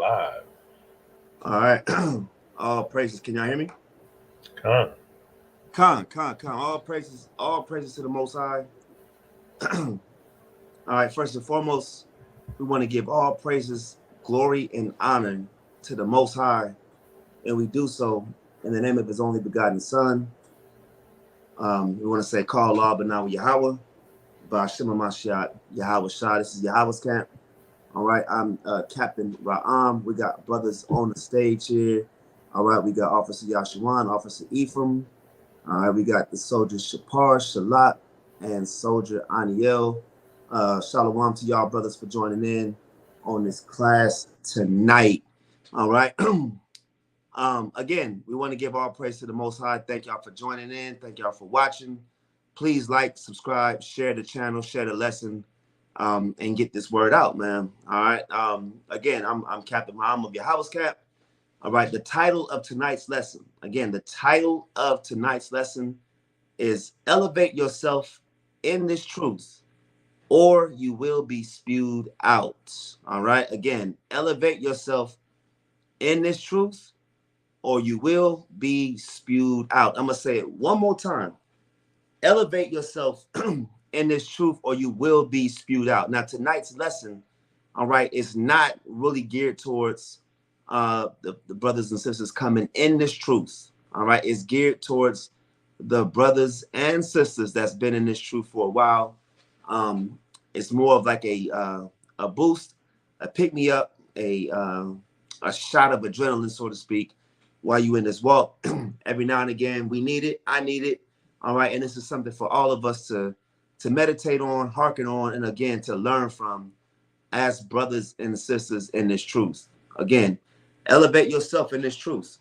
live. All right. All praises. Can y'all hear me? Con. Con. All praises to the Most High. All right. First and foremost, we want to give all praises, glory, and honor to the Most High, and we do so in the name of His only begotten Son. We want to say, call Allah, but now Yahweh, Ba'Shem Mashiach, YAHAWAH'S. This is YAHAWAH'S camp. All right, I'm Captain Ra'am. We got brothers on the stage here. All right, we got Officer Yashawan, Officer Ephraim. All right, we got the soldiers Shapar, Shalat, and Soldier Aniel. Shalom to y'all brothers for joining in on this class tonight. All right. Again, we want to give all praise to the Most High. Thank y'all for joining in. Thank y'all for watching. Please like, subscribe, share the channel, share the lesson, and get this word out, man. All right. Again, I'm Captain Muhammad of YAHAWAH'S Cap. All right. The title of tonight's lesson. Again, the title of tonight's lesson is Elevate Yourself in This Truth, or You Will Be Spewed Out. All right. Again, elevate yourself in this truth, or you will be spewed out. I'm going to say it one more time. Elevate yourself in this truth, or you will be spewed out. Now, tonight's lesson, all right, is not really geared towards the brothers and sisters coming in this truth. All right, it's geared towards the brothers and sisters that's been in this truth for a while. It's more of like a boost, a pick-me-up, a shot of adrenaline, so to speak, while you in this walk. Every now and again, we need it. I need it. All right. And this is something for all of us to meditate on, hearken on, and again, to learn from as brothers and sisters in this truth. Again, elevate yourself in this truth.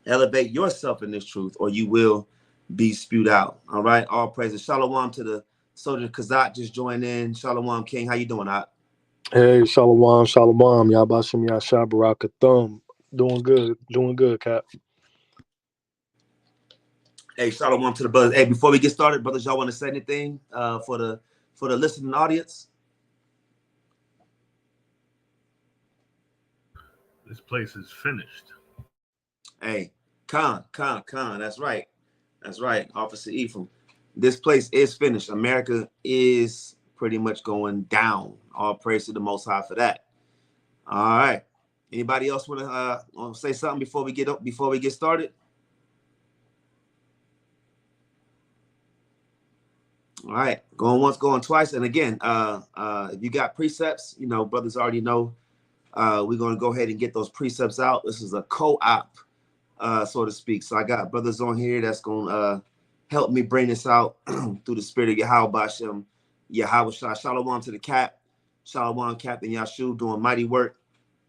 Elevate yourself in this truth, or you will be spewed out. All right. All praises. Shalom to the soldier Kazak just joined in. Shalom, King. How you doing, Ak? Hey, shalom, shalom. Yabashim Yashab Barakathum. Doing good, Cap. Hey, shalom to the brothers. Hey, before we get started, brothers, y'all want to say anything for the listening audience? This place is finished. Hey, Khan. That's right. Officer Ephraim. This place is finished. America is pretty much going down. All praise to the Most High for that. All right. Anybody else want to say something before we get started? All right, going once, going twice, and again, if you got precepts, brothers already know. We're going to go ahead and get those precepts out. This is a co-op, so to speak. So I got brothers on here that's going to help me bring this out through the spirit of Yahweh Ba'Shem, Yahweh Shah. Shalom to the Cap. Shalom, Captain Yashu, doing mighty work,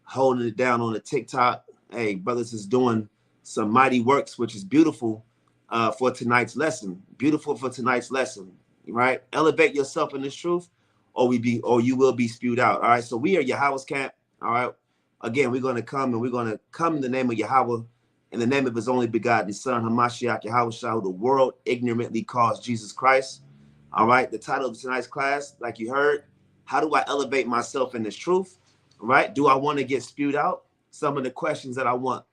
holding it down on the TikTok. Hey, brothers is doing some mighty works, which is beautiful for tonight's lesson. Beautiful for tonight's lesson, right? Elevate yourself in this truth, or you will be spewed out. All right. So we are YAHAWAH'S camp. All right. Again, we're going to come in the name of Yahweh, in the name of His only begotten Son, Hamashiach Yahweh Shah, who the world ignorantly calls Jesus Christ. All right. The title of tonight's class, like you heard, how do I elevate myself in this truth? Right? Do I want to get spewed out? Some of the questions that I want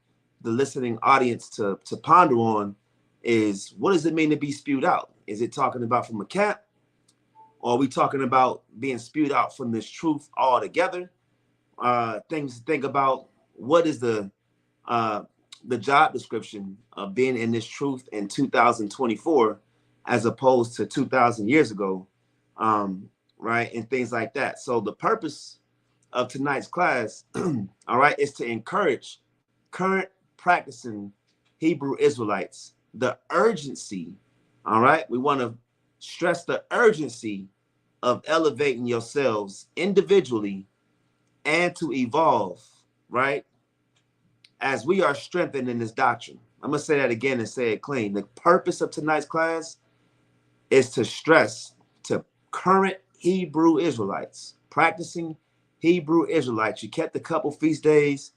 the listening audience to ponder on is, what does it mean to be spewed out? Is it talking about from a cap? Or are we talking about being spewed out from this truth altogether? Things to think about. What is the job description of being in this truth in 2024 as opposed to 2,000 years ago? Right? And things like that. So the purpose of tonight's class, all right, is to encourage current practicing Hebrew Israelites, the urgency, all right? We want to stress the urgency of elevating yourselves individually and to evolve, right? As we are strengthened in this doctrine. I'm going to say that again and say it clean. The purpose of tonight's class is to stress to current Hebrew Israelites, practicing Hebrew Israelites. You kept a couple feast days.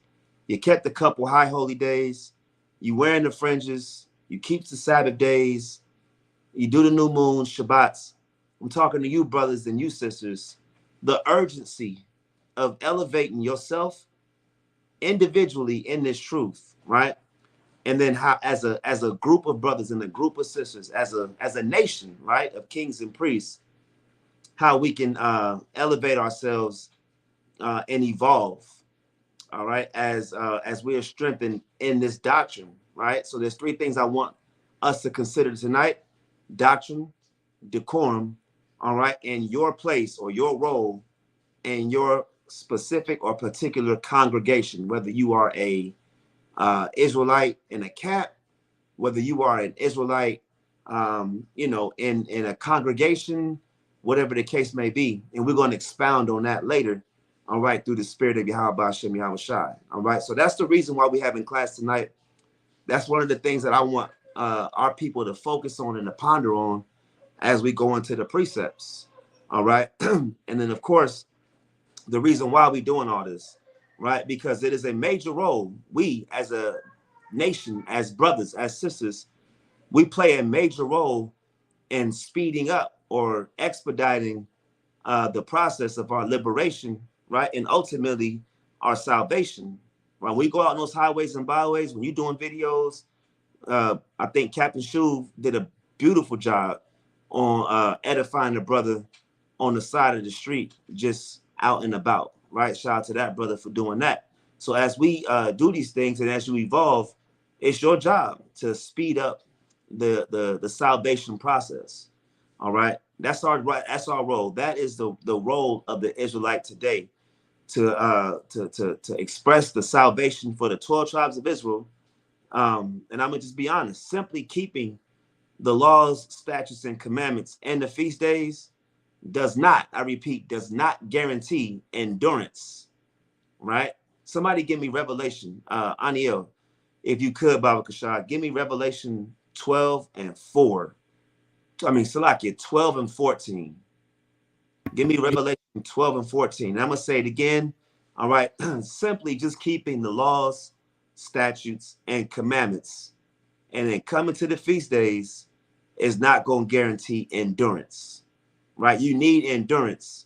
You kept a couple high holy days. You wearing the fringes. You keep the Sabbath days. You do the new moon, Shabbats. I'm talking to you, brothers and you sisters. The urgency of elevating yourself individually in this truth, right? And then how as a group of brothers and a group of sisters, as a nation, right, of kings and priests, how we can elevate ourselves and evolve, all right, as we are strengthened in this doctrine, right? So there's three things I want us to consider tonight: doctrine, decorum, all right, and your place or your role in your specific or particular congregation, whether you are a Israelite in a camp, whether you are an Israelite, in a congregation, whatever the case may be. And we're going to expound on that later, all right, through the spirit of YAHAWAH'S. All right, so that's the reason why we have in class tonight. That's one of the things that I want our people to focus on and to ponder on as we go into the precepts, all right? And then, of course, the reason why we're doing all this, right? Because it is a major role. We, as a nation, as brothers, as sisters, we play a major role in speeding up or expediting the process of our liberation, right? And ultimately our salvation. When we go out on those highways and byways, when you're doing videos, I think Captain Shuv did a beautiful job on edifying the brother on the side of the street, just out and about, right? Shout out to that brother for doing that. So as we do these things and as you evolve, it's your job to speed up the salvation process. All right, that's our role. That is the role of the Israelite today, to express the salvation for the 12 tribes of Israel. And I'm gonna just be honest, simply keeping the laws, statutes, and commandments and the feast days does not, I repeat, does not guarantee endurance, right? Somebody give me Revelation, Aniel, if you could, Baba Kashad, give me Revelation 12 and 4. I mean, Salakia, 12 and 14. Give me Revelation 12 and 14. And I'm going to say it again, all right? Simply just keeping the laws, statutes, and commandments, and then coming to the feast days is not going to guarantee endurance, right? You need endurance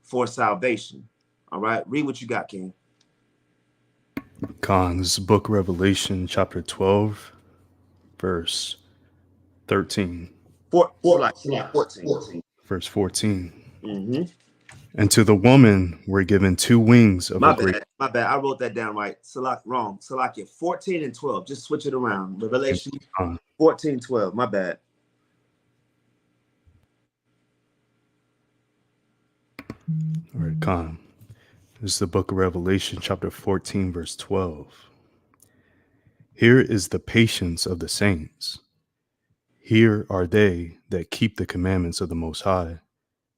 for salvation, all right? Read what you got, King. Khan, this is book Revelation, chapter 12, verse 13. 14. Verse 14. Mm-hmm. And to the woman were given 2 wings of My a great... bad. I wrote that down right. Wrong. Salakia, 14 and 12. Just switch it around. Revelation 14, 12. My bad. All right, Khan. This is the book of Revelation, chapter 14, verse 12. Here is the patience of the saints. Here are they that keep the commandments of the Most High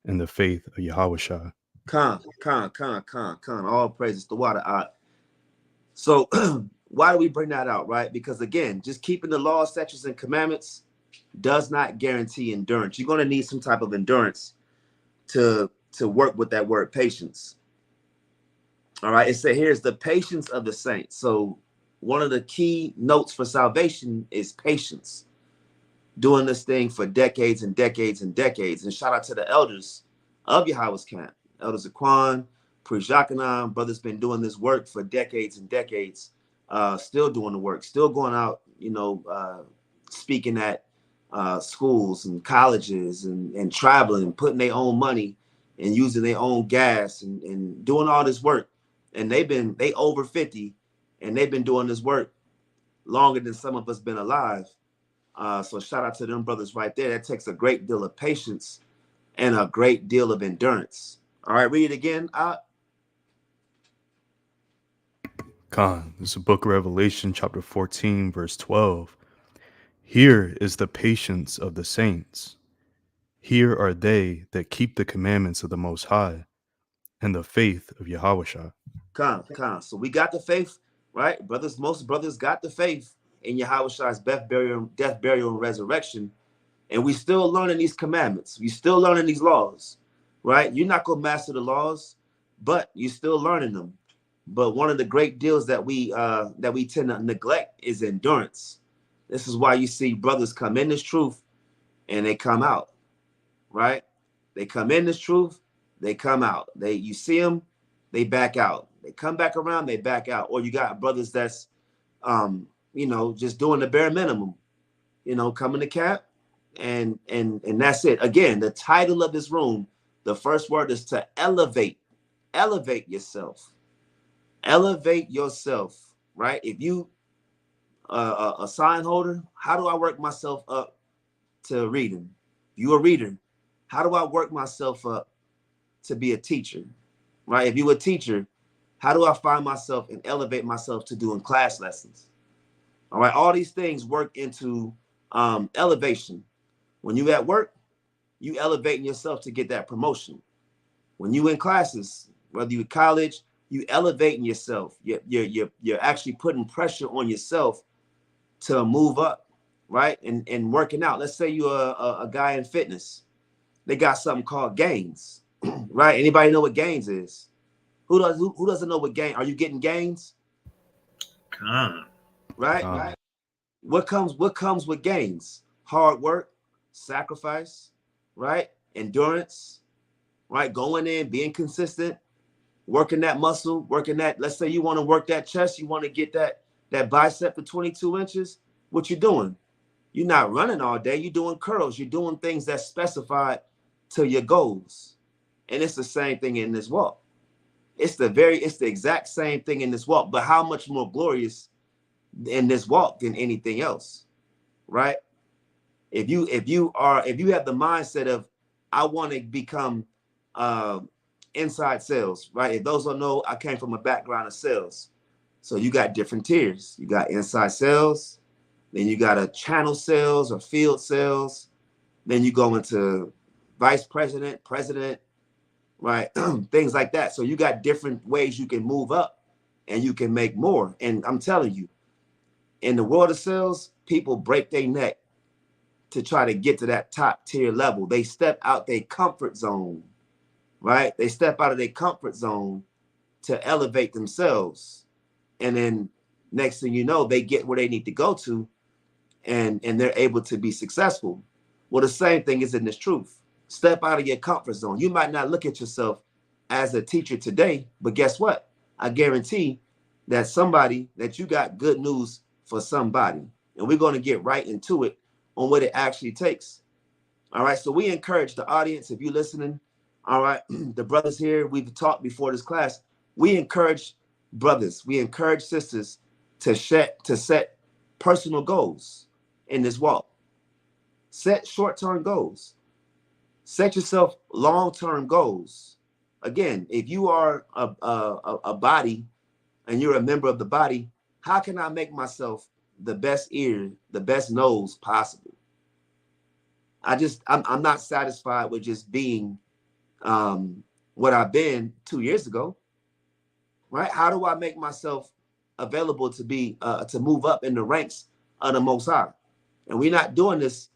and the faith of YAHAWAH'S. Khan. All praises to water. So why do we bring that out, right? Because again, just keeping the law, statutes, and commandments does not guarantee endurance. You're going to need some type of endurance to work with that word patience. All right, it said here's the patience of the saints. So one of the key notes for salvation is patience. Doing this thing for decades and decades and decades. And shout out to the elders of YAHAWAH'S camp. Elder Zaquan, Priest Jacqueline, brothers been doing this work for decades and decades, still doing the work, still going out, speaking at schools and colleges and traveling and putting their own money and using their own gas and doing all this work. And they over 50 and they've been doing this work longer than some of us been alive. So shout out to them brothers right there. That takes a great deal of patience and a great deal of endurance. All right, read it again. Khan, this is the book of Revelation, chapter 14, verse 12. Here is the patience of the saints. Here are they that keep the commandments of the Most High and the faith of YAHAWAH'S. Khan. So we got the faith, right? Most brothers got the faith in YAHAWAH'S death, burial, and resurrection. And we still learning these commandments. We still learning these laws, right? You're not going to master the laws, but you're still learning them. But one of the great deals that we tend to neglect is endurance. This is why you see brothers come in this truth and they come out, right? They come in this truth, they come out. You see them, they back out. They come back around, they back out. Or you got brothers that's just doing the bare minimum, coming to camp, and that's it. Again, the title of this room, the first word is to elevate yourself. Elevate yourself, right? If you a sign holder, how do I work myself up to reading? If you a reader, how do I work myself up to be a teacher, right? If you a teacher, how do I find myself and elevate myself to doing class lessons? All right, all these things work into elevation. When you at work, you elevating yourself to get that promotion. When you in classes, whether you in college, you elevating yourself. You're actually putting pressure on yourself to move up, right? And working out. Let's say you're a guy in fitness. They got something called gains, right? Anybody know what gains is? Who doesn't know what gain? Are you getting gains? Con. Right? Right. What comes with gains? Hard work, sacrifice, right? Endurance, right? Going in, being consistent, working that muscle, working that. Let's say you want to work that chest, you want to get that bicep to 22 inches. What you doing? You're not running all day. You're doing curls. You're doing things that's specified to your goals. And it's the same thing in this walk. It's the exact same thing in this walk, but how much more glorious in this walk than anything else, right? If you have the mindset of I want to become inside sales, right? If those don't know, I came from a background of sales. So you got different tiers. You got inside sales, then you got a channel sales or field sales, then you go into vice president, president, right? Things like that. So you got different ways you can move up and you can make more. And I'm telling you, in the world of sales, people break their neck to try to get to that top tier level. They step out their comfort zone, right? They step out of their comfort zone to elevate themselves. And then next thing you know, they get where they need to go to and they're able to be successful. Well, the same thing is in this truth. Step out of your comfort zone. You might not look at yourself as a teacher today, but guess what? I guarantee that you got good news for somebody. And we're going to get right into it on what it actually takes. All right. So we encourage the audience, if you're listening, all right, the brothers here, we've talked before this class. We encourage brothers, we encourage sisters to set personal goals in this walk. Set short-term goals. Set yourself long-term goals. Again, if you are a body and you're a member of the body, how can I make myself the best ear, the best nose possible? I'm not satisfied with just being what I've been 2 years ago, right? How do I make myself available to be to move up in the ranks of the Most High? And we're not doing this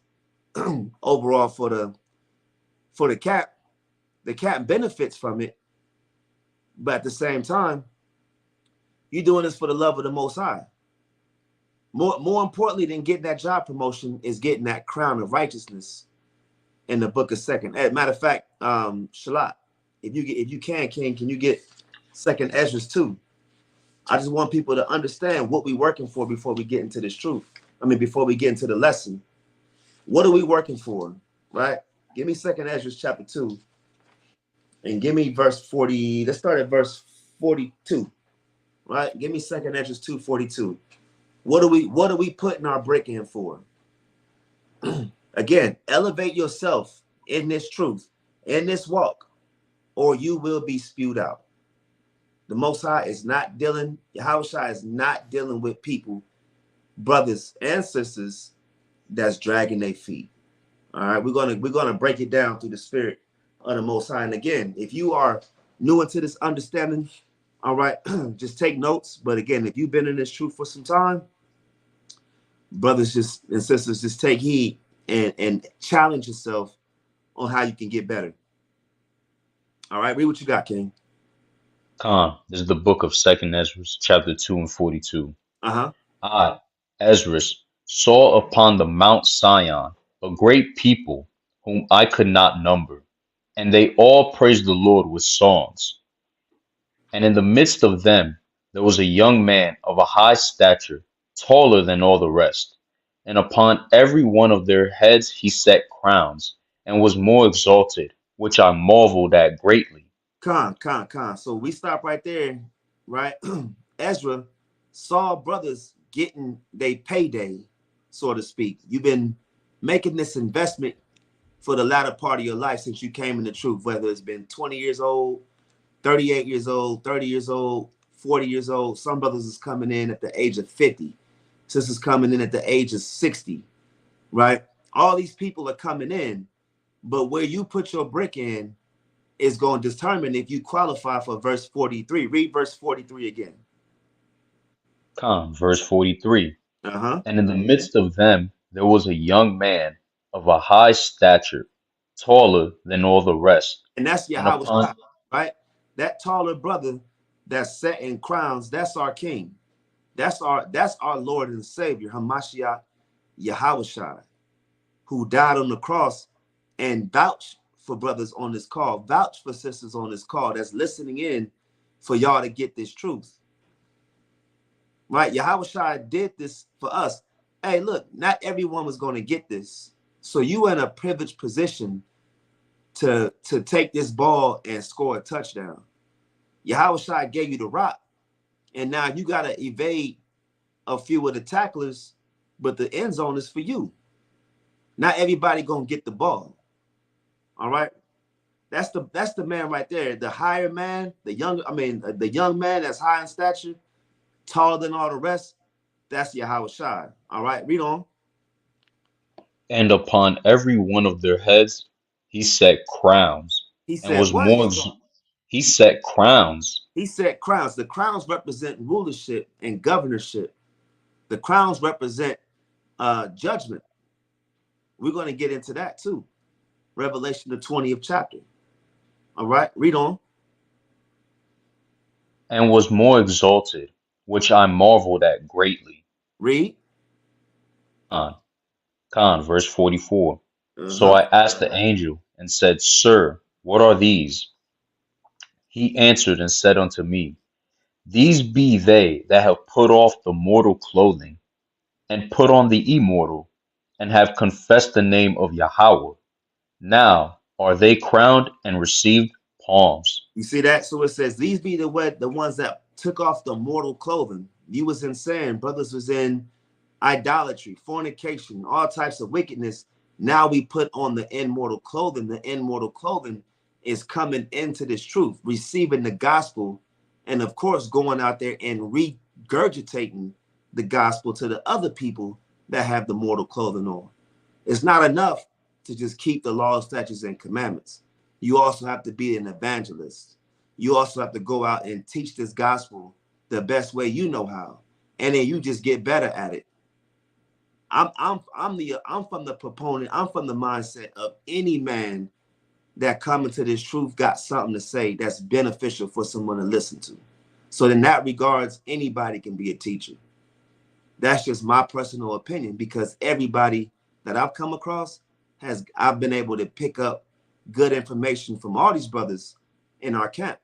overall for the cap. The cap benefits from it, but at the same time, you're doing this for the love of the Most High. More importantly than getting that job promotion is getting that crown of righteousness in the book of Second. Matter of fact, Shalat, if you can, King, can you get Second Ezra 2? I just want people to understand what we're working for before we get into this truth. Before we get into the lesson, what are we working for, right? Give me Second Ezra chapter 2, and give me verse 40. Let's start at verse 42, right? Give me Second Ezra 2:42. What are we putting our brick in for? Again, elevate yourself in this truth, in this walk, or you will be spewed out. The Most High is not dealing, YAHAWAH'S is not dealing with people, brothers and sisters, that's dragging their feet. All right, we're gonna break it down through the spirit of the Most High. And again, if you are new into this understanding, all right, just take notes. But again, if you've been in this truth for some time, brothers and sisters, just take heed and challenge yourself on how you can get better. All right, read what you got, King. This is the book of Second Ezra, chapter 2 and 42. Uh-huh. I, Ezra, saw upon the Mount Sion a great people whom I could not number, and they all praised the Lord with songs And in the midst of them there was a young man of a high stature, taller than all the rest. And upon every one of their heads he set crowns, and was more exalted, which I marveled at greatly. Con. So we stop right there, right? Ezra saw brothers getting their payday, so to speak. You've been making this investment for the latter part of your life since you came in the truth, whether it's been 20 years old, 38 years old, 30 years old, 40 years old. Some brothers is coming in at the age of 50. Sisters coming in at the age of 60, right? All these people are coming in, but where you put your brick in is going to determine if you qualify for verse 43. Read verse 43 again. Verse 43. Uh-huh. And in the midst of them there was a young man of a high stature, taller than all the rest. And that's And YAHAWAH'S, right? That taller brother that's set in crowns, that's our king. That's our Lord and Savior, Hamashiach YAHAWAH'S, who died on the cross and vouch for brothers on this call, vouch for sisters on this call that's listening in for y'all to get this truth. Right? YAHAWAH'S did this for us. Hey, look, not everyone was going to get this. So you in a privileged position to take this ball and score a touchdown. YAHAWAH'S gave you the rock, and now you got to evade a few of the tacklers, but the end zone is for you. Not everybody gonna get the ball. All right, that's the man right there. The higher man, the young man that's high in stature, taller than all the rest. That's YAHAWAH'S. All right, read on. And upon every one of their heads he set crowns, He and said was what? more he set crowns. He said crowns. The crowns represent rulership and governorship. The crowns represent judgment. We're going to get into that too. Revelation, the 20th chapter. All right, read on. And was more exalted, which I marveled at greatly. Read. Verse 44. So Uh-huh. I asked the angel and said, Sir, what are these? He answered and said unto me, These be they that have put off the mortal clothing, and put on the immortal, and have confessed the name of Yahweh. Now are they crowned and received palms. You see that? So it says, these be the ones that took off the mortal clothing. You was in sin. Brothers was in idolatry, fornication, all types of wickedness. Now we put on the immortal clothing. The immortal clothing is coming into this truth, receiving the gospel, and of course going out there and regurgitating the gospel to the other people that have the mortal clothing on. It's not enough to just keep the laws, statutes, and commandments. You also have to be an evangelist. You also have to go out and teach this gospel the best way you know how, and then you just get better at it. I'm from the proponent. I'm from the mindset of any man that coming to this truth got something to say that's beneficial for someone to listen to. So in that regards, anybody can be a teacher. That's just my personal opinion, because everybody that I've come across I've been able to pick up good information from all these brothers in our camp,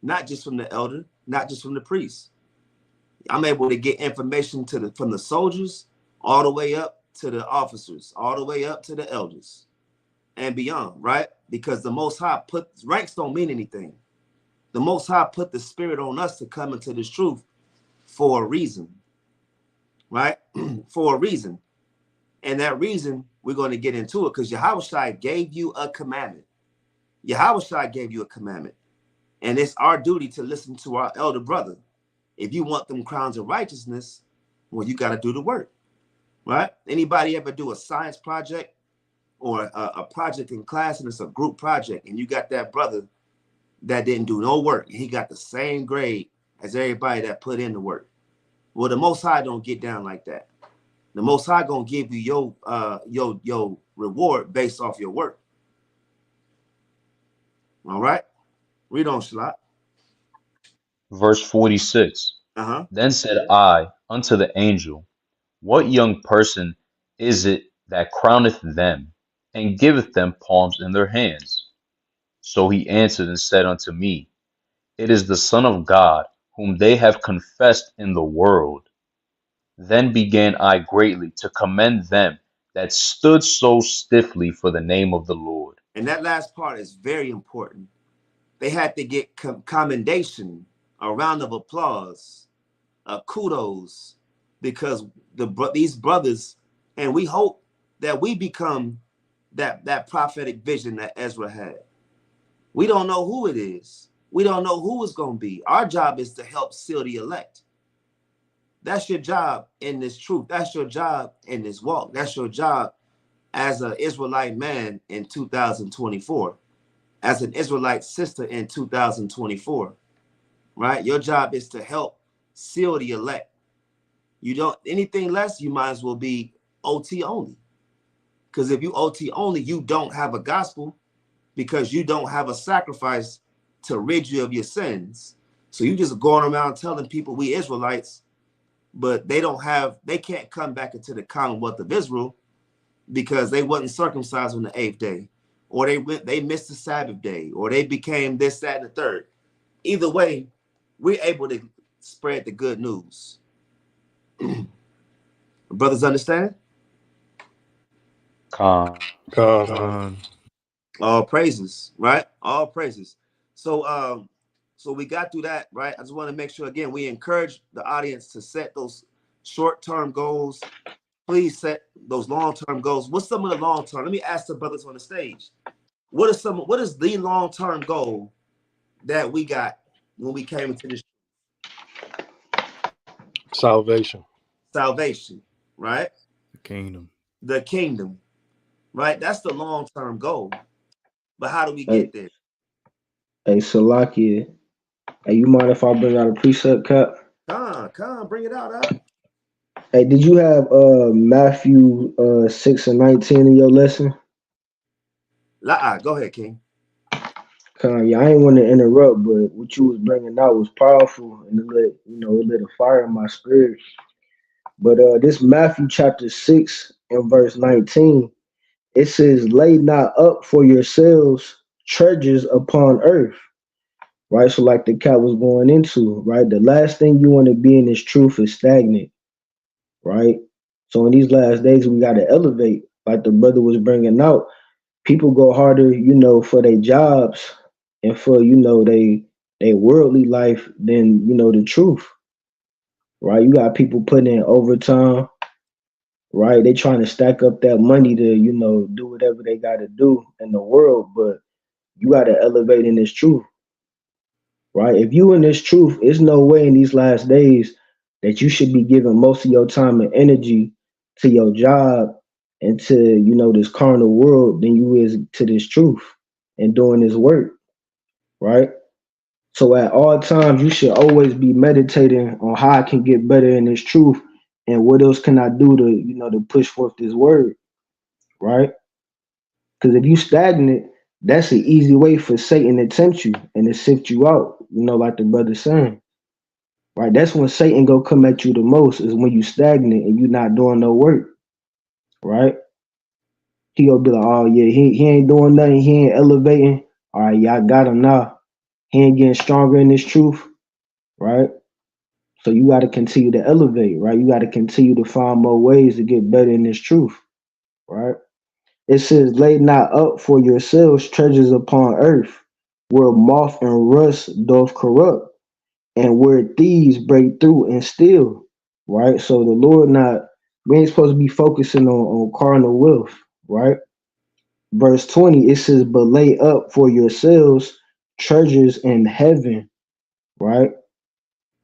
not just from the elder, not just from the priest. I'm able to get information from the soldiers all the way up to the officers, all the way up to the elders and beyond, right? Because the Most High ranks don't mean anything. The Most High put the spirit on us to come into this truth for a reason, right? For a reason. And that reason, we're going to get into it, because YAHAWAH'S gave you a commandment. YAHAWAH'S gave you a commandment. And it's our duty to listen to our elder brother. If you want them crowns of righteousness, well, you got to do the work, right? Anybody ever do a science project or a project in class, and it's a group project, and you got that brother that didn't do no work, and he got the same grade as everybody that put in the work? Well, the Most High don't get down like that. The Most High gonna give you your reward based off your work. All right, read on, Sloth. Verse 46. Then said I unto the angel, What young person is it that crowneth them, and giveth them palms in their hands? So he answered and said unto me, It is the Son of God, whom they have confessed in the world. Then began I greatly to commend them that stood so stiffly for the name of the Lord. And that last part is very important. They had to get commendation, a round of applause, kudos, because these brothers, and we hope that we become that prophetic vision that Ezra had. We don't know who it is. We don't know who it's going to be. Our job is to help seal the elect. That's your job in this truth. That's your job in this walk. That's your job as an Israelite man in 2024, as an Israelite sister in 2024, right? Your job is to help seal the elect. You don't, anything less, you might as well be OT only. Because if you OT only, you don't have a gospel, because you don't have a sacrifice to rid you of your sins. So you just going around telling people we Israelites, but they can't come back into the Commonwealth of Israel because they wasn't circumcised on the 8th day, or they missed the Sabbath day, or they became this, that, and the third. Either way, we're able to spread the good news. Brothers understand? Con. All praises, right? All praises. So so we got through that, right? I just want to make sure, again, we encourage the audience to set those short-term goals. Please set those long-term goals. What's some of the long-term? Let me ask the brothers on the stage. What is the long-term goal that we got when we came into this? Salvation. Salvation, right? The kingdom, right? That's the long-term goal. But how do we get there? Hey, Salakia. Hey, you mind if I bring out a precept, Cap? Come on, bring it out, huh? Hey, did you have Matthew 6 and 19 in your lesson? Go ahead, King. Yeah, I ain't want to interrupt, but what you was bringing out was powerful, and it lit a fire in my spirit. But this Matthew chapter 6 and verse 19, it says, "Lay not up for yourselves treasures upon earth." Right, so like the cat was going into, right, the last thing you want to be in this truth is stagnant, right? So in these last days, we got to elevate, like the brother was bringing out. People go harder, for their jobs and for, they worldly life than, the truth, right? You got people putting in overtime, right? They trying to stack up that money to, do whatever they got to do in the world, but you got to elevate in this truth. Right? If you in this truth, there's no way in these last days that you should be giving most of your time and energy to your job and to, this carnal world than you is to this truth and doing this work. Right? So at all times, you should always be meditating on how I can get better in this truth and what else can I do to, to push forth this word. Right? Because if you stagnant, that's an easy way for Satan to tempt you and to sift you out, like the brother saying. Right? That's when Satan go come at you the most, is when you stagnant and you not doing no work. Right? He gonna be like, oh yeah, he ain't doing nothing, he ain't elevating. All right, y'all got him now. He ain't getting stronger in this truth. Right? So you gotta continue to elevate, right? You gotta continue to find more ways to get better in this truth. Right? It says, lay not up for yourselves treasures upon earth, where moth and rust doth corrupt, and where thieves break through and steal. Right? So the Lord we ain't supposed to be focusing on carnal wealth, right? Verse 20, it says, but lay up for yourselves treasures in heaven, right?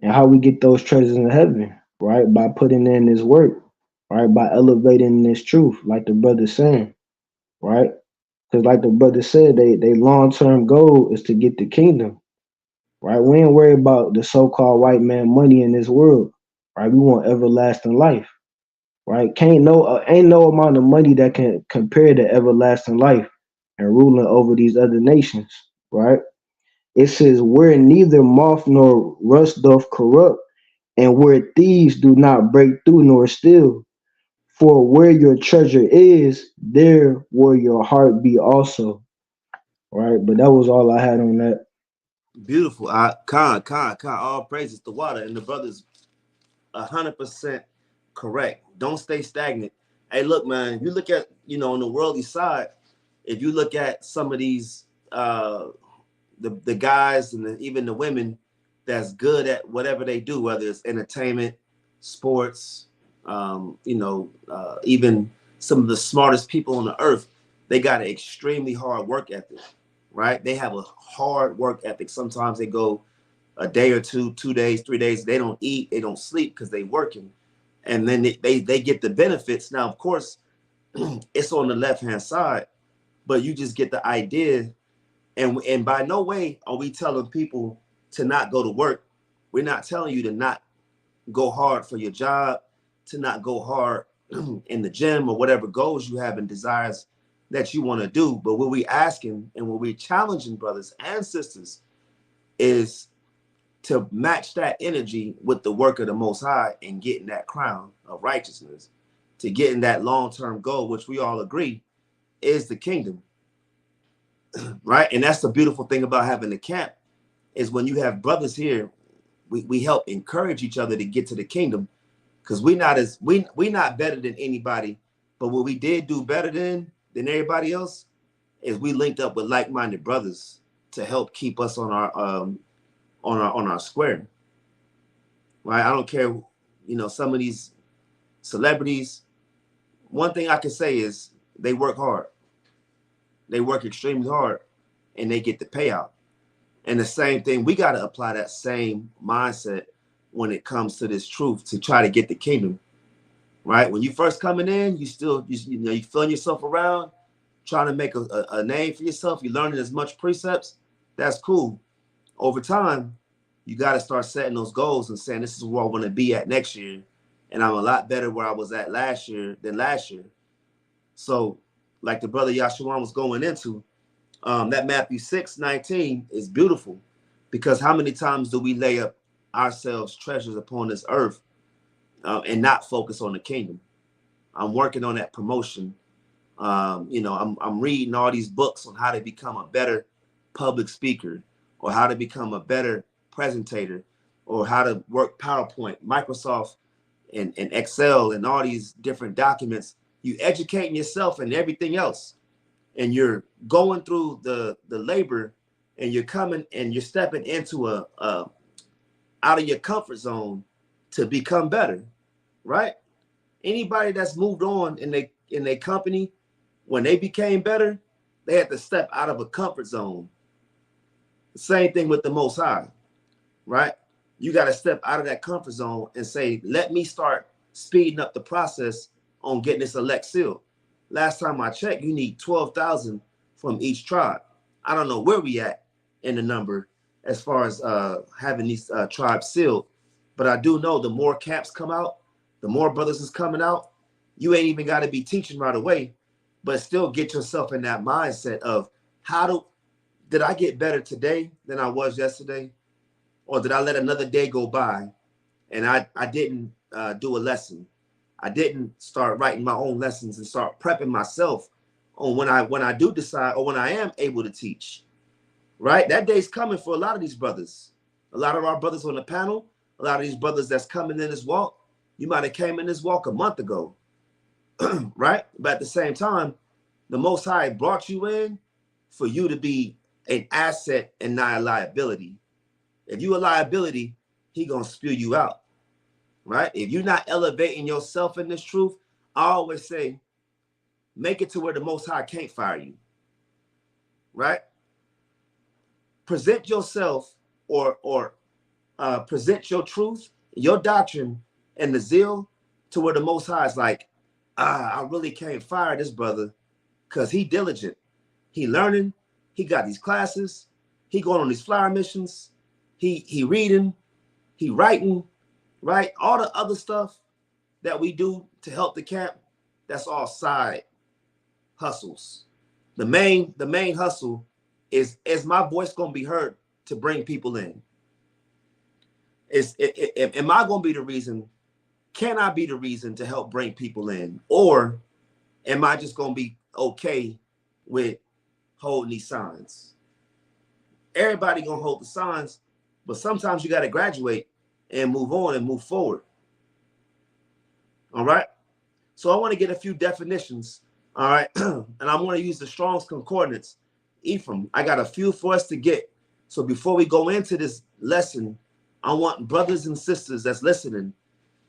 And how we get those treasures in heaven, right? By putting in this work, right? By elevating this truth, like the brother saying, right? Because like the brother said, they long-term goal is to get the kingdom, right? We ain't worried about the so-called white man money in this world, right? We want everlasting life, right? Ain't no amount of money that can compare to everlasting life and ruling over these other nations, right? It says, where neither moth nor rust doth corrupt, and where thieves do not break through nor steal. For where your treasure is, there will your heart be also. Right? But that was all I had on that. Beautiful. Con. All praises to water, and the brothers 100% correct. Don't stay stagnant. Hey, look, man. If you look at on the worldly side, if you look at some of these the guys and even the women that's good at whatever they do, whether it's entertainment, sports, even some of the smartest people on the earth, they got an extremely hard work ethic, right? They have a hard work ethic. Sometimes they go a day or two, 2 days, 3 days. They don't eat, they don't sleep because they working. And then they get the benefits. Now, of course, it's on the left-hand side, but you just get the idea. And by no way are we telling people to not go to work. We're not telling you to not go hard for your job, to not go hard in the gym or whatever goals you have and desires that you want to do. But what we asking and what we're challenging brothers and sisters is to match that energy with the work of the Most High and getting that crown of righteousness, to getting that long-term goal, which we all agree is the kingdom. Right. And that's the beautiful thing about having the camp is when you have brothers here, we help encourage each other to get to the kingdom, because we not better than anybody. But what we did do better than everybody else is we linked up with like-minded brothers to help keep us on our square. Right. I don't care, some of these celebrities. One thing I can say is they work hard. They work extremely hard and they get the payout. And the same thing, we got to apply that same mindset when it comes to this truth to try to get the kingdom, right? When you first coming in, you feeling yourself around, trying to make a name for yourself. You're learning as much precepts. That's cool. Over time, you got to start setting those goals and saying, this is where I want to be at next year. And I'm a lot better where I was at last year than last year. So like the brother YAHAWAH'S was going into, that Matthew 6:19 is beautiful, because how many times do we lay up ourselves treasures upon this earth and not focus on the kingdom? I'm working on that promotion. I'm reading all these books on how to become a better public speaker, or how to become a better presentator, or how to work PowerPoint, Microsoft, and Excel, and all these different documents. You educating yourself and everything else, and you're going through the labor, and you're coming and you're stepping into a out of your comfort zone to become better, right? Anybody that's moved on in their company, when they became better, they had to step out of a comfort zone. The same thing with the Most High, right? You got to step out of that comfort zone and say, let me start speeding up the process on getting this elect sealed. Last time I checked, you need 12,000 from each tribe. I don't know where we at in the number as far as having these tribes sealed, but I do know the more camps come out, the more brothers is coming out. You ain't even got to be teaching right away, but still get yourself in that mindset of did I get better today than I was yesterday? Or did I let another day go by and I didn't do a lesson? I didn't start writing my own lessons and start prepping myself on when I do decide, or when I am able to teach, right? That day's coming for a lot of these brothers. A lot of our brothers on the panel, a lot of these brothers that's coming in this walk, you might have came in this walk a month ago, right? But at the same time, the Most High brought you in for you to be an asset and not a liability. If you a liability, he gonna spew you out. Right? If you're not elevating yourself in this truth, I always say, make it to where the Most High can't fire you. Right? Present yourself or present your truth, your doctrine, and the zeal to where the Most High is like, I really can't fire this brother because he diligent. He learning. He got these classes. He going on these flyer missions. He reading. He writing. Right? All the other stuff that we do to help the camp, that's all side hustles. The main hustle is my voice going to be heard to bring people in? Am I going to be the reason? Can I be the reason to help bring people in? Or am I just going to be okay with holding these signs? Everybody gonna hold the signs, but sometimes you got to graduate and move on and move forward. All right. So I want to get a few definitions. All right. And I want to use the Strong's Concordance. Ephraim, I got a few for us to get. So before we go into this lesson, I want brothers and sisters that's listening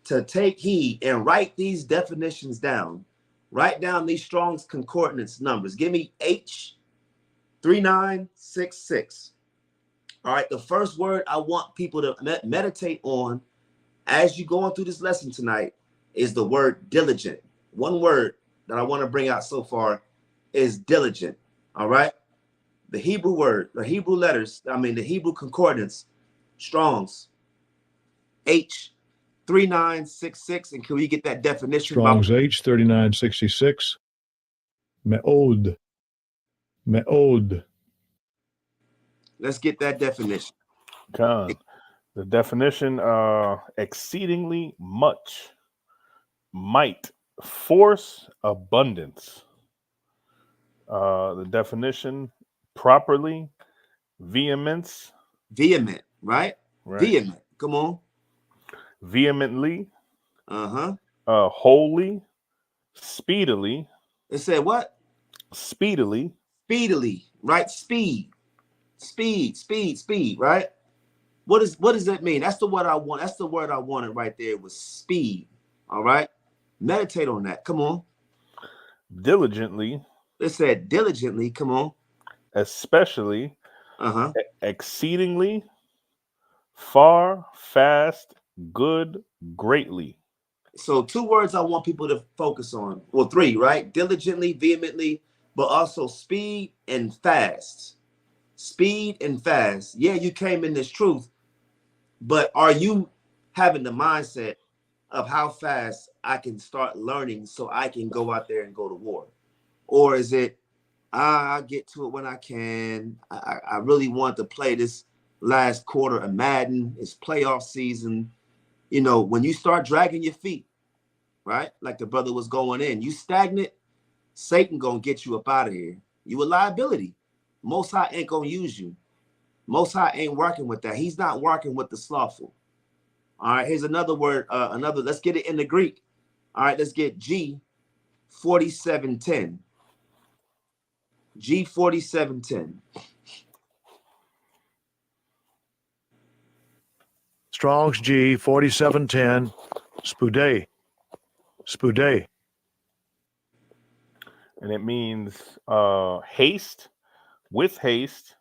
to take heed and write these definitions down. Write down these Strong's Concordance numbers. Give me H3966. All right. The first word I want people to meditate on as you're going through this lesson tonight is the word diligent. One word that I want to bring out so far is diligent. All right. The Hebrew word, the Hebrew letters, the Hebrew concordance, Strong's H3966. And can we get that definition? Strong's H3966. Me'od. Me'od. Let's get that definition. Con. The definition, exceedingly much, might, force, abundance. The definition, properly, vehemence. Vehement, right? Right. Vehement. Come on. Vehemently. Uh-huh. Wholly, speedily. It said what? Speedily. Speedily, right? Speed, right? What does that mean? That's the word I want. That's the word I wanted right there was speed. All right. Meditate on that. Come on. Diligently. It said diligently. Come on. Especially. Uh-huh. Exceedingly. Far, fast, good, greatly. So 2 words I want people to focus on. Well, 3, right? Diligently, vehemently, but also speed and fast. Speed and fast. Yeah, you came in this truth, but are you having the mindset of how fast I can start learning so I can go out there and go to war? Or is it, I'll get to it when I can. I really want to play this last quarter of Madden. It's playoff season. You know, when you start dragging your feet, right? Like the brother was going in, you stagnant, Satan gonna get you up out of here. You a liability. Most High ain't gonna use you. Most High ain't working with that. He's not working with the slothful. All right, here's another word. Let's get it in the Greek. All right, let's get G4710. G4710. Strong's G4710. Spewed Out. And it means haste, with haste,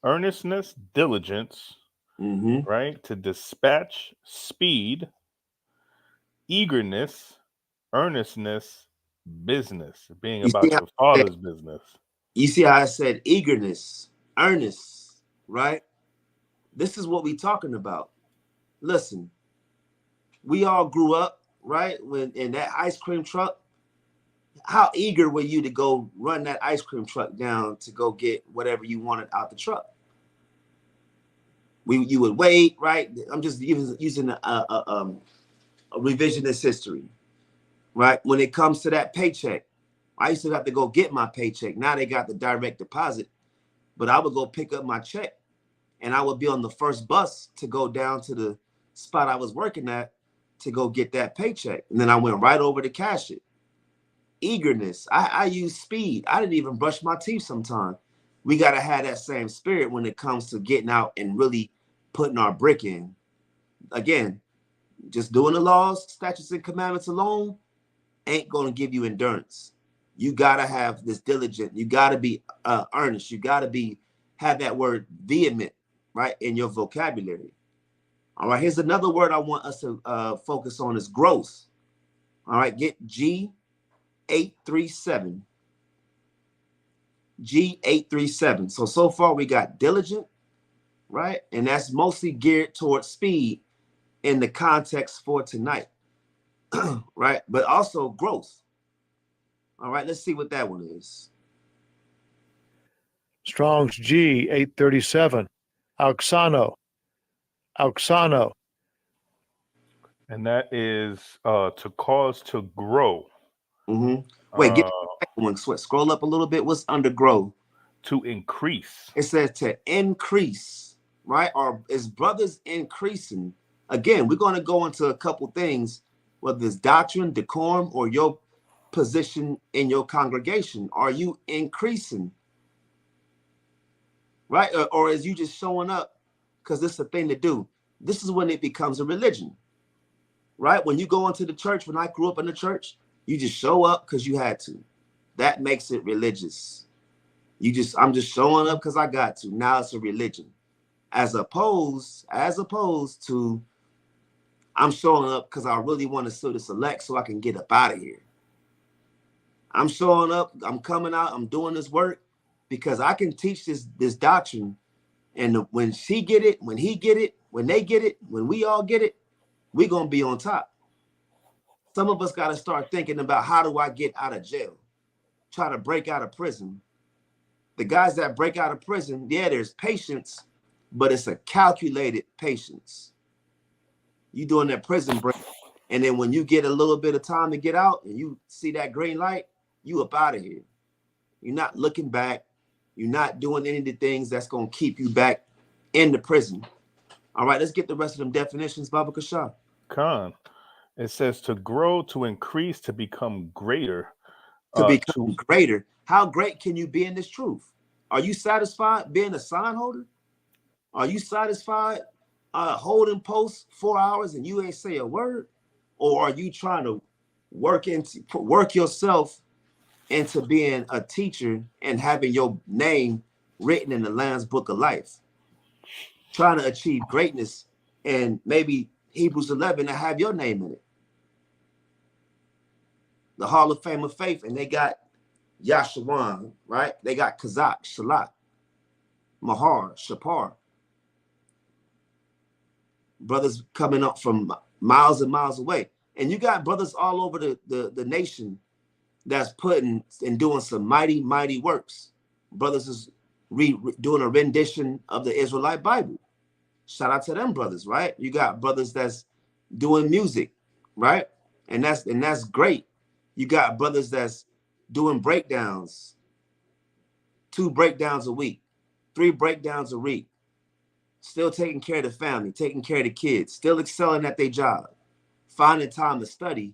earnestness, diligence, right? To dispatch, speed, eagerness, earnestness, business, being about your father's business. You see how I said eagerness, earnest, right? This is what we're talking about. Listen, we all grew up, right? When in that ice cream truck, how eager were you to go run that ice cream truck down to go get whatever you wanted out the truck? You would wait, right? I'm just using a revisionist history, right? When it comes to that paycheck, I used to have to go get my paycheck. Now they got the direct deposit, but I would go pick up my check and I would be on the first bus to go down to the spot I was working at to go get that paycheck. And then I went right over to cash it. Eagerness. I use speed. I didn't even brush my teeth sometimes. We got to have that same spirit when it comes to getting out and really putting our brick in. Again, just doing the laws, statutes, and commandments alone ain't going to give you endurance. You got to have this diligent. You got to be earnest. You got to have that word vehement, right, in your vocabulary. All right, here's another word I want us to focus on is growth. All right, get G837. G837. So far we got diligent, right? And that's mostly geared towards speed in the context for tonight, right? But also growth. All right, let's see what that one is. Strong's G837. Auxano. And that is to cause to grow. Wait, get one. Scroll up a little bit. What's under grow? To increase. It says to increase, right? Or is brothers increasing? Again, we're going to go into a couple things, whether it's doctrine, decorum, or your position in your congregation. Are you increasing? Right? Or is you just showing up because this is a thing to do? This is when it becomes a religion, right? When you go into the church, when I grew up in the church, you just show up because you had to. That makes it religious. I'm just showing up because I got to. Now it's a religion. As opposed to I'm showing up because I really want to still to select so I can get up out of here. I'm showing up, I'm coming out, I'm doing this work because I can teach this doctrine. And when she get it, when he get it, when they get it, when we all get it, we're going to be on top. Some of us got to start thinking about, how do I get out of jail? Try to break out of prison. The guys that break out of prison, yeah, there's patience, but it's a calculated patience. You doing that prison break, and then when you get a little bit of time to get out and you see that green light, you up out of here. You're not looking back. You're not doing any of the things that's going to keep you back in the prison. All right, let's get the rest of them definitions, Baba Kasha. Khan. It says to grow, to increase, to become greater. To become greater. How great can you be in this truth? Are you satisfied being a sign holder? Are you satisfied holding posts 4 hours and you ain't say a word? Or are you trying to work yourself into being a teacher and having your name written in the Lamb's Book of Life? Trying to achieve greatness, and maybe Hebrews 11 to have your name in it. The Hall of Fame of Faith, and they got YAHAWAH'S, right? They got Kazak, Shalat, Mahar, Shapar. Brothers coming up from miles and miles away. And you got brothers all over the nation that's putting and doing some mighty, mighty works. Brothers is doing a rendition of the Israelite Bible. Shout out to them brothers, right? You got brothers that's doing music, right? And that's great. You got brothers that's doing breakdowns, 2 breakdowns a week, 3 breakdowns a week, still taking care of the family, taking care of the kids, still excelling at their job, finding time to study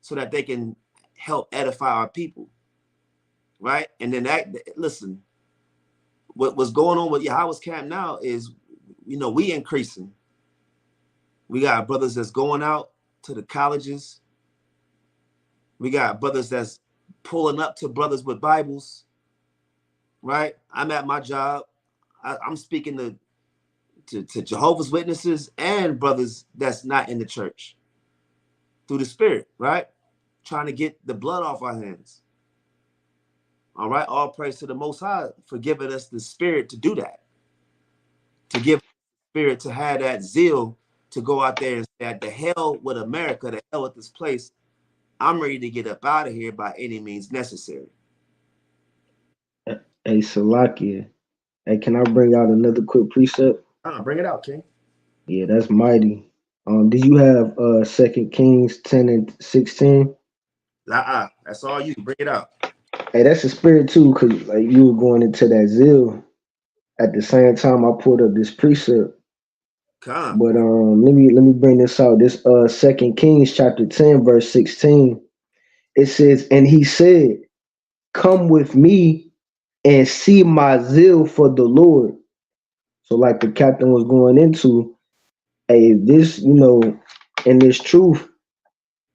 so that they can help edify our people, right? And then listen, what's going on with YAHAWAH'S camp now is, we increasing. We got brothers that's going out to the colleges. We got brothers that's pulling up to brothers with Bibles, right? I'm at my job. I'm speaking to Jehovah's Witnesses and brothers that's not in the church through the Spirit, right? Trying to get the blood off our hands. All right, all praise to the Most High for giving us the Spirit to do that, to give Spirit to have that zeal to go out there and say, the hell with America, the hell with this place. I'm ready to get up out of here by any means necessary. Hey, Salakia. Hey, can I bring out another quick precept? Bring it out, King. Yeah, that's mighty. Did you have 2 Kings 10 and 16? That's all you. Bring it out. Hey, that's a spirit too, because like you were going into that zeal. At the same time, I pulled up this precept. Come. But let me bring this out. This 2 Kings chapter 10, verse 16. It says, and he said, come with me and see my zeal for the Lord. So like the captain was going into, hey, this, in this truth,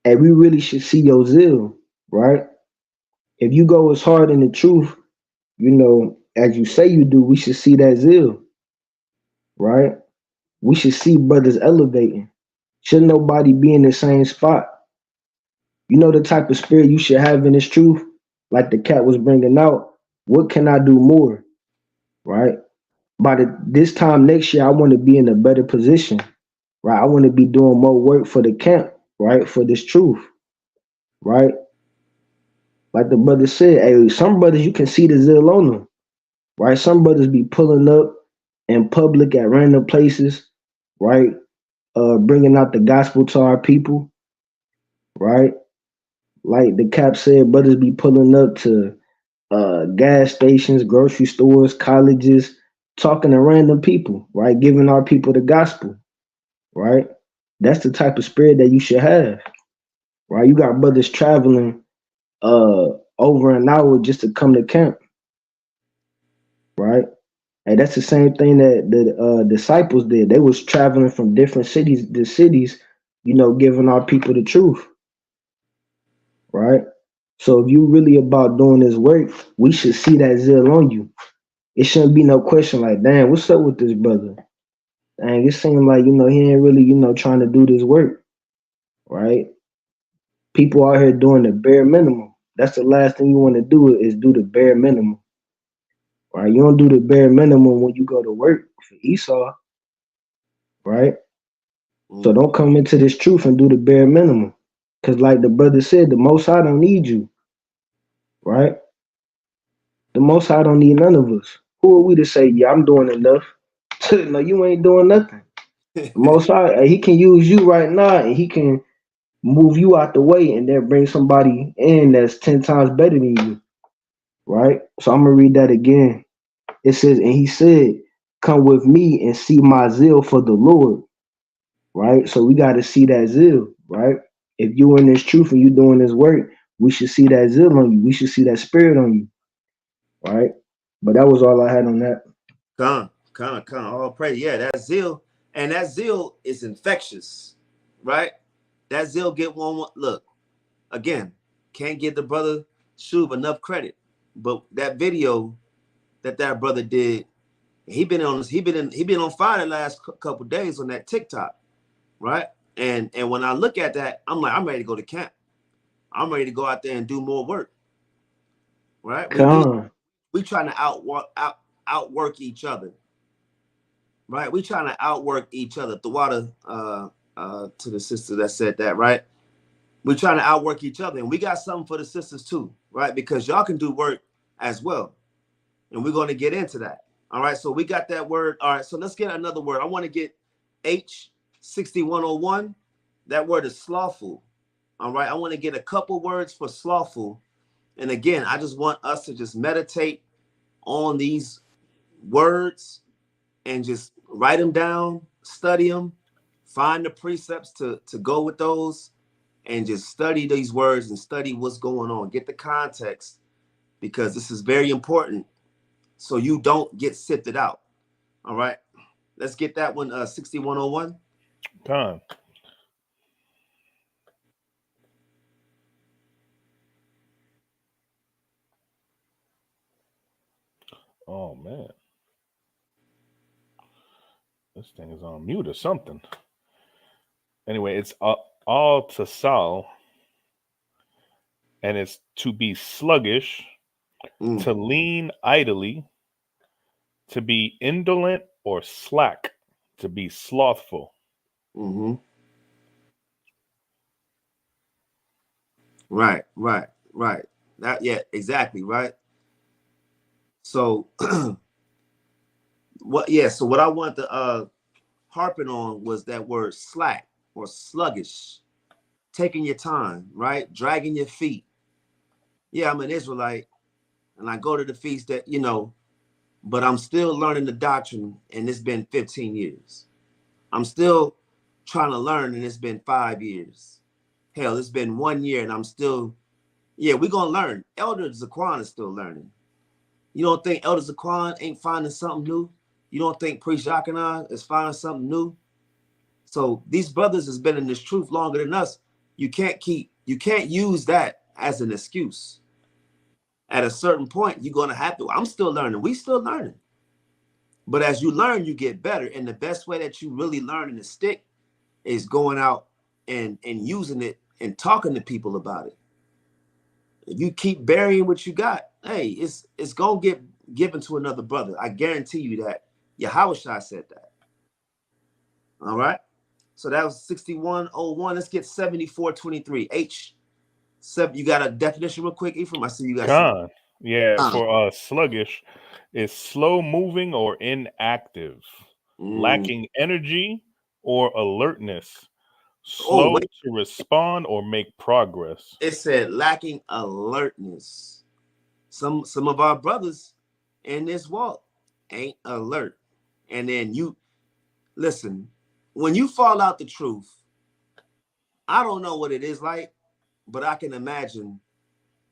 hey, we really should see your zeal, right? If you go as hard in the truth, as you say you do, we should see that zeal, right? We should see brothers elevating. Shouldn't nobody be in the same spot? The type of spirit you should have in this truth, like the cat was bringing out. What can I do more, right? By this time next year, I want to be in a better position, right? I want to be doing more work for the camp, right? For this truth, right? Like the brother said, hey, some brothers, you can see the zeal on them, right? Some brothers be pulling up in public at random places, right? Bringing out the gospel to our people, right? Like the cap said, brothers be pulling up to gas stations, grocery stores, colleges, talking to random people, right? Giving our people the gospel, right? That's the type of spirit that you should have, right? You got brothers traveling over an hour just to come to camp, right? And that's the same thing that the disciples did. They was traveling from different cities to cities, giving our people the truth, right? So if you really about doing this work, we should see that zeal on you. It shouldn't be no question like, damn, what's up with this brother? Dang, it seemed like, he ain't really, trying to do this work, right? People out here doing the bare minimum. That's the last thing you want to do is do the bare minimum, right? You don't do the bare minimum when you go to work for Esau, right? So don't come into this truth and do the bare minimum. Because like the brother said, the Most High don't need you, right? The Most High don't need none of us. Who are we to say, yeah, I'm doing enough? No, you ain't doing nothing. The Most High, he can use you right now and he can move you out the way and then bring somebody in that's 10 times better than you, right? So I'm going to read that again. It says, and he said, come with me and see my zeal for the Lord, right? So we got to see that zeal, right? If you in this truth and you doing this work, we should see that zeal on you. We should see that spirit on you, right? But that was all I had on that. Come. All praise. Yeah, that zeal. And that zeal is infectious, right? That zeal get one. Look, again, can't give the brother Shub enough credit. But that video that brother did, he been on fire the last couple days on that TikTok, right? And when I look at that, I'm like, I'm ready to go to camp. I'm ready to go out there and do more work, right? We trying to outwork each other, right? We trying to outwork each other. The water to the sister that said that, right? We're trying to outwork each other, and we got something for the sisters too, right? Because y'all can do work as well, and we're going to get into that. All right, so we got that word. All right, so let's get another word. I want to get H6101. That word is slothful. All right, I want to get a couple words for slothful. And again, I just want us to just meditate on these words and just write them down, study them, find the precepts to go with those, and just study these words and study what's going on. Get the context, because this is very important so you don't get sifted out. All right, let's get that one, 6101. Time. Oh man, this thing is on mute or something. Anyway, it's all to sal, and it's to be sluggish, to lean idly, to be indolent or slack, to be slothful. Right. That, yeah, exactly, right. So what I wanted to harping on was that word slack or sluggish, taking your time, right? Dragging your feet. Yeah, I'm an Israelite and I go to the feast that, but I'm still learning the doctrine, and it's been 15 years. I'm still trying to learn, and it's been 5 years. Hell, it's been 1 year, and I'm still, we're going to learn. Elder Zaquan is still learning. You don't think Elder Zaquan ain't finding something new? You don't think Priest Yakanan is finding something new? So these brothers has been in this truth longer than us. You can't use that as an excuse. At a certain point, you're going to have to. I'm still learning. We still learning. But as you learn, you get better. And the best way that you really learn and stick is going out and using it and talking to people about it. If you keep burying what you got, hey, it's going to get given to another brother. I guarantee you that. YAHAWAH'S said that. All right. So that was 6101. Let's get 7423. H7. You got a definition real quick, Ephraim? I see you got for sluggish is slow moving or inactive, lacking energy or alertness, slow to respond or make progress. It said lacking alertness, some of our brothers in this walk ain't alert. And then you listen, when you fall out the truth, I don't know what it is like, but I can imagine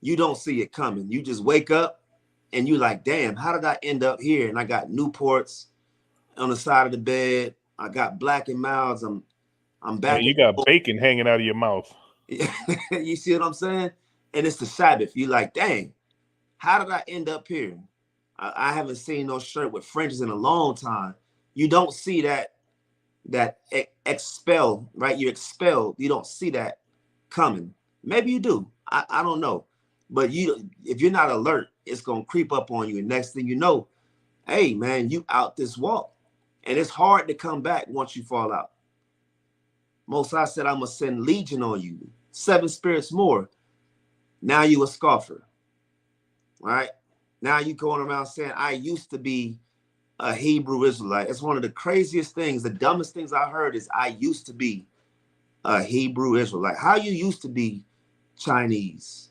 you don't see it coming. You just wake up and you like, damn, how did I end up here? And I got Newports on the side of the bed. I got Black and Milds. I'm back. You got bacon hanging out of your mouth. You see what I'm saying? And it's the Sabbath. You like, dang, how did I end up here? I haven't seen no shirt with fringes in a long time. You don't see that expel, right? You're expelled. You don't see that coming. Maybe you do. I don't know. But if you're not alert, it's gonna creep up on you. And next thing you know, hey man, you out this walk. And it's hard to come back once you fall out. Most High said, I'm gonna send legion on you, 7 spirits more. Now you a scoffer. Right? Now you going around saying, I used to be a Hebrew Israelite. It's one of the craziest things. The dumbest things I heard is I used to be a Hebrew Israelite. How you used to be Chinese?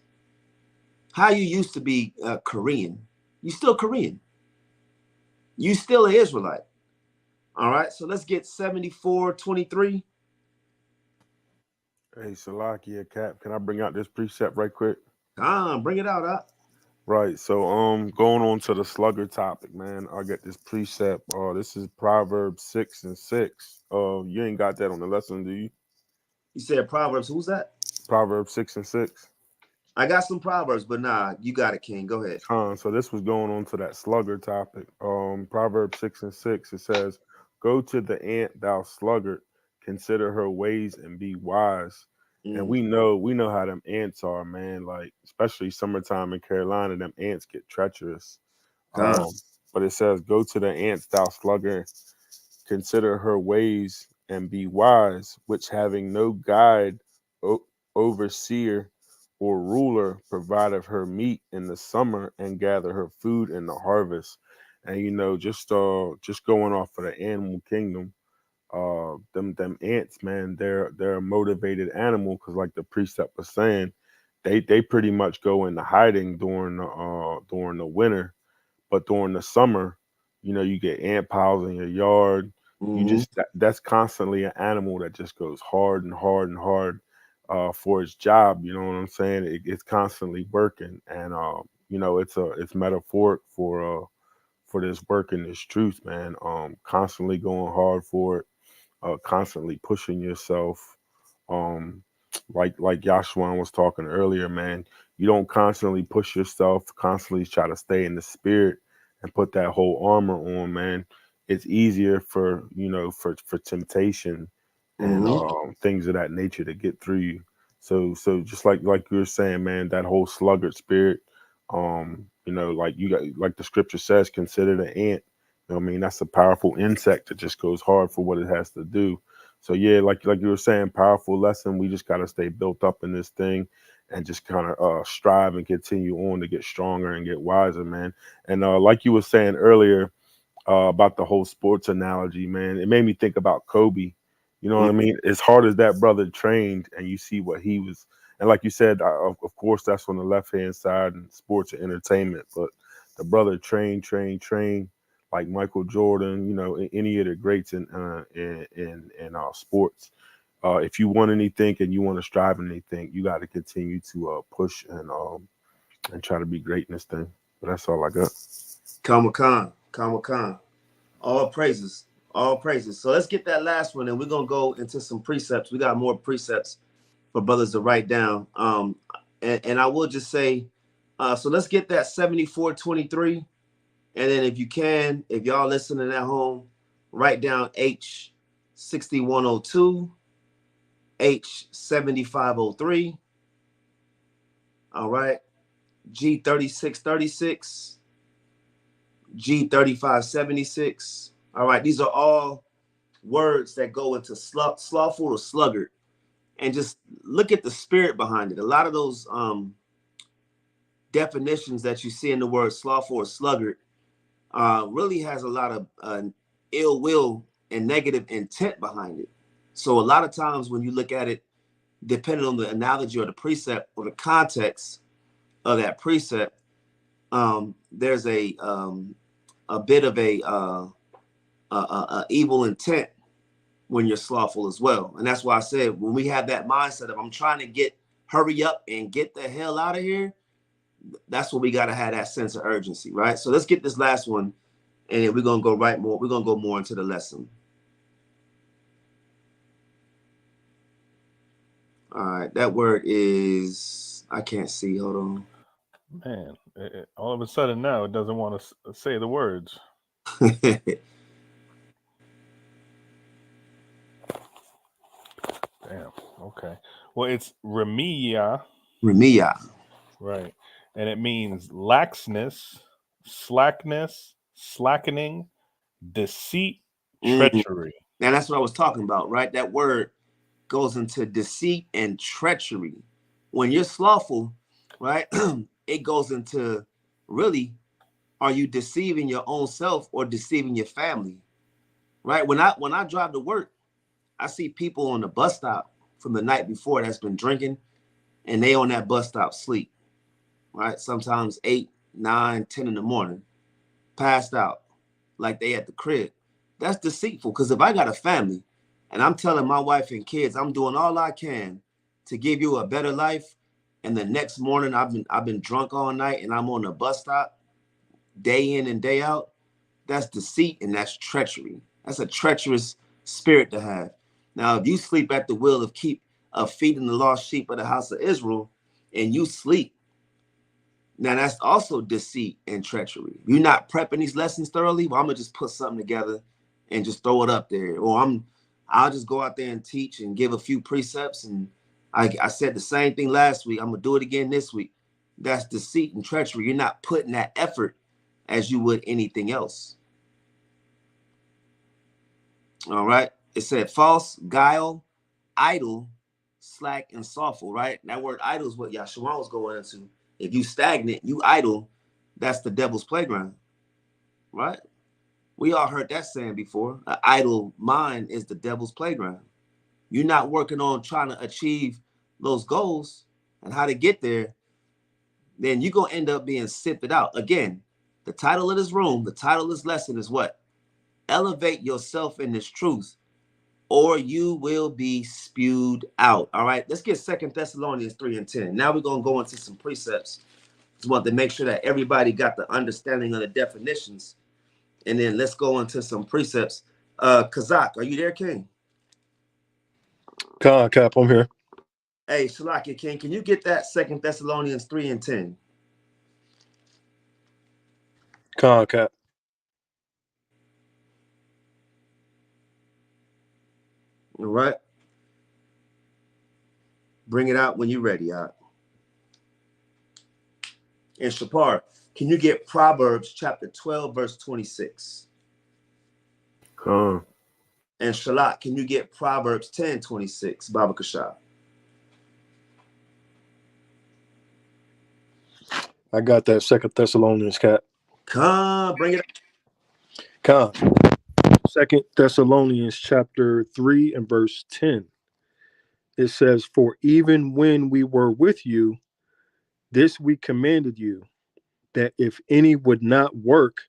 How you used to be Korean? You still Korean. You still an Israelite. All right, so let's get 74:23. Hey, Salakia, Cap, can I bring out this precept right quick? Bring it out, Up. Right, so going on to the slugger topic, man. I get this precept. This is Proverbs 6:6. You ain't got that on the lesson, do you? You said Proverbs. Who's that? Proverbs 6:6. I got some Proverbs, but nah, you got it, King. Go ahead. So this was going on to that slugger topic. Proverbs 6:6. It says, "Go to the ant, thou sluggard, consider her ways and be wise." And we know how them ants are, man. Like, especially summertime in Carolina, them ants get treacherous. But it says, "Go to the ants, thou sluggard, consider her ways and be wise, which having no guide, overseer, or ruler, provideth her meat in the summer and gather her food in the harvest." And just going off of the animal kingdom, them ants, man, they're a motivated animal, because like the precept was saying, they pretty much go into hiding during the winter, but during the summer, you get ant piles in your yard. That's constantly an animal that just goes hard and hard and hard for its job. You know what I'm saying? It's constantly working, and it's metaphoric for this work and this truth, man. Constantly going hard for it, constantly pushing yourself. Like Yahshua was talking earlier, man. You don't constantly push yourself, constantly try to stay in the spirit and put that whole armor on, man. It's easier for temptation and things of that nature to get through you. So just like you were saying, man, that whole sluggard spirit, like you got, like the scripture says, consider the ant. You know what I mean? That's a powerful insect that just goes hard for what it has to do. So yeah, like you were saying, powerful lesson. We just got to stay built up in this thing and just kind of strive and continue on to get stronger and get wiser, man. And like you were saying earlier about the whole sports analogy, man, it made me think about Kobe. You know what I mean? As hard as that brother trained, and you see what he was, and like you said, of course, that's on the left-hand side in sports and entertainment, but the brother trained like Michael Jordan, any of the greats in sports. If you want anything and you want to strive in anything, you got to continue to push and try to be great in this thing. But that's all I got. Khan. All praises. So let's get that last one, and we're gonna go into some precepts. We got more precepts for brothers to write down. And I will just say, so let's get that 74:23. And then if y'all listening at home, write down H6102, H7503. All right. G3636, G3576. All right. These are all words that go into slothful or sluggard. And just look at the spirit behind it. A lot of those definitions that you see in the word slothful or sluggard really has a lot of ill will and negative intent behind it. So a lot of times when you look at it, depending on the analogy or the precept or the context of that precept, there's a bit of a evil intent when you're slothful as well. And that's why I said, when we have that mindset of I'm trying to hurry up and get the hell out of here, that's what we got to have, that sense of urgency, right? So let's get this last one, and then we're going to go we're going to go more into the lesson. All right, that word is, I can't see, hold on. Man, all of a sudden now it doesn't want to say the words. Damn. Okay. Well, it's Remia. Remia. Right. And it means laxness, slackness, slackening, deceit, treachery. And that's what I was talking about, right? That word goes into deceit and treachery. When you're slothful, right, it goes into, really, are you deceiving your own self or deceiving your family? Right? When I drive to work, I see people on the bus stop from the night before that's been drinking, and they on that bus stop sleep, right? Sometimes 8, 9, 10 in the morning, passed out like they at the crib. That's deceitful, because if I got a family and I'm telling my wife and kids I'm doing all I can to give you a better life, and the next morning I've been drunk all night and I'm on the bus stop day in and day out, that's deceit and that's treachery. That's a treacherous spirit to have. Now, if you sleep at the wheel of feeding the lost sheep of the house of Israel, and you sleep, now that's also deceit and treachery. You're not prepping these lessons thoroughly. Well, I'm gonna just put something together and just throw it up there, or I'll just go out there and teach and give a few precepts. And I said the same thing last week. I'm gonna do it again this week. That's deceit and treachery. You're not putting that effort as you would anything else. All right. It said false, guile, idle, slack, and slothful, right? That word idle is what YAHAWAH was going into. If you stagnant, you idle, that's the devil's playground, right? We all heard that saying before. An idle mind is the devil's playground. You're not working on trying to achieve those goals and how to get there, then you're going to end up being sifted out. Again, the title of this room, the title of this lesson is what? Elevate yourself in this truth, or you will be spewed out. All right, let's get 2 Thessalonians 3 and 10. Now we're going to go into some precepts. Just want to make sure that everybody got the understanding of the definitions. And then let's go into some precepts. Kazak, are you there, King? Cap, I'm here. Hey, Shalakia, King, can you get that 2 Thessalonians 3 and 10? Cap. All right. Bring it out when you're ready, all right? And Shapar, can you get Proverbs chapter 12, verse 26? And Shalak, can you get Proverbs 10, 26? Baba Kashab. I got that 2 Thessalonians, Cap. Come, bring it up. Come. 2 Thessalonians chapter 3 and verse 10. It says, for even when we were with you, this we commanded you, that if any would not work,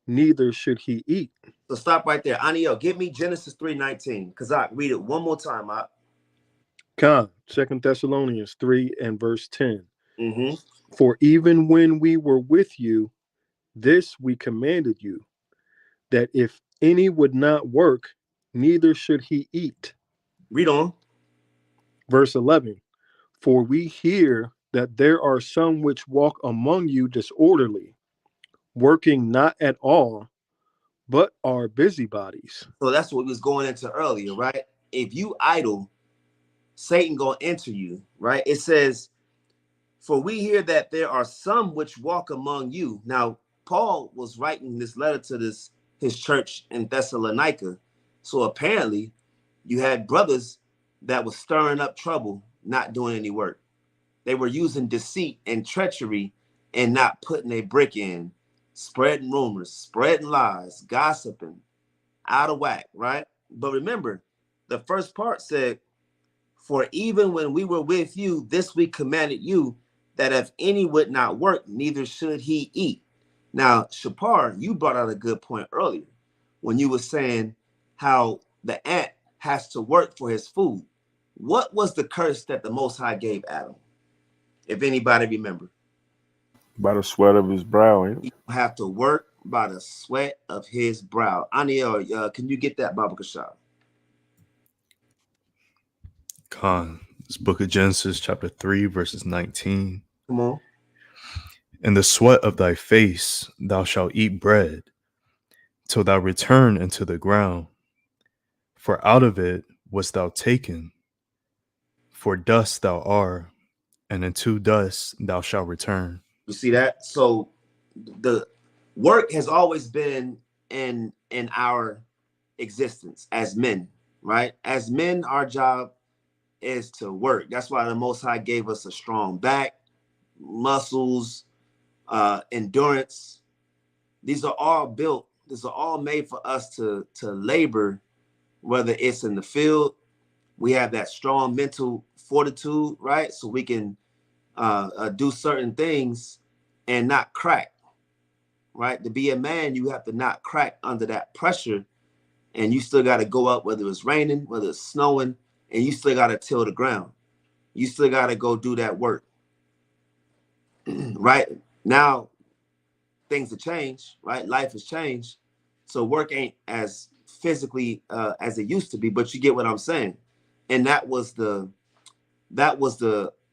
neither should he eat. So stop right there. Aniel, give me Genesis 3:19. Kazak, read it one more time. Come. 2 Thessalonians 3 and verse 10. For even when we were with you, this we commanded you, that if any would not work, neither should he eat. Read on. Verse 11. For we hear that there are some which walk among you disorderly, working not at all, but are busybodies. So that's what we was going into earlier, right? If you idle, Satan gonna enter you, right? It says, for we hear that there are some which walk among you. Now, Paul was writing this letter to his church in Thessalonica. So apparently you had brothers that was stirring up trouble, not doing any work. They were using deceit and treachery and not putting a brick in, spreading rumors, spreading lies, gossiping, out of whack, right? But remember, the first part said, for even when we were with you, this we commanded you, that if any would not work, neither should he eat. Now, Shapar, you brought out a good point earlier when you were saying how the ant has to work for his food. What was the curse that the Most High gave Adam? If anybody remember, By the sweat of his brow. he have to work by the sweat of his brow. Aniel, can you get that, Baba Kashab? Khan, this book of Genesis, chapter 3, verses 19. Come on. In the sweat of thy face thou shalt eat bread, till thou return into the ground. For out of it wast thou taken, for dust thou art, and into dust thou shalt return. You see that? So the work has always been in our existence as men, right? As men, our job is to work. That's why the Most High gave us a strong back, muscles, endurance. These are all built. These are all made for us to labor, whether it's in the field. We have that strong mental fortitude, right? So we can do certain things and not crack, right? To be a man, you have to not crack under that pressure, and you still got to go up, whether it's raining, whether it's snowing, and you still got to till the ground. You still got to go do that work, right? Now, things have changed, right? Life has changed. So work ain't as physically as it used to be, but you get what I'm saying. And that was the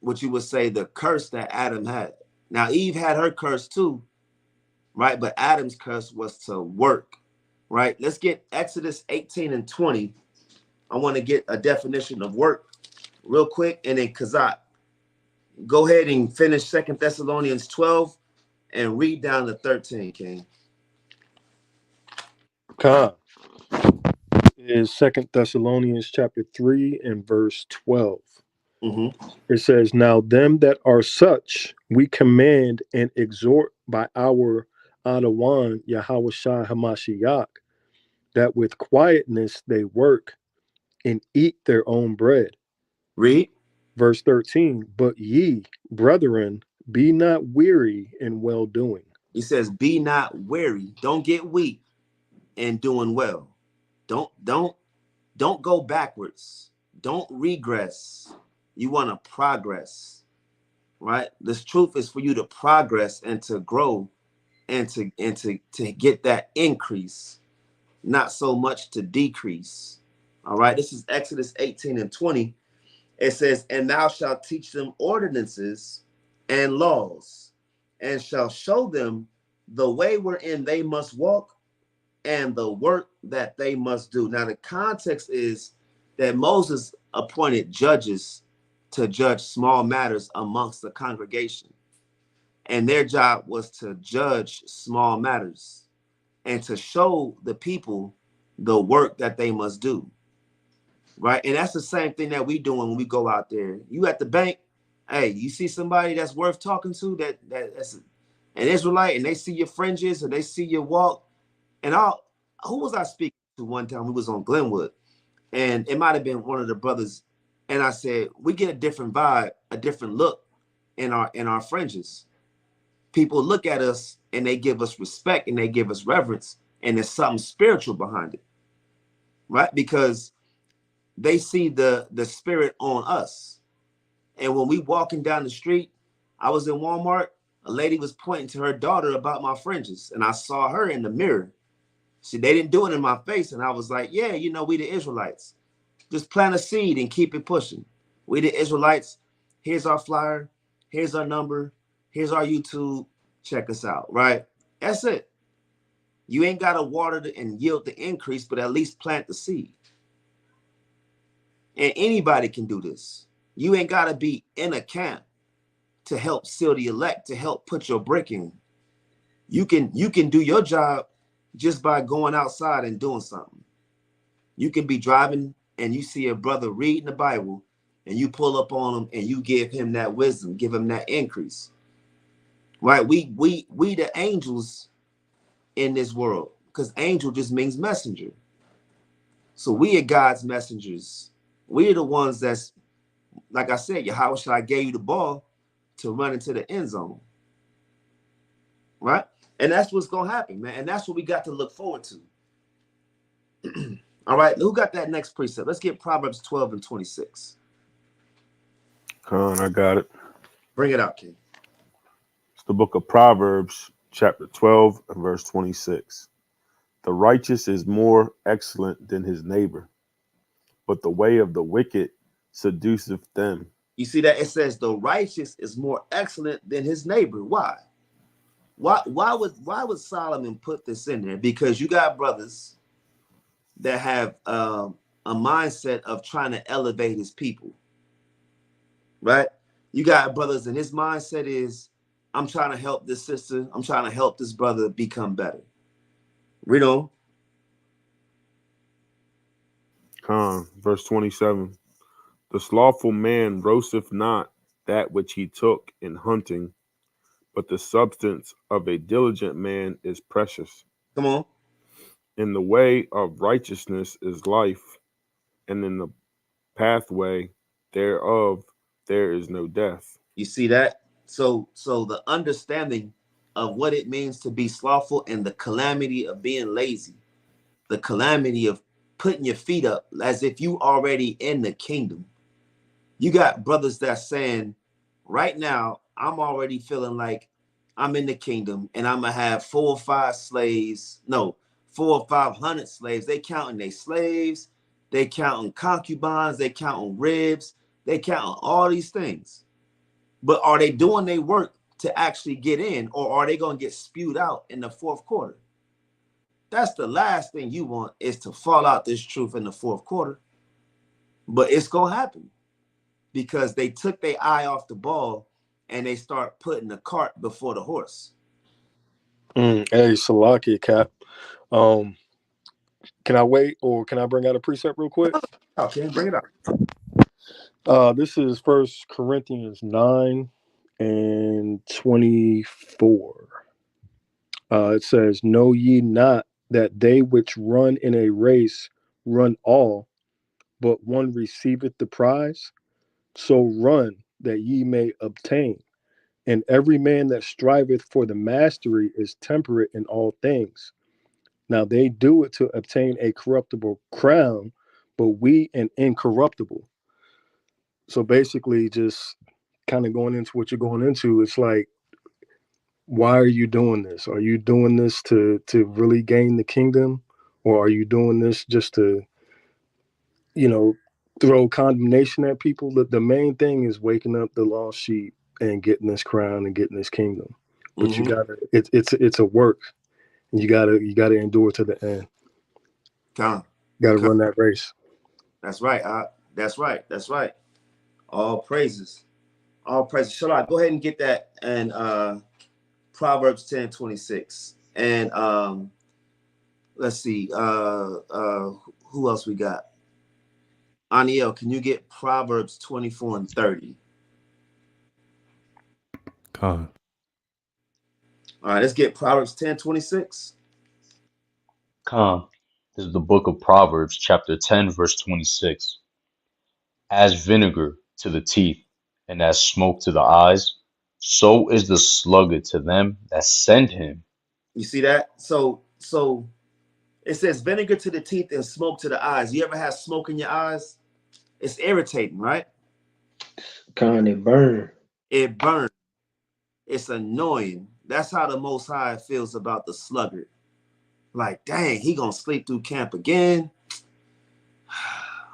what you would say the curse that Adam had. Now Eve had her curse too, right? But Adam's curse was to work, right? Let's get Exodus 18 and 20. I want to get a definition of work real quick, and then Kazak, go ahead and finish 2 Thessalonians 12 and read down to 13, King. Khan is 2 Thessalonians chapter 3 and verse 12. Mm-hmm. It says, now them that are such, we command and exhort by our Anawan YAHAWAH'S Hamashiach, that with quietness they work and eat their own bread. Read. Verse 13, but ye, brethren, be not weary in well-doing. He says, be not weary. Don't get weak in doing well. Don't go backwards. Don't regress. You want to progress, right? This truth is for you to progress and to grow and to get that increase, not so much to decrease. All right. This is Exodus 18 and 20. It says, and thou shalt teach them ordinances and laws, and shall show them the way wherein they must walk and the work that they must do. Now, the context is that Moses appointed judges to judge small matters amongst the congregation. And their job was to judge small matters and to show the people the work that they must do. Right? And that's the same thing that we doing when we go out there. You at the bank, hey, you see somebody that's worth talking to, that's an Israelite, and they see your fringes or they see your walk. And who was I speaking to one time? We was on Glenwood, and it might have been one of the brothers. And I said, we get a different vibe, a different look in our fringes. People look at us and they give us respect and they give us reverence, and there's something spiritual behind it, right? Because they see the spirit on us. And when we walking down the street, I was in Walmart, a lady was pointing to her daughter about my fringes, and I saw her in the mirror. See, they didn't do it in my face, and I was like, yeah, you know, we the Israelites. Just plant a seed and keep it pushing. We the Israelites. Here's our flyer. Here's our number. Here's our YouTube. Check us out, right? That's it. You ain't got to water and yield the increase, but at least plant the seed. And anybody can do this. You ain't got to be in a camp to help seal the elect, to help put your brick in. You can do your job just by going outside and doing something. You can be driving and you see a brother reading the Bible and you pull up on him and you give him that wisdom, give him that increase. Right? We the angels in this world, because angel just means messenger. So we are God's messengers. We are the ones that's, like I said, Yahweh gave you the ball. to run into the end zone. Right? And that's what's going to happen, man. And that's what we got to look forward to. All right. Who got that next precept? Let's get Proverbs 12 and 26. Con, I got it. Bring it out, King. It's the book of Proverbs, chapter 12 and verse 26. The righteous is more excellent than his neighbor, but the way of the wicked seduceth them. You see that? It says the righteous is more excellent than his neighbor. Why? Why would Solomon put this in there? Because you got brothers that have a mindset of trying to elevate his people, right? You got brothers and his mindset is, I'm trying to help this sister, I'm trying to help this brother become better. Read on. Verse 27. The slothful man roasteth not that which he took in hunting, but the substance of a diligent man is precious. Come on. In the way of righteousness is life, and in the pathway thereof there is no death. You see that? So the understanding of what it means to be slothful and the calamity of being lazy, the calamity of putting your feet up as if you already in the kingdom. You got brothers that's saying, right now, I'm already feeling like I'm in the kingdom and I'm going to have 4 or 5 slaves. No, 400 or 500 slaves. They counting their slaves. They counting concubines. They counting ribs. They counting all these things. But are they doing their work to actually get in, or are they going to get spewed out in the 4th quarter? That's the last thing you want, is to fall out this truth in the 4th quarter. But it's going to happen because they took their eye off the ball and they start putting the cart before the horse. Hey, Salaki, Cap. Can I wait, or can I bring out a precept real quick? Okay, bring it up. This is 1 Corinthians 9 and 24. It says, know ye not that they which run in a race run all, but one receiveth the prize? So run that ye may obtain. And every man that striveth for the mastery is temperate in all things. Now they do it to obtain a corruptible crown, but we an incorruptible. So basically, just kind of going into what you're going into, it's like, why are you doing this? Are you doing this to really gain the kingdom? Or are you doing this just to, throw condemnation at people? The main thing is waking up the lost sheep and getting this crown and getting this kingdom. But you gotta, it's a work. And you gotta endure to the end. Gotta run that race. That's right. That's right. That's right. All praises. All praises. Shalom, go ahead and get that. And Proverbs 10:26. And let's see. Who else we got? Aniel, can you get Proverbs 24 and 30? Con. All right, let's get Proverbs 10:26. Come. This is the book of Proverbs, chapter 10, verse 26. As vinegar to the teeth and as smoke to the eyes, so is the sluggard to them that send him. You see that? So it says vinegar to the teeth and smoke to the eyes. You ever have smoke in your eyes? It's irritating, right? It burn. It burns. It's annoying. That's how the Most High feels about the sluggard. Like, dang, he gonna sleep through camp again,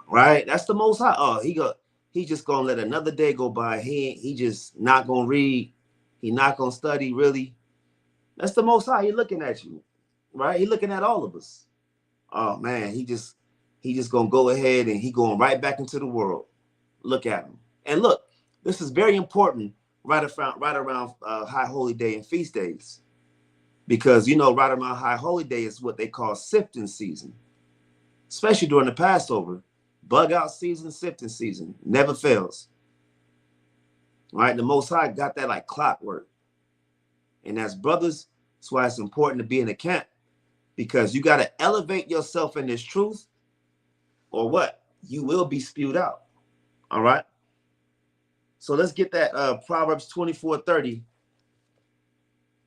right? That's the Most High. Oh, he just gonna let another day go by. He just not gonna read. He not gonna study. Really, that's the Most High. He looking at you, right? He looking at all of us. Oh man, he just gonna go ahead and he going right back into the world. Look at him. And look, this is very important right around High Holy Day and feast days. Because, right around High Holy Day is what they call sifting season, especially during the Passover. Bug out season, sifting season, never fails. Right? The Most High got that like clockwork. And as brothers, that's why it's important to be in the camp, because you got to elevate yourself in this truth, or what? You will be spewed out. All right? So let's get that Proverbs 24:30.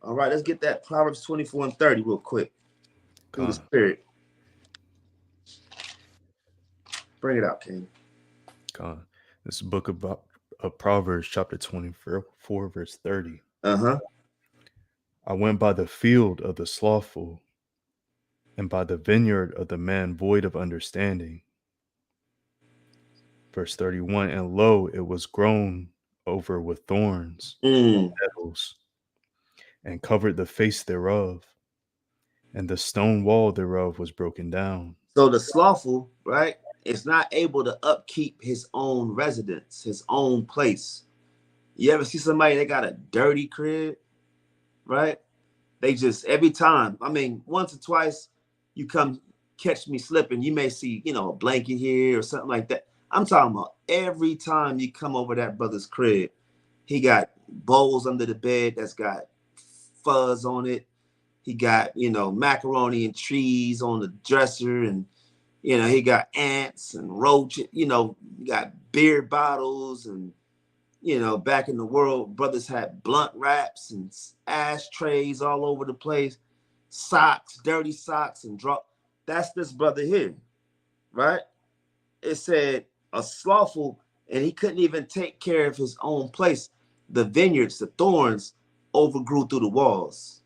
All right, let's get that Proverbs 24 and 30 real quick. Through the Spirit. Bring it out, King. God. This book about Proverbs chapter 24, verse 30. Uh-huh. I went by the field of the slothful, and by the vineyard of the man void of understanding. Verse 31, and lo, it was grown over with thorns and nettles, and covered the face thereof, and the stone wall thereof was broken down. So the slothful, right, is not able to upkeep his own residence, his own place. You ever see somebody that got a dirty crib, right? They just, every time, I mean, once or twice you come catch me slipping, you may see, you know, a blanket here or something like that. I'm talking about every time you come over that brother's crib, he got bowls under the bed that's got fuzz on it. He got, you know, macaroni and cheese on the dresser, and, you know, he got ants and roaches, you know, you got beer bottles, and, you know, back in the world, brothers had blunt wraps and ashtrays all over the place, socks, dirty socks, and drop. That's this brother here, right? It said a slothful, and he couldn't even take care of his own place. The vineyards, the thorns overgrew through the walls.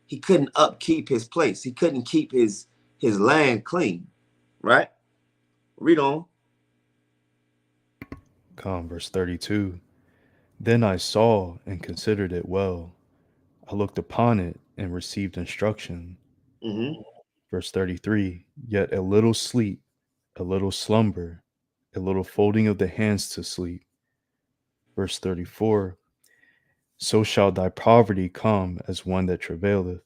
He couldn't upkeep his place. He couldn't keep his land clean, right? Read on. Verse 32. Then I saw and considered it well. I looked upon it and received instruction. Verse 33. Yet a little sleep, a little slumber, a little folding of the hands to sleep. Verse 34. So shall thy poverty come as one that travaileth,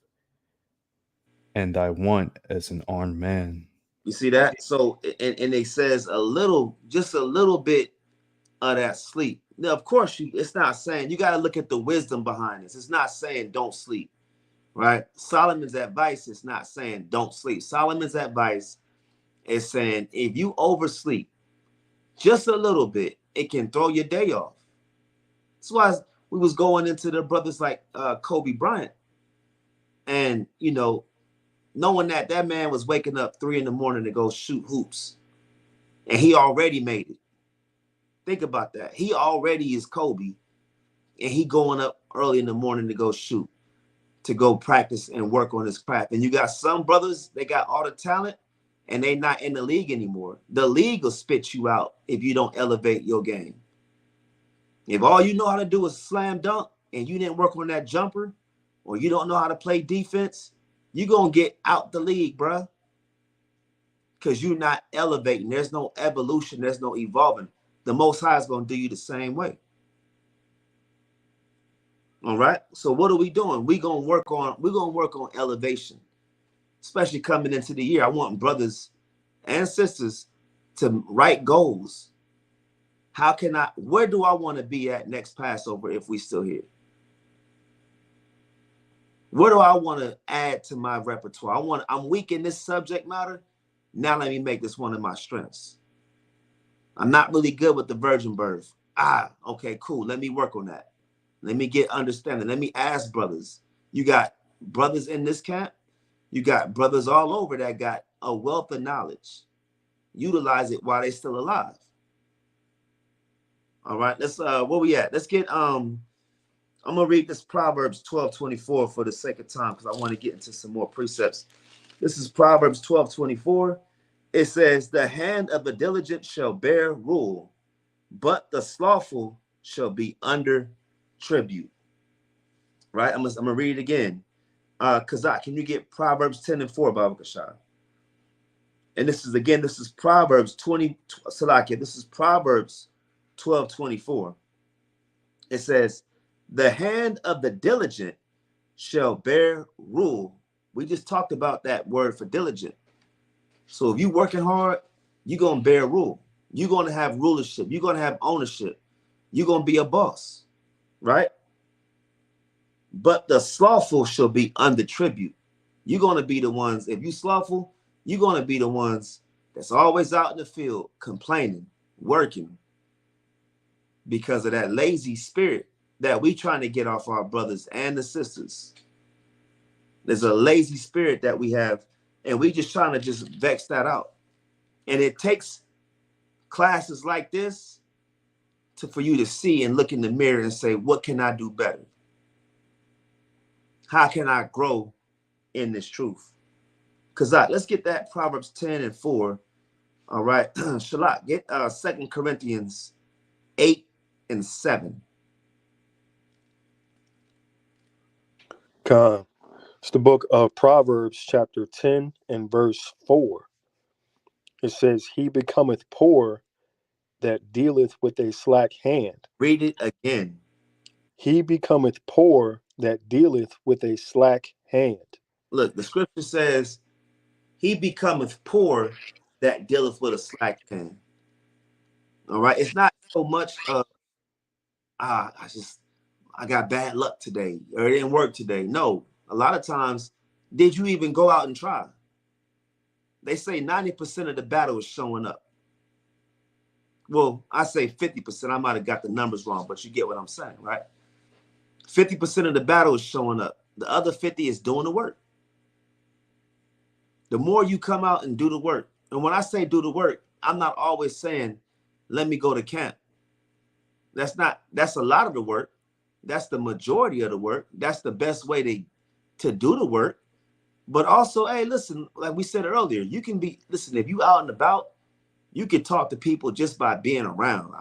and thy want as an armed man. You see that? So, and it says a little, just a little bit of that sleep. Now, of course, it's not saying, you got to look at the wisdom behind this. It's not saying don't sleep, right? Solomon's advice is not saying don't sleep. Solomon's advice is saying if you oversleep just a little bit, it can throw your day off. That's why we was going into the brothers like Kobe Bryant, and, you know, knowing that that man was waking up 3 a.m. to go shoot hoops, and he already made it. Think about that. He already is Kobe, and he going up early in the morning to go shoot, to go practice and work on his craft. And you got some brothers, they got all the talent, and they not in the league anymore. The league will spit you out if you don't elevate your game. If all you know how to do is slam dunk, and you didn't work on that jumper, or you don't know how to play defense, you're going to get out the league, bruh. Because you're not elevating. There's no evolution. There's no evolving. The Most High is going to do you the same way. All right. So what are we doing? We're going to work on elevation, especially coming into the year. I want brothers and sisters to write goals. Where do I want to be at next Passover if we still here? What do I want to add to my repertoire? I'm weak in this subject matter. Now let me make this one of my strengths. I'm not really good with the virgin birth. Okay, cool. Let me work on that. Let me get understanding. Let me ask brothers. You got brothers in this camp. You got brothers all over that got a wealth of knowledge. Utilize it while they're still alive. All right, let's where we at? Let's get I'm gonna read this Proverbs 12:24 for the sake of time, because I want to get into some more precepts. This is Proverbs 12:24. It says, the hand of the diligent shall bear rule, but the slothful shall be under tribute. Right? I'm gonna read it again. Kazak, can you get Proverbs 10:4, Baba Kashar? And this is Proverbs 20, Salakia, this is Proverbs 12:24. It says, the hand of the diligent shall bear rule. We just talked about that word for diligent. So if you're working hard, you're going to bear rule. You're going to have rulership. You're going to have ownership. You're going to be a boss, right? But the slothful shall be under tribute. You're going to be the ones, if you slothful, you're going to be the ones that's always out in the field complaining, working. because of that lazy spirit that we trying to get off our brothers and the sisters. There's a lazy spirit that we have, and we just trying to just vex that out. And it takes classes like this for you to see and look in the mirror and say, what can I do better? How can I grow in this truth? Because let's get that Proverbs 10:4. All right. Shalak, get 2 Corinthians 8:7. Con. It's the book of Proverbs, chapter 10 and verse 4. It says, he becometh poor that dealeth with a slack hand. Read it again. He becometh poor that dealeth with a slack hand. Look, the scripture says, he becometh poor that dealeth with a slack hand. All right. It's not so much of, I got bad luck today, or it didn't work today. No, a lot of times, did you even go out and try? They say 90% of the battle is showing up. Well, I say 50%. I might have got the numbers wrong, but you get what I'm saying, right? 50% of the battle is showing up. The other 50 is doing the work. The more you come out and do the work, and when I say do the work, I'm not always saying, let me go to camp. That's a lot of the work. That's the majority of the work. That's the best way to do the work. But also, hey, listen, like we said earlier, you can be, listen, if you out and about, you can talk to people just by being around.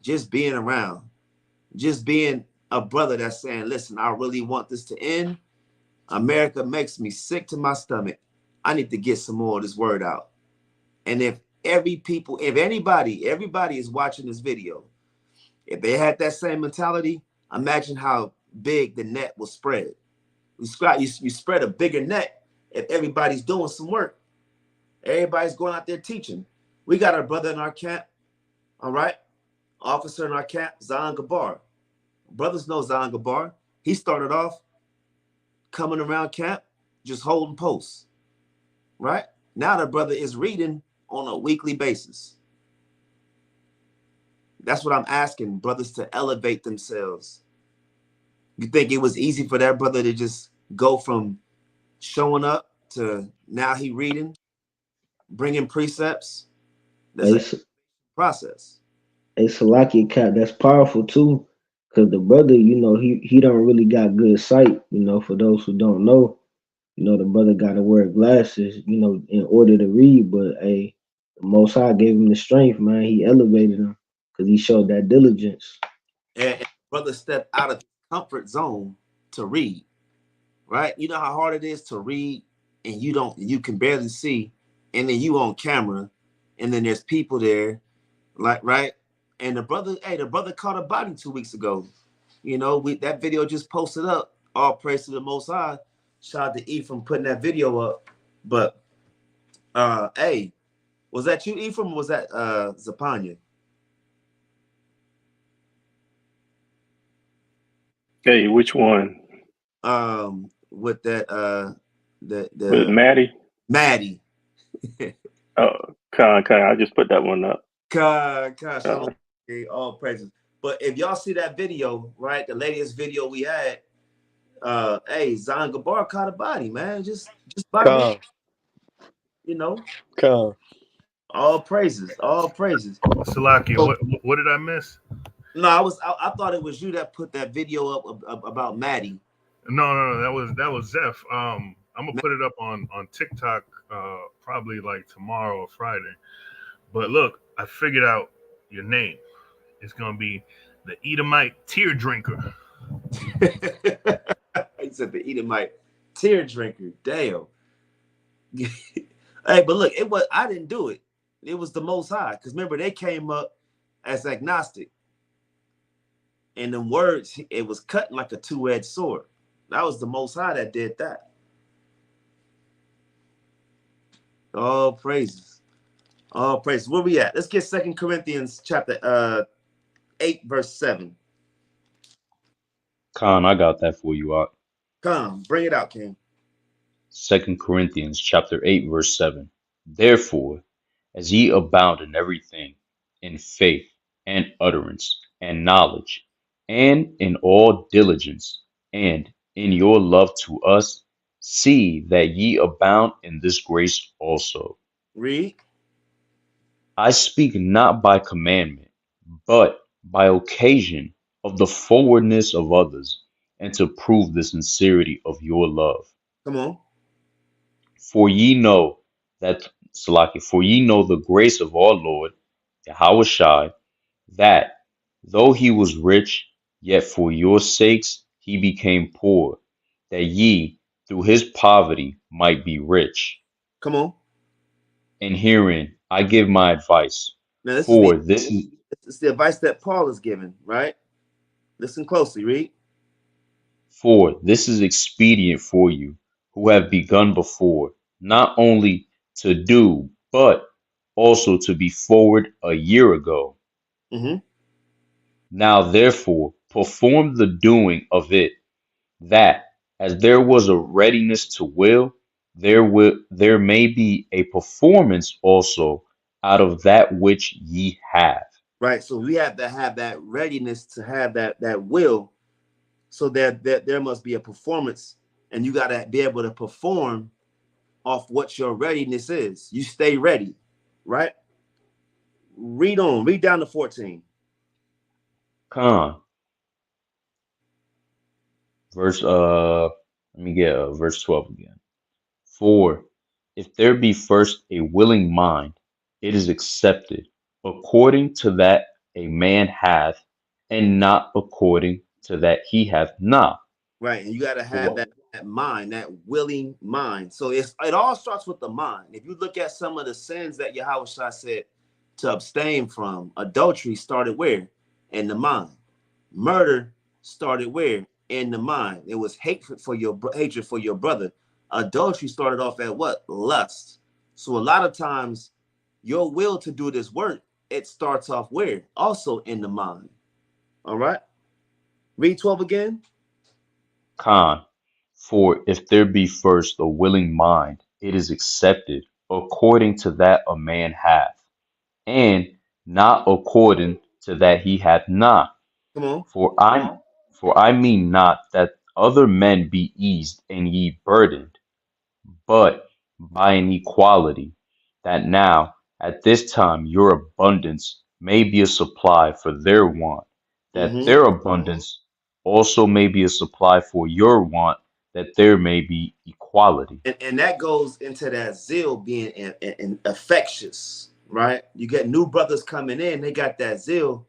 Just being around. Just being a brother that's saying, listen, I really want this to end. America makes me sick to my stomach. I need to get some more of this word out. And if everybody is watching this video, if they had that same mentality, imagine how big the net will spread. You spread a bigger net if everybody's doing some work. Everybody's going out there teaching. We got our brother in our camp, all right? Officer in our camp, Zion Gabar. Brothers know Zion Gabar. He started off coming around camp, just holding posts, right? Now the brother is reading on a weekly basis. That's what I'm asking brothers to elevate themselves. You think it was easy for that brother to just go from showing up to now he reading, bringing precepts? There's a process. A Salaki cat, that's powerful too, because the brother, he don't really got good sight. For those who don't know, the brother got to wear glasses, in order to read. But the Most High gave him the strength, man. He elevated him because he showed that diligence. And brother stepped out of the comfort zone to read, right? You know how hard it is to read, and you can barely see, and then you on camera, and then there's people there, like, right? And the brother caught a body 2 weeks ago. That video just posted up. All praise to the Most High. Shout out to Ephraim putting that video up. But hey, was that you, Ephraim, or was that Zapanya? Hey, which one? With that With Maddie? Maddie. Oh, I just put that one up. All praises. But if y'all see that video, right, the latest video we had, hey, Zion Gabar caught a body, man. Just body, all praises. Salaki, what did I miss? No, I thought it was you that put that video up about Maddie. No, that was Zeph. I'm gonna put it up on TikTok probably like tomorrow or Friday. But look, I figured out your name. It's gonna be the Edomite Tear Drinker. He said the Edomite Tear Drinker. Damn. Hey, but look, I didn't do it. It was the Most High. Because remember, they came up as agnostic. And the words, it was cut like a two-edged sword. That was the Most High that did that. All praises. All praises. Where we at? Let's get 2 Corinthians chapter 8, verse 7. Khan, I got that for you, Art. Come, bring it out, King. 2 Corinthians chapter 8, verse 7. Therefore, as ye abound in everything, in faith and utterance, and knowledge, and in all diligence, and in your love to us, see that ye abound in this grace also. Read. I speak not by commandment, but by occasion of the forwardness of others, and to prove the sincerity of your love. Come on. For ye know that, Salaki, for ye know the grace of our Lord, YAHAWAH'S, that, though he was rich, yet for your sakes he became poor, that ye, through his poverty, might be rich. Come on. And herein I give my advice, Now this is for this is the advice that Paul is giving, right? Listen closely. Read. For this is expedient for you, who have begun before, not only to do, but also to be forward a year ago. Mm-hmm. Now therefore perform the doing of it, that, as there was a readiness to will, there may be a performance also out of that which ye have. Right. So we have to have that readiness to have that will. So that there must be a performance, and you got to be able to perform off what your readiness is. You stay ready, right? Read on. Read down to 14. Con, verse let me get verse 12 again. For if there be first a willing mind, it is accepted according to that a man hath, and not according to that he hath not. Right. And you got to have For that mind, that willing mind. So it all starts with the mind. If you look at some of the sins that Yahweh Shah said to abstain from, adultery started where? In the mind. Murder started where? In the mind. It was hatred for your brother. Adultery started off at what? Lust. So a lot of times your will to do this work, it starts off where? Also in the mind. All right. Read 12 again. Con, for if there be first a willing mind, it is accepted according to that a man hath, and not according to that he hath not. Come on. For I mean not that other men be eased and ye burdened, but by an equality, that now at this time your abundance may be a supply for their want, that Mm-hmm. their abundance also may be a supply for your want, that there may be equality. And that goes into that zeal being in infectious, right? You get new brothers coming in, they got that zeal,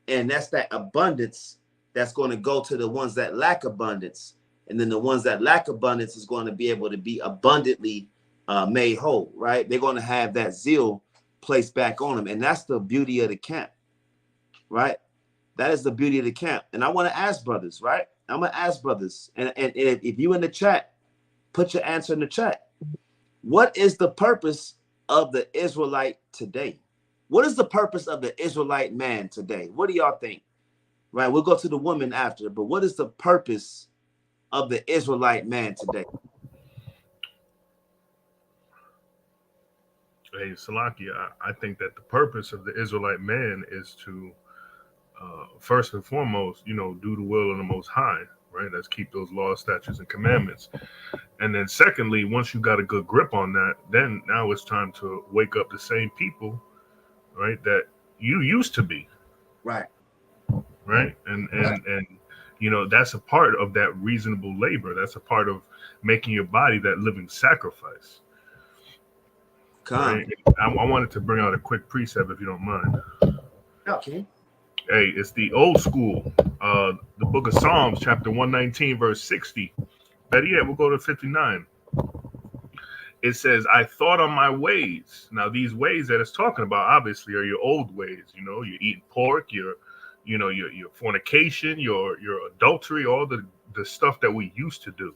and that's that abundance that's going to go to the ones that lack abundance. And then the ones that lack abundance is going to be able to be abundantly made whole, right? They're going to have that zeal placed back on them. And that's the beauty of the camp, right? That is the beauty of the camp. And I want to ask brothers, right? I'm going to ask brothers. And if you in the chat, put your answer in the chat. What is the purpose of the Israelite today? What is the purpose of the Israelite man today? What do y'all think? Right, we'll go to the woman after, but what is the purpose of the Israelite man today? Hey, Salaki, I think that the purpose of the Israelite man is to, first and foremost, do the will of the Most High, right? Let's keep those laws, statutes, and commandments. And then secondly, once you got a good grip on that, then now it's time to wake up the same people, right, that you used to be. Right. Right. And that's a part of that reasonable labor. That's a part of making your body that living sacrifice. Right? I wanted to bring out a quick precept if you don't mind. Okay. Hey, it's the old school, the book of Psalms, chapter 119, verse 60. Better yet, we'll go to 59. It says, I thought on my ways. Now, these ways that it's talking about, obviously, are your old ways. You're eating pork, your fornication, your adultery, all the stuff that we used to do,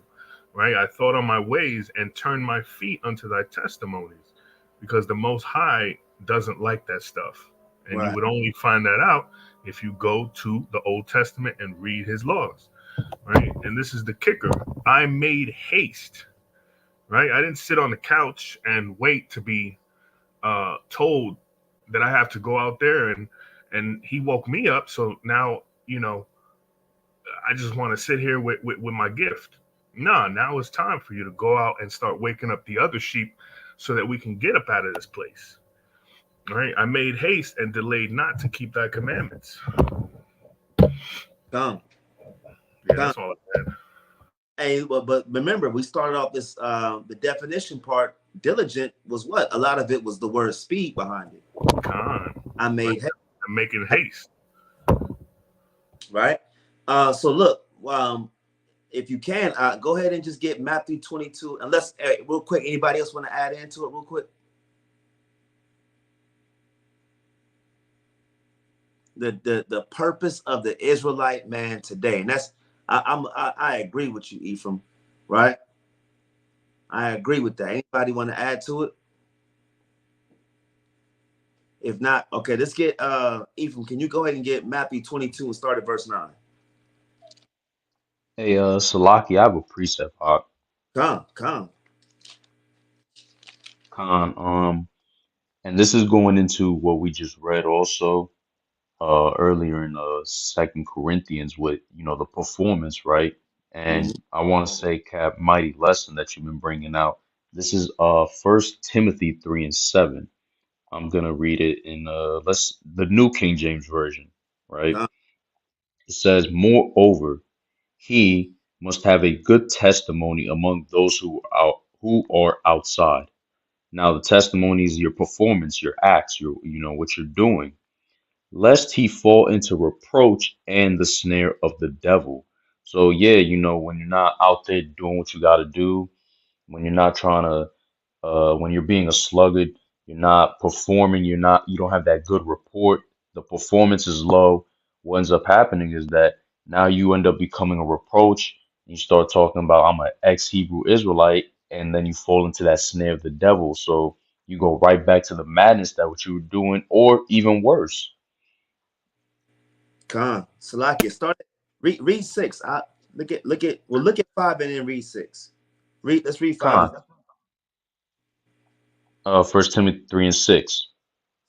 right? I thought on my ways and turned my feet unto thy testimonies, because the Most High doesn't like that stuff. And Right. You would only find that out if you go to the Old Testament and read his laws, right? And this is the kicker. I made haste, right? I didn't sit on the couch and wait to be told that I have to go out there and and he woke me up. So now, I just want to sit here with my gift. No, now it's time for you to go out and start waking up the other sheep so that we can get up out of this place. All right. I made haste and delayed not to keep thy commandments. Come. Yeah, that's all I had. Hey, but remember, we started off this the definition part. Diligent was what? A lot of it was the word speed behind it. I made haste. I'm making haste. Right. So look, if you can, go ahead and just get Matthew 22. Unless real quick, anybody else want to add into it real quick? The purpose of the Israelite man today, and that's I agree with you, Ephraim. Right. I agree with that. Anybody want to add to it? If not, okay, let's get Ephraim. Can you go ahead and get Matthew 22 and start at verse 9? Hey, Salaki, I have a precept, Hawk. Come. Khan, and this is going into what we just read also earlier in 2 Corinthians with the performance, right? And I want to say, Cap, mighty lesson that you've been bringing out. This is 1 Timothy 3:7. I'm gonna read it in the New King James Version, right? It says, "Moreover, he must have a good testimony among those who are outside." Now, the testimony is your performance, your acts, what you're doing, lest he fall into reproach and the snare of the devil. So yeah, when you're not out there doing what you got to do, when you're not trying to when you're being a sluggard, you're not performing, you don't have that good report, the performance is low. What ends up happening is that now you end up becoming a reproach. You start talking about I'm an ex-Hebrew Israelite, and then you fall into that snare of the devil. So you go right back to the madness that what you were doing, or even worse. Salakia, start read 6. Look at 5 and then read 6. Let's read 5. 1 Timothy 3:6.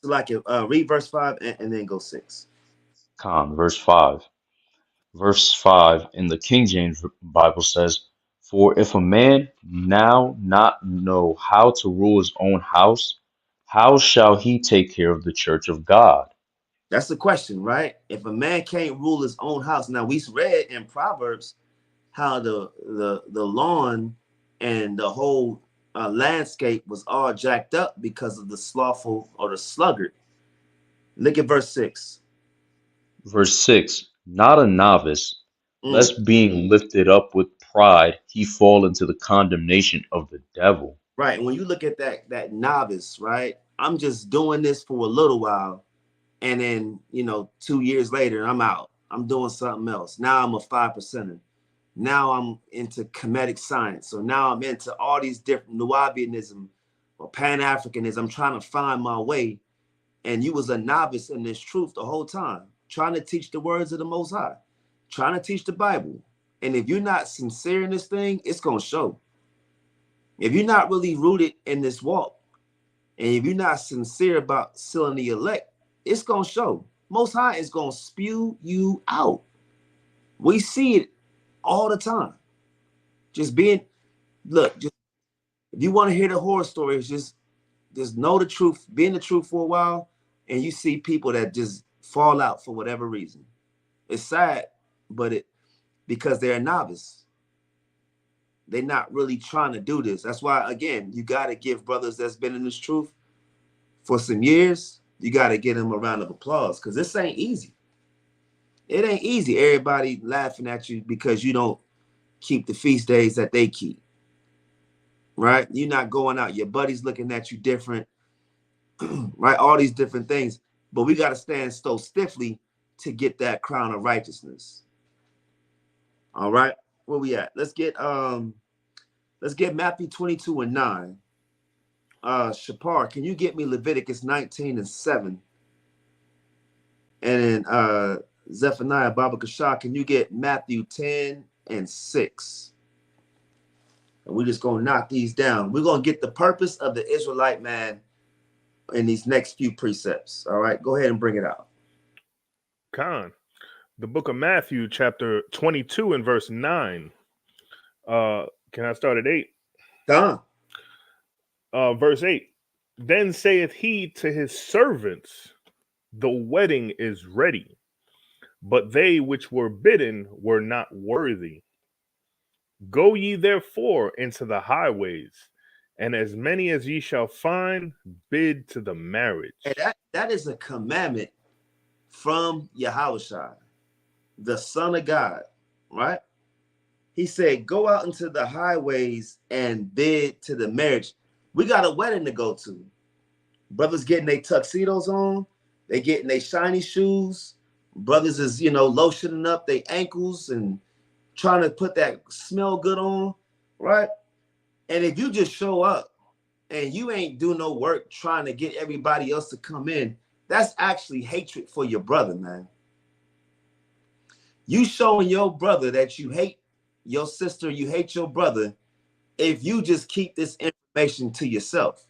Salakia, read verse 5 and then go 6. Verse 5. Verse 5 in the King James Bible says, "For if a man now not know how to rule his own house, how shall he take care of the church of God?" That's the question, right? If a man can't rule his own house, now we read in Proverbs how the lawn and the whole landscape was all jacked up because of the slothful or the sluggard. Look at verse 6. Verse 6, "Not a novice, lest being lifted up with pride, he fall into the condemnation of the devil." Right. And when you look at that novice, right? I'm just doing this for a little while. And then, 2 years later, I'm out. I'm doing something else. Now I'm a 5%er. Now I'm into comedic science. So now I'm into all these different Nubianism or Pan-Africanism. I'm trying to find my way. And you was a novice in this truth the whole time, trying to teach the words of the Most High, trying to teach the Bible. And if you're not sincere in this thing, it's going to show. If you're not really rooted in this walk, and if you're not sincere about sealing the elect, it's going to show. Most High is going to spew you out. We see it all the time. Just if you want to hear the horror stories, just know the truth, be in the truth for a while, and you see people that just fall out for whatever reason. It's sad, but because they're a novice. They're not really trying to do this. That's why, again, you got to give brothers that's been in this truth for some years, you got to give them a round of applause, because this ain't easy. It ain't easy. Everybody laughing at you because you don't keep the feast days that they keep, right? You're not going out. Your buddy's looking at you different, right? All these different things. But we got to stand so stiffly to get that crown of righteousness. All right, where we at? Let's get Matthew 22 and 9. Shapar, can you get me Leviticus 19 and 7? And then Zephaniah Baba Kashah, can you get Matthew 10 and 6? And we're just going to knock these down. We're going to get the purpose of the Israelite man in these next few precepts. All right, go ahead and bring it out. Khan. The book of Matthew, chapter 22 and verse 9. Can I start at 8? Khan. Verse 8. Then saith he to his servants, the wedding is ready, but they which were bidden were not worthy. Go ye therefore into the highways, and as many as ye shall find, bid to the marriage. And that is a commandment from YAHAWAH'S, the Son of God, right? He said, go out into the highways and bid to the marriage. We got a wedding to go to. Brothers getting their tuxedos on. They getting their shiny shoes. Brothers is, lotioning up their ankles and trying to put that smell good on, right? And if you just show up and you ain't do no work trying to get everybody else to come in, that's actually hatred for your brother, man. You showing your brother that you hate your sister, you hate your brother, if you just keep this information to yourself.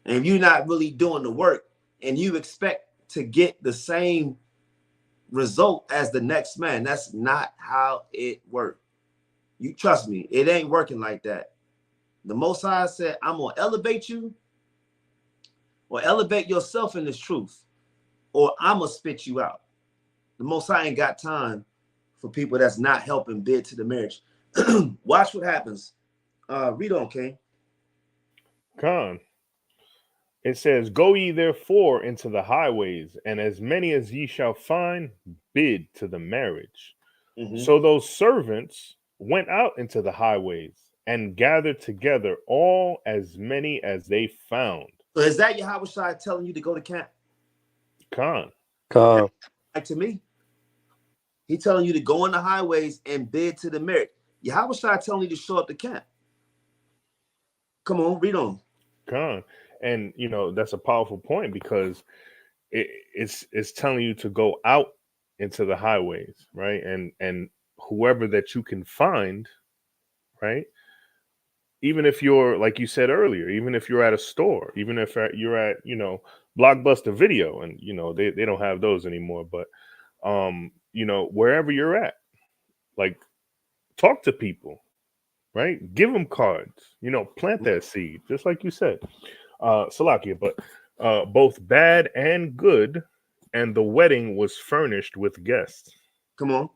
And if you're not really doing the work and you expect to get the same result as the next man, that's not how it works. You trust me, it ain't working like that. The Most High said, I'm going to elevate you, or elevate yourself in this truth, or I'm going to spit you out. The Most High ain't got time for people that's not helping bid to the marriage. Watch what happens. Read on, King. Khan. It says, go ye therefore into the highways, and as many as ye shall find, bid to the marriage. Mm-hmm. So those servants went out into the highways and gathered together all as many as they found. So is that YAHAWAH'S telling you to go to camp? Khan. Like to me. He telling you to go on the highways and bid to the marriage. YAHAWAH'S telling you to show up to camp. Come on, read on. Khan. And that's a powerful point, because it's telling you to go out into the highways, right? And whoever that you can find, right? Even if you're, like you said earlier, even if you're at a store, even if you're at, Blockbuster Video, and they don't have those anymore, but wherever you're at, like, talk to people, right? Give them cards, plant that seed, just like you said. Salakia, but both bad and good, and the wedding was furnished with guests. Come on.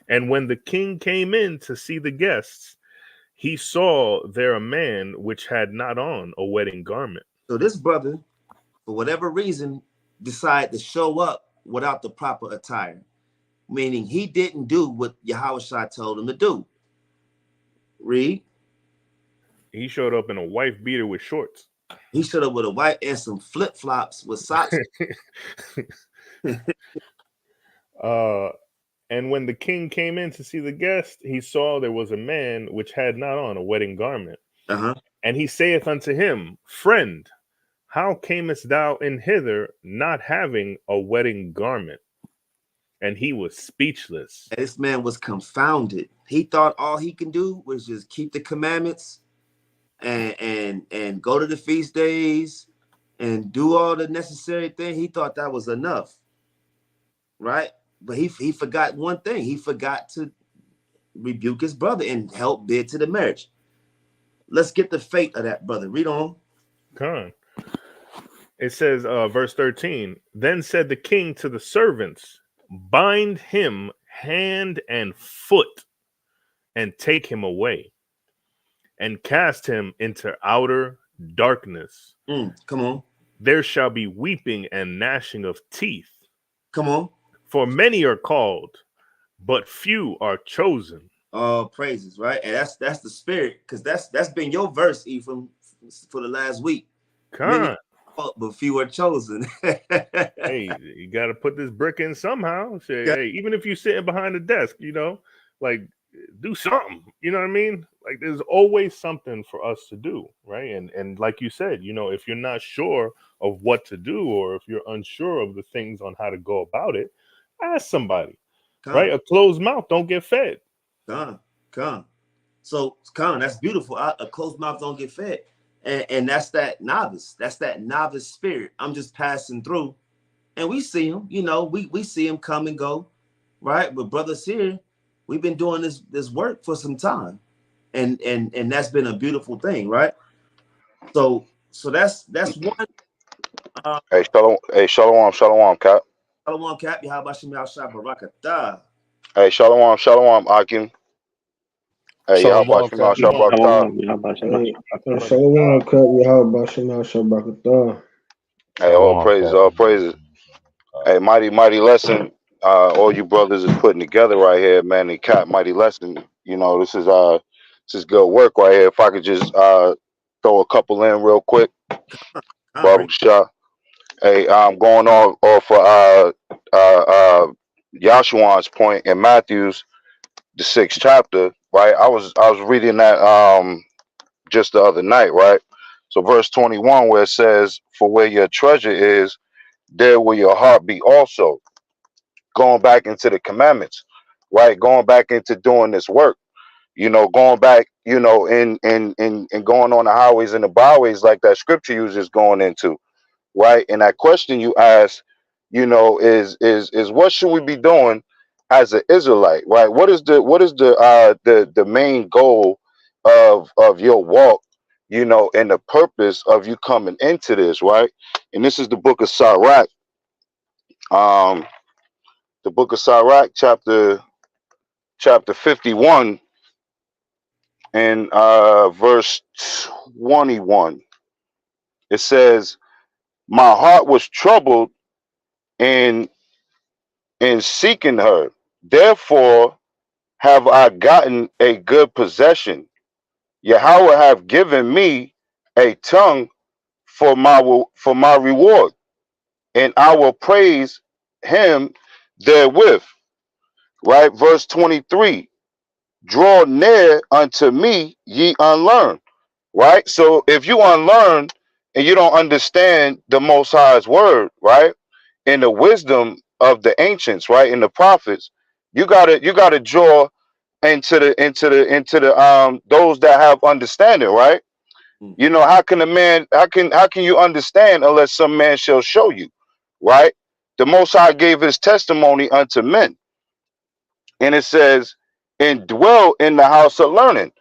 And when the king came in to see the guests, he saw there a man which had not on a wedding garment. So this brother, for whatever reason, decided to show up without the proper attire, meaning he didn't do what YAHAWAH'S told him to do. Read. He showed up in a wife beater with shorts. He showed up with a white and some flip-flops with socks. And when the king came in to see the guest, he saw there was a man which had not on a wedding garment. Uh-huh. And he saith unto him, Friend, how camest thou in hither not having a wedding garment? And he was speechless. This man was confounded. He thought all he can do was just keep the commandments and go to the feast days and do all the necessary things. He thought that was enough, right? But he forgot one thing. He forgot to rebuke his brother and help bid to the marriage. Let's get the fate of that brother. Read on. Come on. It says, verse 13, then said the king to the servants, bind him hand and foot and take him away and cast him into outer darkness. Come on. There shall be weeping and gnashing of teeth. Come on. For many are called, but few are chosen. Oh, praises, right? And that's the spirit, because that's been your verse, Ephraim, for the last week. Many, but few are chosen. Hey, you got to put this brick in somehow. Say, hey, even if you're sitting behind the desk, like, do something. You know what I mean? Like, there's always something for us to do, right? And like you said, if you're not sure of what to do, or if you're unsure of the things on how to go about it, ask somebody, right? A closed mouth don't get fed. Come. So, that's beautiful. A closed mouth don't get fed. And that's that novice. That's that novice spirit. I'm just passing through. and we see them. You know, we see them come and go, right? But brothers here, we've been doing this work for some time, and that's been a beautiful thing, right? So that's one. Hey, shalom, Cap. Shalom, Cap. Yahabashim Yahshua Barakatah. Hey, shalom, Akim. Hey, Shalom, Yahabashim Cap. Yahshua Barakatah. Hey, Shalom, cut Yahweh Bashim Shabakatah. Hey, all praises, all praises. Hey, mighty lesson. All you brothers is putting together right here, man. And Cap, mighty lesson. You know, this is good work right here. If I could just throw a couple in real quick. Baruch Shah. Hey, I'm going off for Yahshua's point in Matthew's the 6th chapter, right? I was reading that just the other night, right? So verse 21, where it says, "For where your treasure is, there will your heart be also." Going back into the commandments, right? Going back into doing this work, you know, going back, you know, and going on the highways and the byways like that scripture uses going into, right? And that question you ask, you know, is what should we be doing as an Israelite, right? What is the main goal of your walk, you know, and the purpose of you coming into this, right? And this is the book of Sirach, the book of Sirach, chapter 51 and verse 21. It says, "My heart was troubled in seeking her. Therefore have I gotten a good possession. Yahweh have given me a tongue for my reward, and I will praise him therewith." Right? Verse 23. "Draw near unto me, ye unlearned." Right? So if you unlearn and you don't understand the Most High's word, right? In the wisdom of the ancients, right? In the prophets, you gotta draw into the those that have understanding, right? You know, how can you understand unless some man shall show you, right? The Most High gave his testimony unto men, and it says, "And dwell in the house of learning,"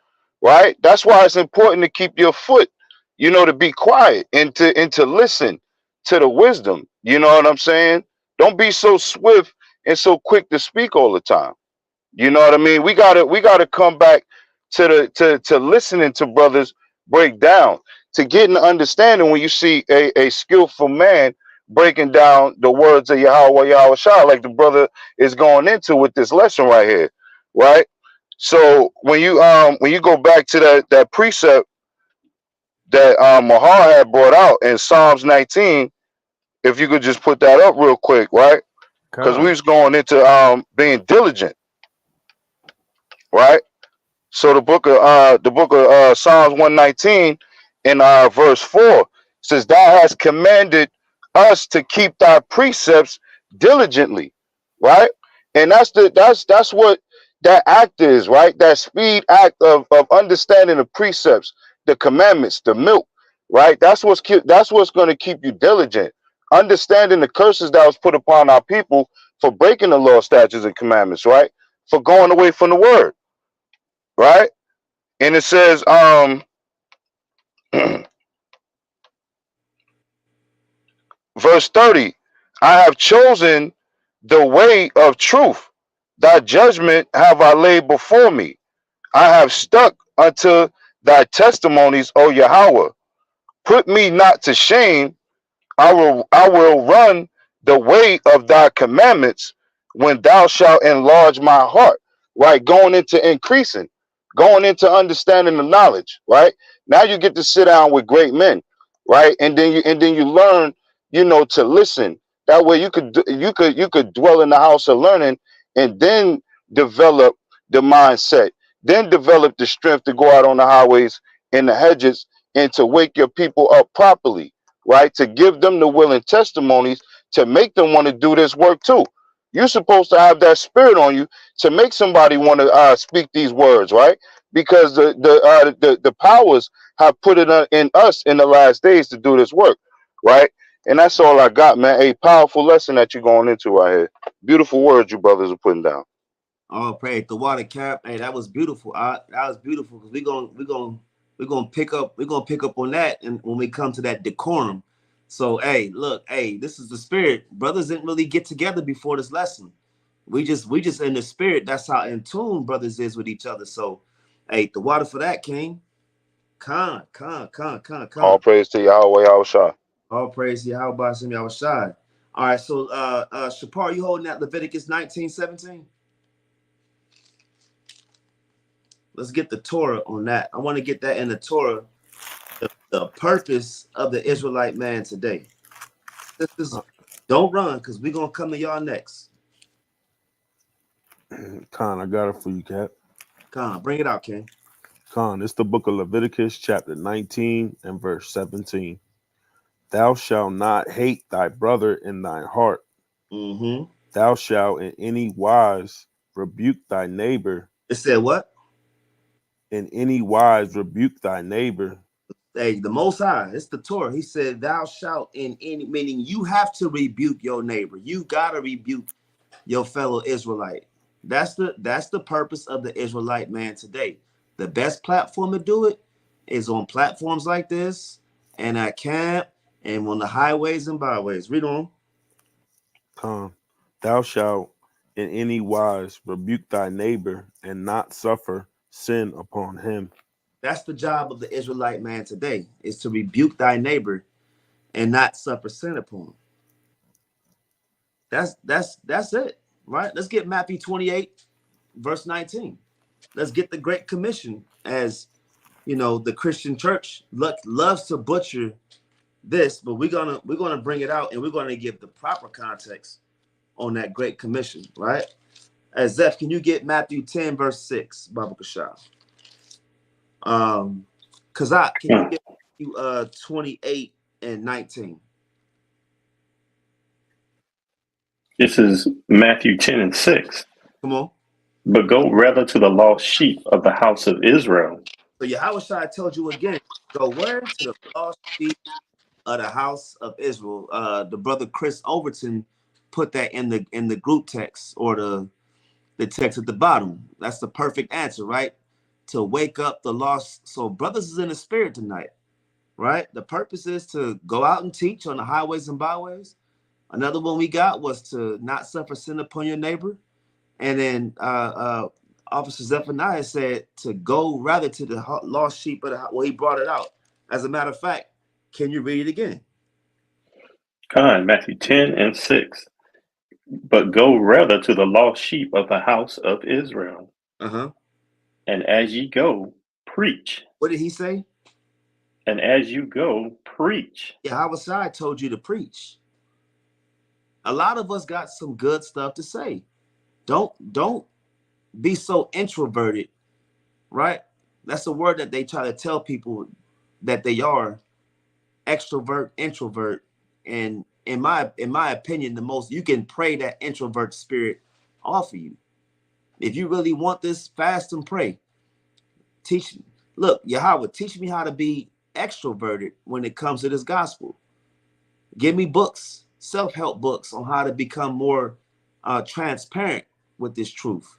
right? That's why it's important to keep your foot, you know, to be quiet and to listen to the wisdom. You know what I'm saying? Don't be so swift and so quick to speak all the time. You know what I mean? We gotta come back to listening to brothers break down, to getting understanding when you see a skillful man breaking down the words of Yahweh Yahawashi, like the brother is going into with this lesson right here, right? So when you go back to that precept that Mahar had brought out in Psalms 19, if you could just put that up real quick, right? Because we was going into being diligent, right? So the book of Psalms 119 in verse 4 says, "Thou hast commanded us to keep thy precepts diligently," right? And that's what that act is, right? That speed act of understanding the precepts, the commandments, the milk, right? That's what's going to keep you diligent. Understanding the curses that was put upon our people for breaking the law, statutes, and commandments, right? For going away from the word, right? And it says, verse 30, "I have chosen the way of truth. Thy judgment have I laid before me. I have stuck unto thy testimonies, O Yahweh. Put me not to shame. I will run the way of thy commandments when thou shalt enlarge my heart." Right? Going into increasing, going into understanding the knowledge, right? Now you get to sit down with great men, right? And then you learn, you know, to listen. That way you could dwell in the house of learning and then develop the mindset, then develop the strength to go out on the highways and the hedges and to wake your people up properly, right? To give them the willing testimonies to make them want to do this work too. You're supposed to have that spirit on you to make somebody want to speak these words, right? Because the powers have put it in us in the last days to do this work, right? And that's all I got, man. A powerful lesson that you're going into right here. Beautiful words you brothers are putting down. Oh, praise the water cap. Hey, that was beautiful. That was beautiful because we're gonna pick up on that, and when we come to that decorum. So, hey, look, hey, this is the spirit. Brothers didn't really get together before this lesson. We just in the spirit. That's how in tune brothers is with each other. So, hey, the water for that, King. Con. All praise to Yahweh Yahushua. All praise to YAHAWAH'S Yahushua. All right, so Shapar, you holding that Leviticus 19:17? Let's get the Torah on that. I want to get that in the Torah, the purpose of the Israelite man today. Don't run, because we're going to come to y'all next. Khan, I got it for you, Cap. Con, bring it out, King. Khan, it's the book of Leviticus, chapter 19 and verse 17. Thou shalt not hate thy brother in thine heart. Mm-hmm. Thou shalt in any wise rebuke thy neighbor. It said what? In any wise rebuke thy neighbor. Hey, the Most High, it's the Torah. He said, thou shalt in any, meaning you have to rebuke your neighbor. You got to rebuke your fellow Israelite. That's the purpose of the Israelite man today. The best platform to do it is on platforms like this and at camp and on the highways and byways. Read on. Come, thou shalt in any wise rebuke thy neighbor and not suffer sin upon him. That's the job of the Israelite man today, is to rebuke thy neighbor and not suffer sin upon him. That's it, right? Let's get Matthew 28, verse 19. Let's get the Great Commission, as you know, the Christian church loves to butcher this, but we're gonna bring it out and we're gonna give the proper context on that Great Commission, right? As Zeph, can you get Matthew 10, verse 6, Baba Kashah? Kazak, can you get Matthew 28 and 19? This is Matthew 10 and 6. Come on. But go rather to the lost sheep of the house of Israel. So Yahawashi told you again, go where? To the lost sheep of the house of Israel. The brother Chris Overton put that in the group text, or the text at the bottom. That's the perfect answer, right? To wake up the lost. So brothers is in the spirit tonight, right? The purpose is to go out and teach on the highways and byways. Another one we got was to not suffer sin upon your neighbor. And then Officer Zephaniah said to go rather to the lost sheep of the house. Well, he brought it out. As a matter of fact, can you read it again? Matthew 10 and 6. But go rather to the lost sheep of the house of Israel. Uh-huh. And as ye go, preach. What did he say? And as you go, preach. Yahawashi told you to preach. A lot of us got some good stuff to say. Don't be so introverted, right? That's a word that they try to tell people that they are. Extrovert, introvert. And in my opinion, the most, you can pray that introvert spirit off of you. If you really want this, fast and pray. Teach, look, Yahweh, teach me how to be extroverted when it comes to this gospel. Give me books, self-help books on how to become more transparent with this truth.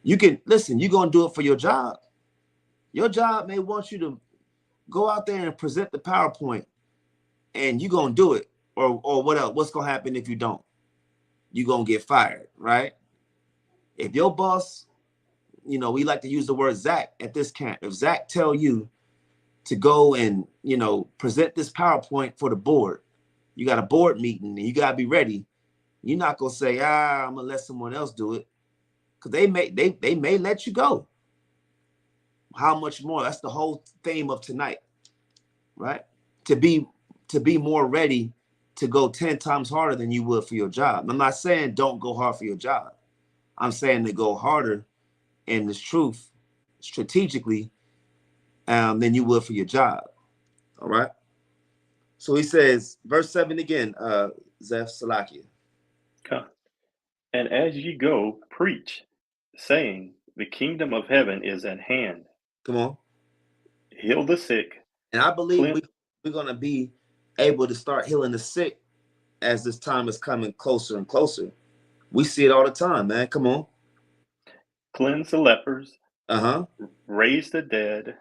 You can, listen, you're going to do it for your job. Your job may want you to go out there and present the PowerPoint, and you're going to do it. Or what else? What's going to happen if you don't? You're going to get fired, right? If your boss, you know, we like to use the word Zach at this camp. If Zach tell you to go and, you know, present this PowerPoint for the board, you got a board meeting and you got to be ready. You're not going to say, I'm going to let someone else do it, because they may let you go. How much more? That's the whole theme of tonight, right? To be more ready to go 10 times harder than you would for your job. I'm not saying don't go hard for your job. I'm saying to go harder in this truth strategically than you would for your job. All right. So he says, verse 7 again, Zeph Salakia. Okay. And as ye go, preach, saying, the kingdom of heaven is at hand. Come on. Heal the sick. And I believe we're going to be able to start healing the sick as this time is coming closer and closer. We see it all the time, man. Come on. Cleanse the lepers, Uh-huh. raise the dead,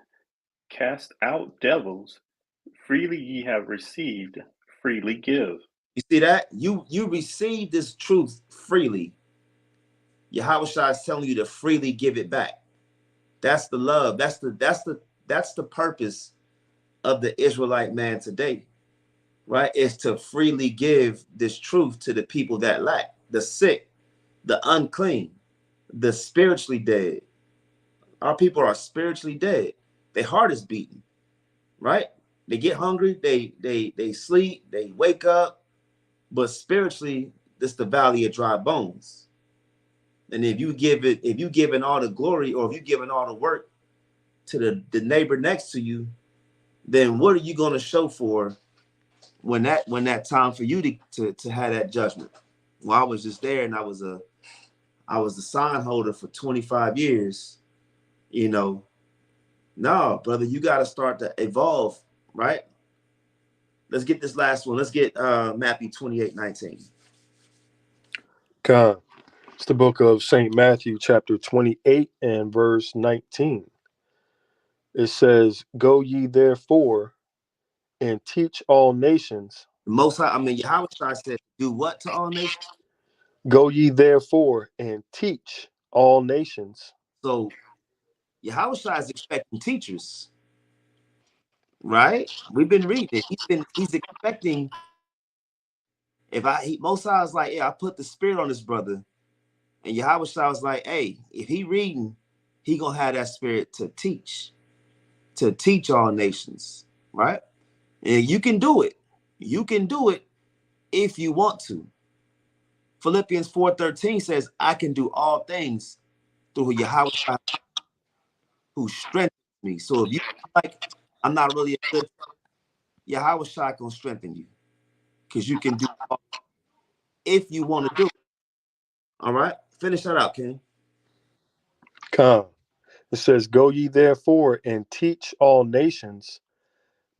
cast out devils. Freely ye have received, freely give. You see that? You receive this truth freely. Yahawashi is telling you to freely give it back. That's the love. That's the purpose of the Israelite man today, right? Is to freely give this truth to the people that lack, the sick, the unclean, the spiritually dead. Our people are spiritually dead. Their heart is beating, right? They get hungry, they sleep, they wake up, but spiritually, this is the valley of dry bones. And if you giving all the glory, or if you giving all the work to the neighbor next to you, then what are you going to show for when that time for you to have that judgment? Well, I was just there, and I was the sign holder for 25 years. You know, no, brother, you got to start to evolve, right? Let's get this last one. Let's get Matthew 28:19. God. It's the book of St. Matthew, chapter 28 and verse 19. It says, "Go ye therefore and teach all nations." The Most High, Yahawashi said, do what to all nations? Go ye therefore and teach all nations. So Yahawashi is expecting teachers, right? We've been reading it. He's expecting. Most High is like, yeah, I put the spirit on this brother, and Yahawashi was like, hey, if he reading, he gonna have that spirit to teach all nations, right? And you can do it. You can do it if you want to. Philippians 4:13 says, I can do all things through Yahawashi who strengthens me. So if you feel like I'm not really a good, Yahawashi gonna strengthen you, because you can do all if you want to do it. All right, finish that out, King. Come. It says, "Go ye therefore and teach all nations,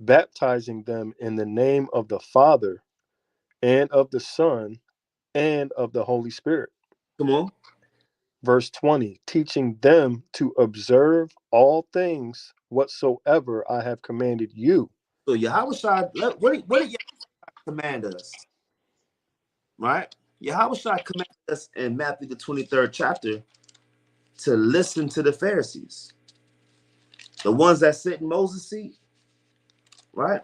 baptizing them in the name of the Father and of the Son and of the Holy Spirit." Come on. Verse 20, "Teaching them to observe all things whatsoever I have commanded you." So Yahawashi, what did Yahawashi command us? Right? Yahawashi commanded us in Matthew the 23rd chapter to listen to the Pharisees, the ones that sit in Moses' seat. Right?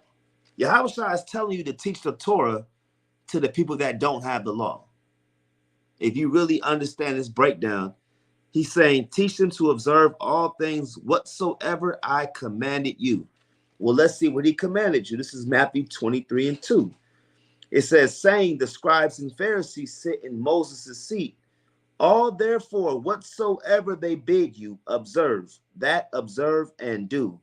Yahawashi is telling you to teach the Torah to the people that don't have the law. If you really understand this breakdown, he's saying, teach them to observe all things whatsoever I commanded you. Well, let's see what he commanded you. This is Matthew 23:2. It says, saying, the scribes and Pharisees sit in Moses' seat. All therefore whatsoever they bid you, observe and do.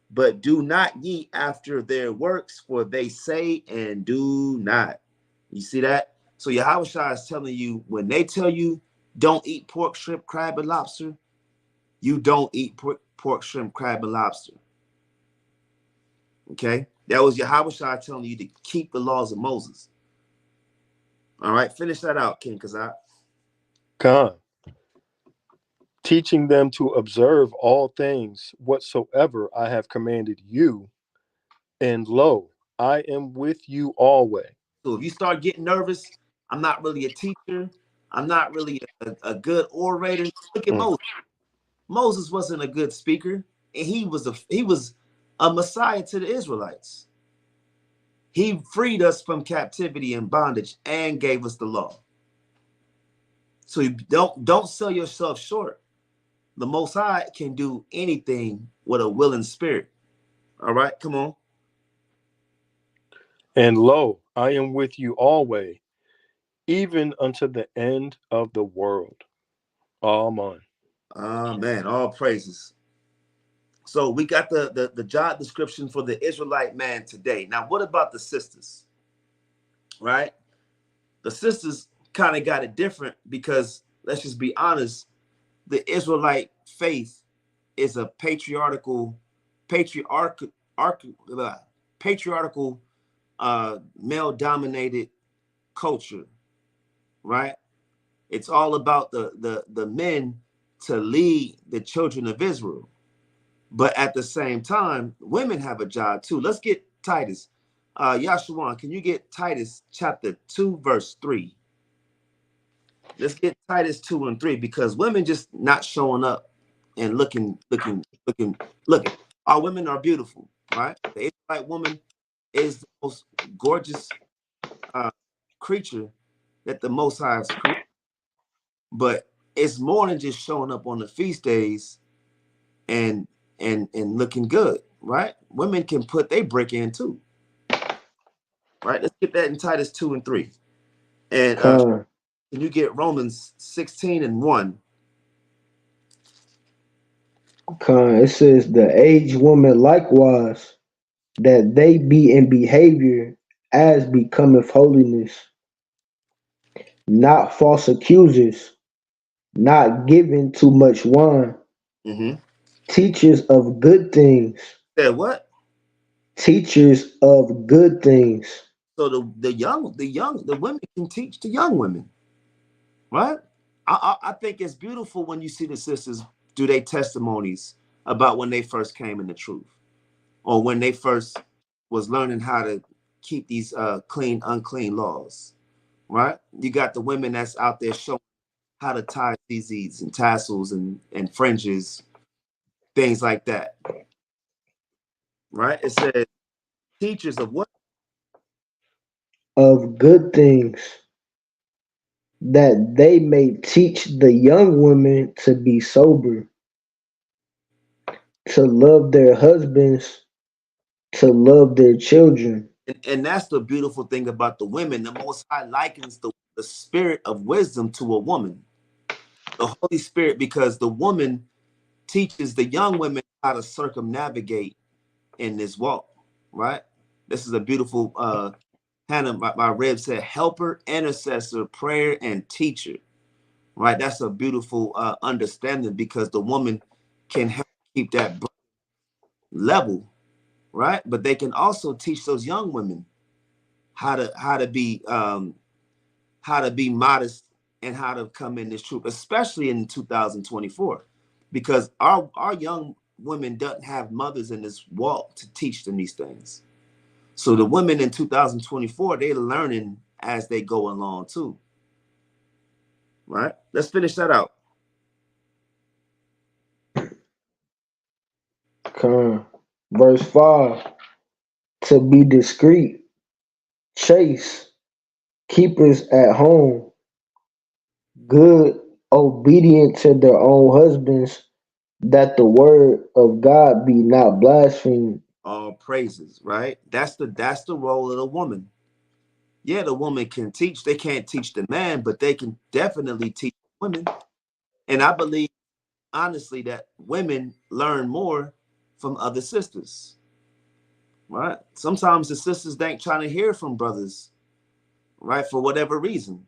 But do not ye after their works, for they say and do not. You see that? So Yahawashi is telling you, when they tell you don't eat pork, shrimp, crab, and lobster, you don't eat pork, shrimp, crab, and lobster. Okay? That was Yahawashi telling you to keep the laws of Moses. All right, finish that out, King Kazak. Come. Teaching them to observe all things whatsoever I have commanded you, and lo, I am with you always. So if you start getting nervous, I'm not really a teacher, I'm not really a good orator. Look at Moses. Moses wasn't a good speaker, and he was a Messiah to the Israelites. He freed us from captivity and bondage and gave us the law. So you don't sell yourself short. The Most High can do anything with a willing spirit. All right, come on. And lo, I am with you always, even unto the end of the world. Amen. Amen. All praises. So we got the job description for the Israelite man today. Now, what about the sisters? Right? The sisters kind of got it different, because let's just be honest, the Israelite faith is a patriarchal male-dominated culture, right? It's all about the men to lead the children of Israel. But at the same time, women have a job too. Let's get Titus. Yashawan, can you get Titus chapter 2, verse 3? Let's get Titus 2 and 3, because women just not showing up and looking. Our women are beautiful, right? The Israelite woman is the most gorgeous creature that the Most High has created. But it's more than just showing up on the feast days and looking good, right? Women can put their brick in too, right? Let's get that in Titus 2 and 3. And can you get Romans 16 and 1? It says the aged woman likewise, that they be in behavior as becometh holiness, not false accusers, not given to much wine, teachers of good things. Yeah, what? Teachers of good things. So the women can teach the young women, right? I think it's beautiful when you see the sisters do their testimonies about when they first came in the truth, or when they first was learning how to keep these clean, unclean laws, right? You got the women that's out there showing how to tie tzitzits and tassels and fringes, things like that, right? It says teachers of what? Of good things, that they may teach the young women to be sober, to love their husbands, to love their children. And that's the beautiful thing about the women. The Most High likens the spirit of wisdom to a woman, the Holy Spirit, because the woman teaches the young women how to circumnavigate in this walk, right? This is a beautiful Hannah, my rib said, helper, intercessor, prayer, and teacher, right? That's a beautiful understanding, because the woman can help keep that level, right? But they can also teach those young women how to be modest and how to come in this truth, especially in 2024, because our young women doesn't have mothers in this walk to teach them these things. So the women in 2024, they're learning as they go along too, right? Let's finish that out. Verse 5, to be discreet, chaste, keepers at home, good, obedient to their own husbands, that the word of God be not blasphemed. All praises, right? That's the role of the woman. Yeah, the woman can teach. They can't teach the man, but they can definitely teach women. And I believe, honestly, that women learn more from other sisters, right? Sometimes the sisters ain't trying to hear from brothers, right? For whatever reason.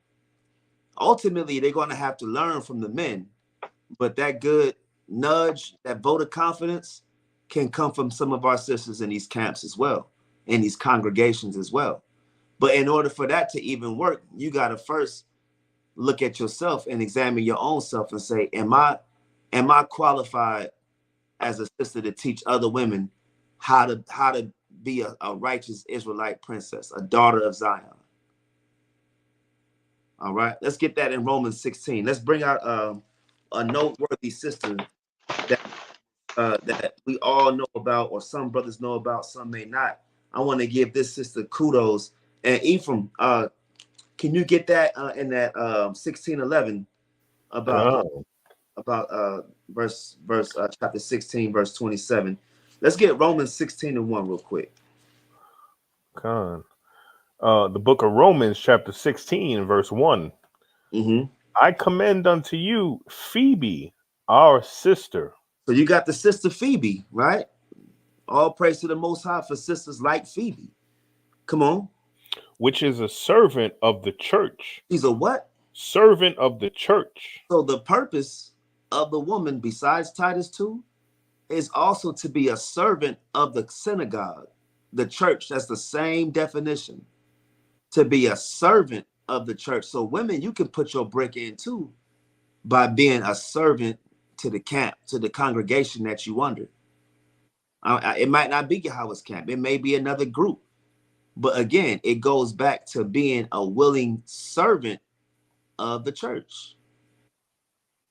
Ultimately, they're going to have to learn from the men. But that good nudge, that vote of confidence, can come from some of our sisters in these camps as well, in these congregations as well. But in order for that to even work, you got to first look at yourself and examine your own self and say, am I qualified as a sister to teach other women how to be a righteous Israelite princess, a daughter of Zion? All right, let's get that in Romans 16. Let's bring out a noteworthy sister that we all know about, or some brothers know about, some may not. I want to give this sister kudos. And Ephraim, can you get that in that 16:11 about verse chapter 16, verse 27? Let's get Romans 16:1 real quick. The book of Romans, chapter 16, verse 1. I commend unto you Phoebe, our sister. So you got the sister Phoebe, right? All praise to the Most High for sisters like Phoebe. Come on. Which is a servant of the church. She's a what? Servant of the church. So the purpose of the woman, besides Titus 2, is also to be a servant of the synagogue, the church. That's the same definition. To be a servant of the church. So women, you can put your brick in too by being a servant to the camp, to the congregation that you under. It might not be YAHAWAH'S camp. It may be another group. But again, it goes back to being a willing servant of the church.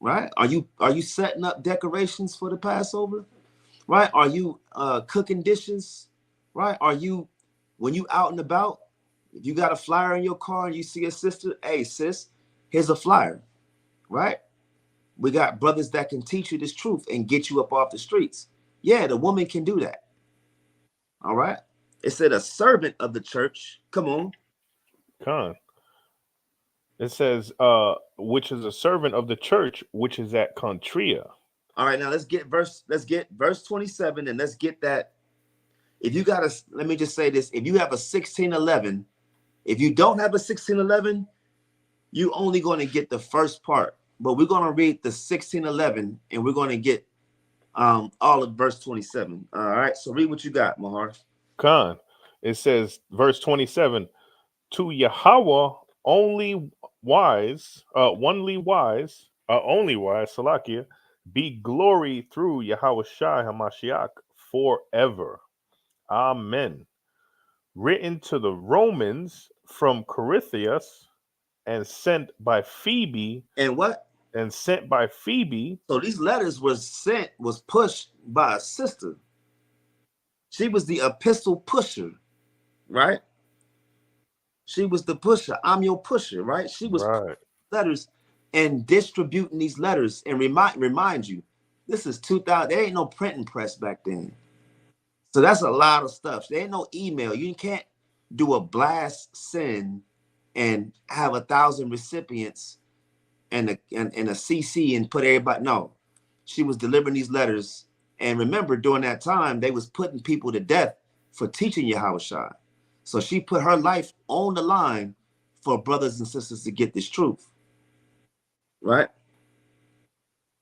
Right? Are you setting up decorations for the Passover? Right? Are you cooking dishes? Right? Are you, when you out and about, if you got a flyer in your car and you see a sister, hey sis, here's a flyer. Right? We got brothers that can teach you this truth and get you up off the streets. Yeah, the woman can do that. All right. It said a servant of the church. Come on. Con. It says, which is a servant of the church, which is at Contria. All right, now let's get verse 27, and let's get that. If you got a, let me just say this: if you have a 1611, if you don't have a 1611, you only going to get the first part. But we're going to read the 1611, and we're going to get all of verse 27. All right, so read what you got, Mahar. Con. It says, verse 27, to YAHAWAH only wise, Salakia, be glory through Yahweh Shai HaMashiach forever. Amen. Written to the Romans from Corinthus and sent by Phoebe. And what? And sent by Phoebe. So these letters was pushed by a sister. She was the epistle pusher, right? She was the pusher. I'm your pusher, right? She was right. Letters and distributing these letters. And remind you, this is 2000. There ain't no printing press back then. So that's a lot of stuff. There ain't no email. You can't do a blast send and have 1,000 recipients and a CC and put everybody. No, she was delivering these letters. And remember, during that time, they was putting people to death for teaching Yahweh Shai. So she put her life on the line for brothers and sisters to get this truth. Right?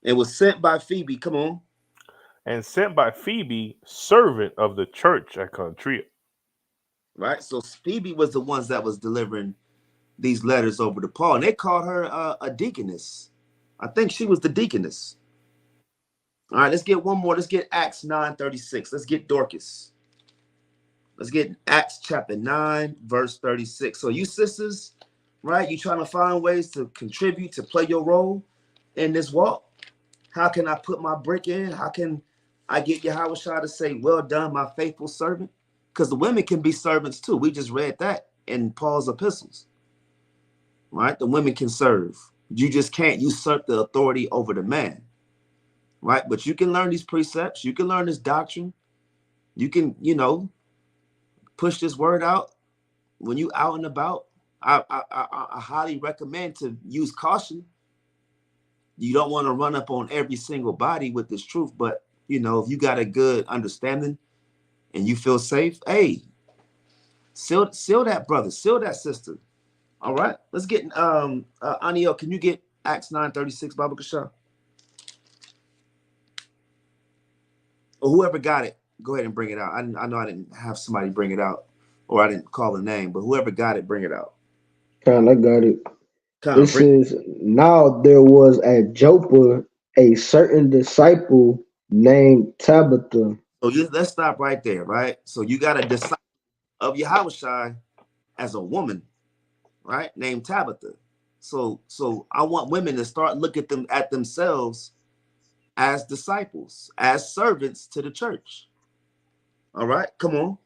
It was sent by Phoebe. Come on. And sent by Phoebe, servant of the church at Contria. Right? So Phoebe was the ones that was delivering these letters over to Paul. And they called her a deaconess. I think she was the deaconess. All right, let's get one more. Let's get Acts 9:36. Let's get Dorcas. Let's get Acts chapter 9, verse 36. So you sisters, right, you trying to find ways to contribute, to play your role in this walk. How can I put my brick in? How can I get Yahweh Shai to say, well done, my faithful servant? Because the women can be servants too. We just read that in Paul's epistles. Right? The women can serve. You just can't usurp the authority over the man. Right? But you can learn these precepts. You can learn this doctrine. You can, push this word out when you out and about. I highly recommend to use caution. You don't want to run up on every single body with this truth, but if you got a good understanding and you feel safe, hey, seal that brother, seal that sister. All right, let's get Aniel. Can you get Acts 9:36, Baba Kasha? Or whoever got it, go ahead and bring it out. I know I didn't have somebody bring it out, or I didn't call the name, but whoever got it, bring it out. I got it. It says, now there was at Joppa a certain disciple named Tabitha. So let's stop right there, right? So you got a disciple of Yahweh Shai as a woman, right? Named Tabitha. So I want women to start looking at themselves as disciples, as servants to the church. All right, come on.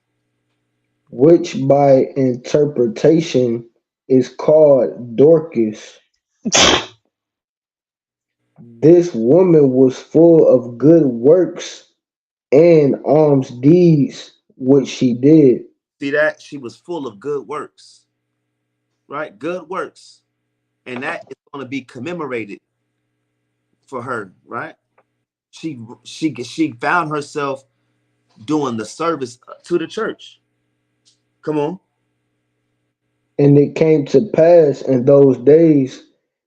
Which by interpretation is called Dorcas. This woman was full of good works and alms deeds, which she did. See that? She was full of good works, right? Good works. And that is going to be commemorated for her, right? She found herself doing the service to the church. Come on. And it came to pass in those days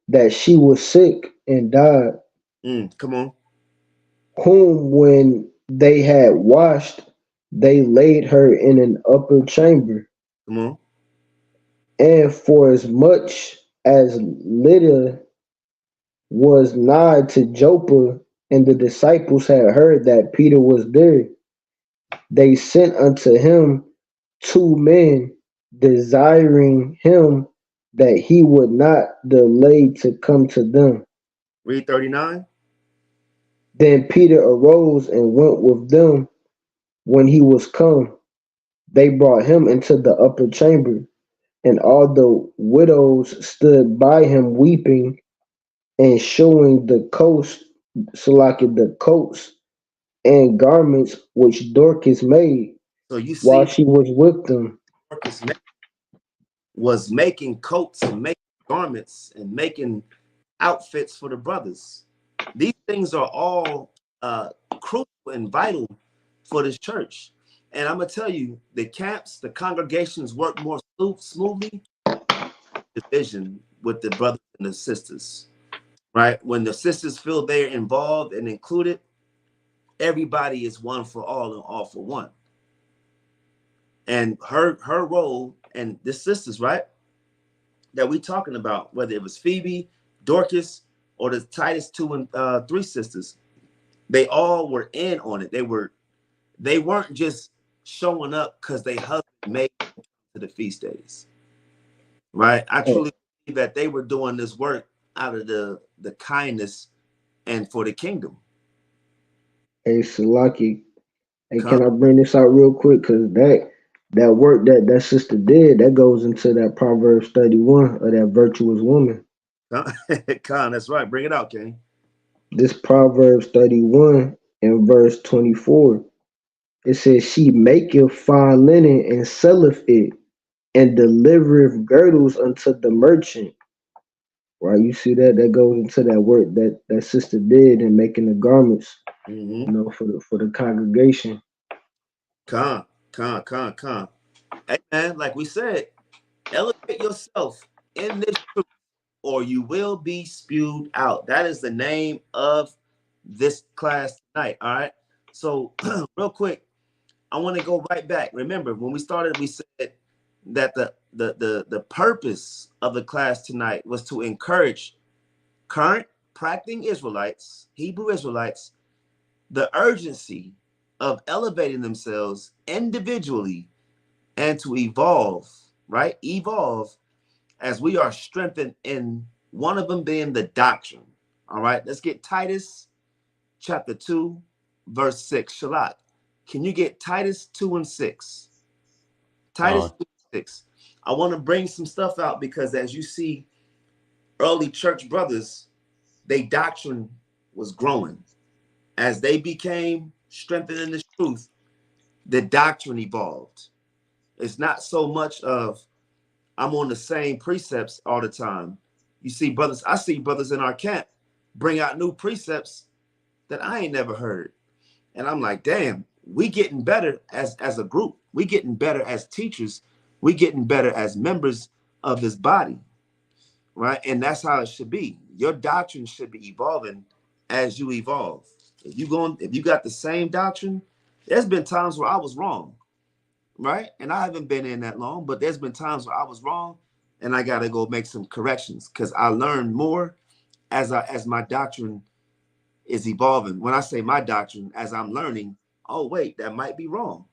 that she was sick and died. Come on. Whom when they had washed, they laid her in an upper chamber. Come on. And for as much as Lydda was nigh to Joppa, and the disciples had heard that Peter was there, they sent unto him 2 men, desiring him that he would not delay to come to them. Read 39. Then Peter arose and went with them. When he was come, they brought him into the upper chamber, and all the widows stood by him weeping and showing the coats, the coats and garments which Dorcas made So you while see, she was with them. Dorcas was making coats and making garments and making outfits for the brothers. These things are all crucial and vital for this church. And I'm gonna tell you, the camps, the congregations work more smoothly. Division with the brothers and the sisters, right? When the sisters feel they're involved and included, everybody is one for all and all for one. And her role and the sisters, right, that we talking about, whether it was Phoebe, Dorcas, or the Titus 2 and 3 sisters, they all were in on it. They weren't just showing up because they husband made it to the feast days, right? I truly believe that they were doing this work out of the kindness and for the kingdom. Hey, Salaki, hey, can I bring this out real quick? Because that work that sister did, that goes into that Proverbs 31 of that virtuous woman. Khan, that's right. Bring it out, King. This Proverbs 31 and verse 24, it says, she maketh fine linen and selleth it, and delivereth girdles unto the merchant. Right, you see that goes into that work that sister did in making the garments, you know, for the congregation. Con. Hey man, like we said, elevate yourself in this truth, or you will be spewed out. That is the name of this class tonight. All right. So real quick, I want to go right back. Remember, when we started, we said that the purpose of the class tonight was to encourage current practicing Israelites, Hebrew Israelites, the urgency of elevating themselves individually and to evolve, right? Evolve as we are strengthened in one of them being the doctrine. All right, let's get Titus chapter 2, verse 6. Shalat, can you get Titus 2 and 6? Titus 2 and 6. I want to bring some stuff out because as you see, early church brothers, their doctrine was growing. As they became strengthened in the truth, the doctrine evolved. It's not so much of I'm on the same precepts all the time. You see brothers, I see brothers in our camp bring out new precepts that I ain't never heard. And I'm like, damn, we getting better as a group. We getting better as teachers. We getting better as members of this body, right? And that's how it should be. Your doctrine should be evolving as you evolve. If you got the same doctrine, there's been times where I was wrong, right? And I haven't been in that long, but there's been times where I was wrong and I got to go make some corrections because I learned more as my doctrine is evolving. When I say my doctrine, as I'm learning, oh, wait, that might be wrong.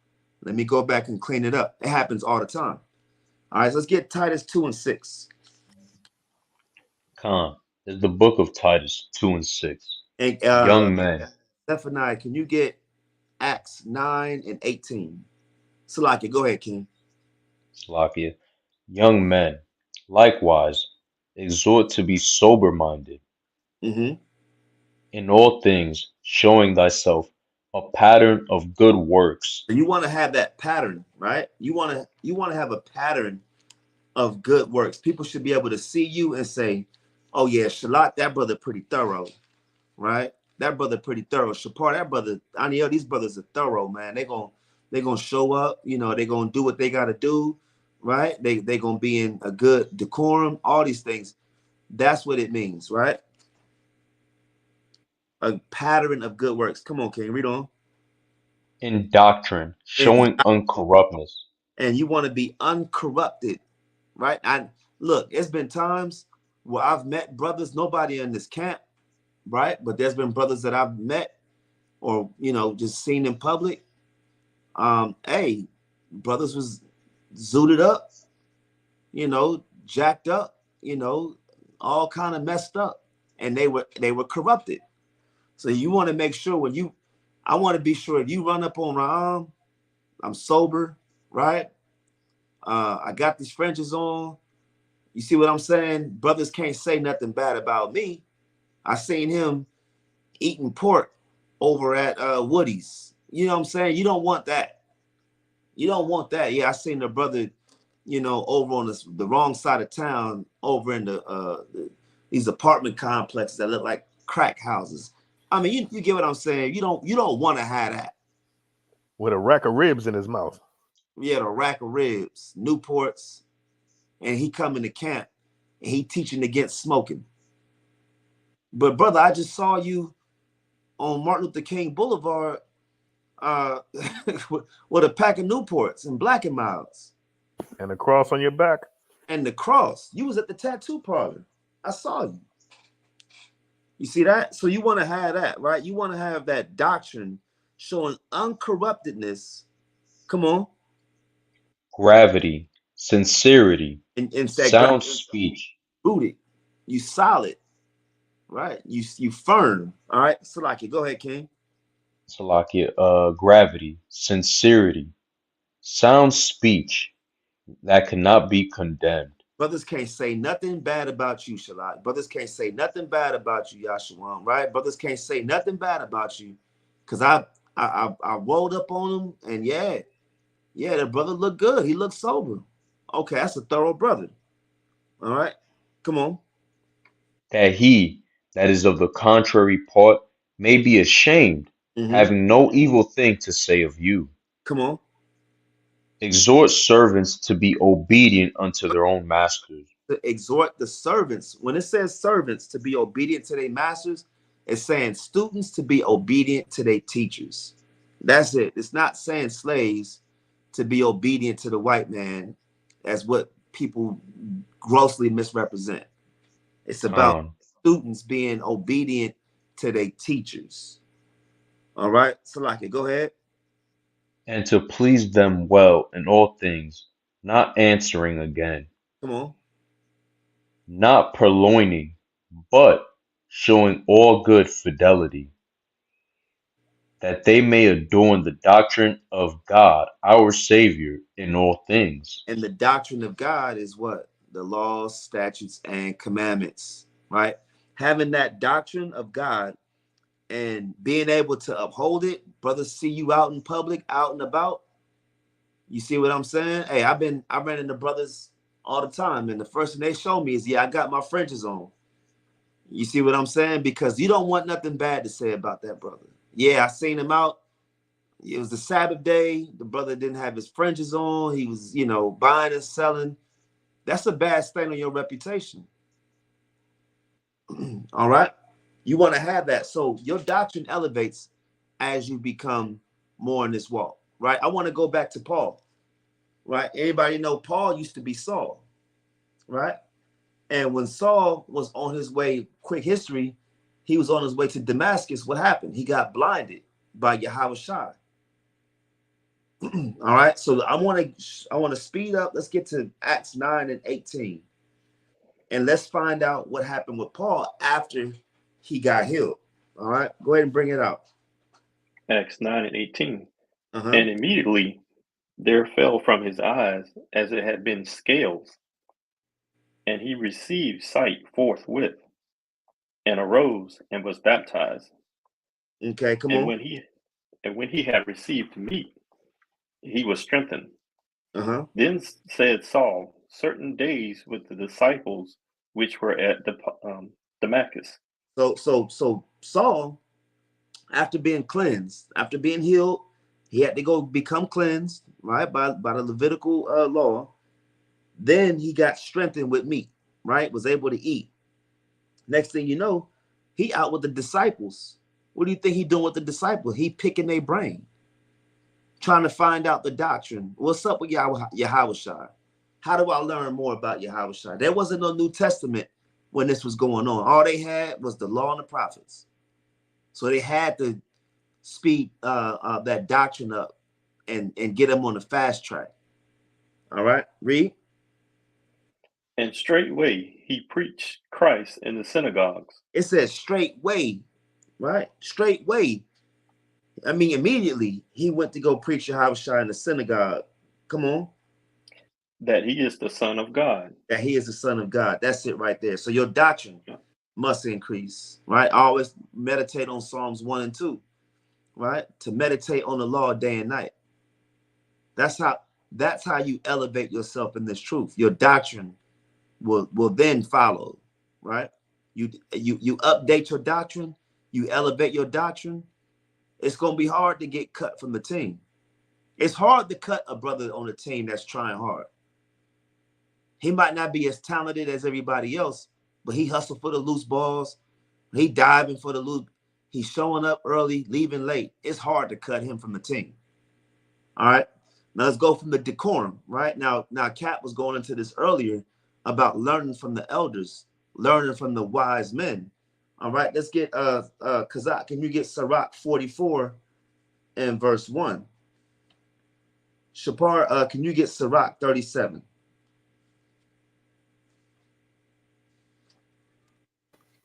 Let me go back and clean it up. It happens all the time. All right, so let's get Titus 2 and 6. Khan, is the book of Titus 2 and 6. And Young men. Zephaniah, can you get Acts 9 and 18? Salakia, go ahead, King. Slakia. Young men, likewise, exhort to be sober-minded, in all things showing thyself a pattern of good works. So you want to have that pattern, right? You want to have a pattern of good works. People should be able to see you and say, oh yeah, Shalat, that brother pretty thorough, right? That brother pretty thorough. Shapar, that brother, Aniel, these brothers are thorough, man. They're gonna show up, you know, they're gonna do what they gotta do, right? They're gonna be in a good decorum, all these things. That's what it means, right? A pattern of good works. Come on, King, read on. In doctrine, And showing uncorruptness. you want to be uncorrupted, right? I look, it's been times where I've met brothers, nobody in this camp, right? But there's been brothers that I've met or just seen in public. Hey, brothers was zooted up, jacked up, all kind of messed up, and they were corrupted. So you want to make sure I want to be sure if you run up on Ram, I'm sober, right? I got these fringes on. You see what I'm saying? Brothers can't say nothing bad about me. I seen him eating pork over at Woody's. You know what I'm saying? You don't want that. You don't want that. Yeah, I seen the brother, over on the wrong side of town, over in these apartment complexes that look like crack houses. I mean, you get what I'm saying? You don't want to have that. With a rack of ribs in his mouth. Yeah, a rack of ribs, Newports, and he coming to camp and he teaching against smoking. But brother, I just saw you on Martin Luther King Boulevard with a pack of Newports and Black and Milds. And the cross on your back. And the cross. You was at the tattoo parlor. I saw you. You see that? So you want to have that, right? You want to have that doctrine showing uncorruptedness. Come on. Gravity, sincerity, And sound speech. Rooted. You solid. Right? You firm. All right. Salaki, go ahead, King. Salakia, gravity, sincerity, sound speech that cannot be condemned. Brothers can't say nothing bad about you, Shalak. Brothers can't say nothing bad about you, Yahshua, right? Brothers can't say nothing bad about you. Cause I rolled up on him and yeah, the brother looked good. He looked sober. Okay, that's a thorough brother. All right. Come on. That he that is of the contrary part may be ashamed, having no evil thing to say of you. Come on. Exhort servants to be obedient unto their own masters. To exhort the servants. When it says servants to be obedient to their masters, it's saying students to be obedient to their teachers. That's it. It's not saying slaves to be obedient to the white man, as what people grossly misrepresent. It's about students being obedient to their teachers. All right, Salaki, go ahead. And to please them well in all things, not answering again. Come on. Not purloining, but showing all good fidelity, that they may adorn the doctrine of God, our Savior, in all things. And the doctrine of God is what? The laws, statutes, and commandments, right? Having that doctrine of God and being able to uphold it, brothers see you out in public, out and about. You see what I'm saying? Hey, I ran into brothers all the time, and the first thing they show me is, yeah, I got my fringes on. You see what I'm saying? Because you don't want nothing bad to say about that brother. Yeah, I seen him out. It was the Sabbath day. The brother didn't have his fringes on. He was, buying and selling. That's a bad stain on your reputation. All right? You want to have that. So your doctrine elevates as you become more in this walk, right? I want to go back to Paul, right? Everybody know Paul used to be Saul, right? And when Saul was on his way, quick history, he was on his way to Damascus. What happened? He got blinded by YAHAWAH'S. All right. So I want to speed up. Let's get to Acts 9 and 18. And let's find out what happened with Paul after he got healed. All right. Go ahead and bring it out. Acts 9 and 18. And immediately there fell from his eyes as it had been scales, and he received sight forthwith, and arose and was baptized. Okay, come on. When he had received meat, he was strengthened. Then said Saul, certain days with the disciples which were at Damascus. So Saul, after being cleansed, after being healed, he had to go become cleansed, right, by the Levitical law. Then he got strengthened with meat, right, was able to eat. Next thing you know, he out with the disciples. What do you think he doing with the disciples? He picking their brain. trying to find out the doctrine. What's up with YAHAWAH'S? How do I learn more about YAHAWAH'S? There wasn't no New Testament when this was going on. All they had was the law and the prophets. So they had to speed that doctrine up and get them on the fast track. All right, read. And straightway he preached Christ in the synagogues. It says straightway, right? Straightway. I mean, immediately he went to go preach YAHAWAH'S in the synagogue. Come on. That he is the Son of God. That he is the Son of God. That's it right there. So your doctrine must increase, right? Always meditate on Psalms 1 and 2, right? To meditate on the law day and night. That's how you elevate yourself in this truth. Your doctrine will then follow, right? You update your doctrine, you elevate your doctrine. It's gonna be hard to get cut from the team. It's hard to cut a brother on a team that's trying hard. He might not be as talented as everybody else, but he hustled for the loose balls. He diving for the loose. He's showing up early, leaving late. It's hard to cut him from the team. All right. Now let's go from the decorum, right? Now Cap was going into this earlier about learning from the elders, learning from the wise men. All right, let's get Kazak. Can you get Sirach 44 and verse 1? Shapar, can you get Sirach 37?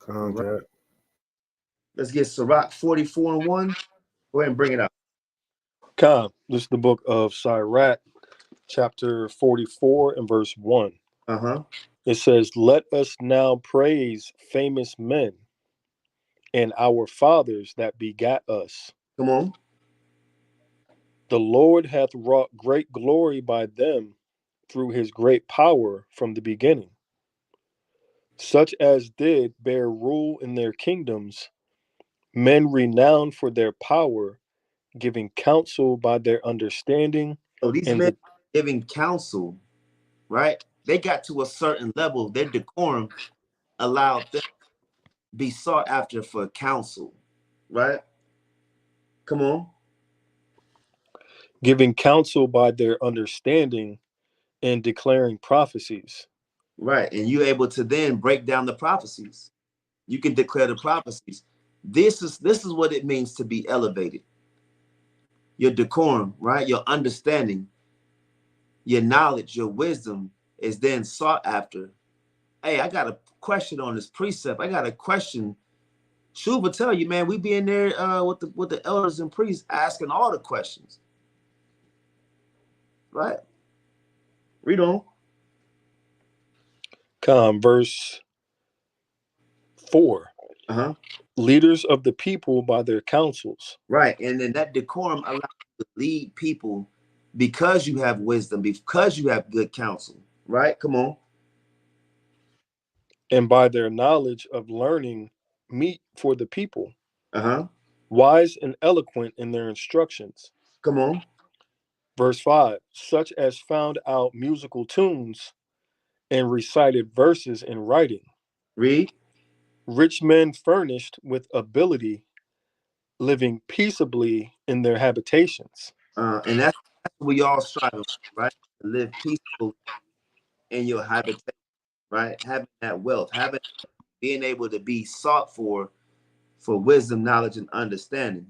Right. Let's get Sirach 44 and 1. Go ahead and bring it up. This is the book of Sirach, chapter 44 and verse 1. It says, "Let us now praise famous men and our fathers that begat us. Come on. The Lord hath wrought great glory by them through his great power from the beginning. Such as did bear rule in their kingdoms, men renowned for their power, giving counsel by their understanding." So these men giving counsel, right? They got to a certain level. Their decorum allowed them to be sought after for counsel, right? Come on. Giving counsel by their understanding and declaring prophecies. Right. And you're able to then break down the prophecies. You can declare the prophecies. This is what it means to be elevated. Your decorum, right? Your understanding, your knowledge, your wisdom is then sought after. Hey, I got a question on this precept. I got a question. Shuba tell you, man, we be in there with the elders and priests asking all the questions. Right? Read on. Verse 4. Leaders of the people by their counsels. Right. And then that decorum allows you to lead people because you have wisdom, because you have good counsel. Right? Come on. And by their knowledge of learning meet for the people. Wise and eloquent in their instructions. Come on. Verse 5. Such as found out musical tunes and recited verses in writing. Read. Rich men furnished with ability, living peaceably in their habitations. And that's what we all strive for, right? To live peaceful in your habitation, right? Having that wealth, being able to be sought for wisdom, knowledge, and understanding.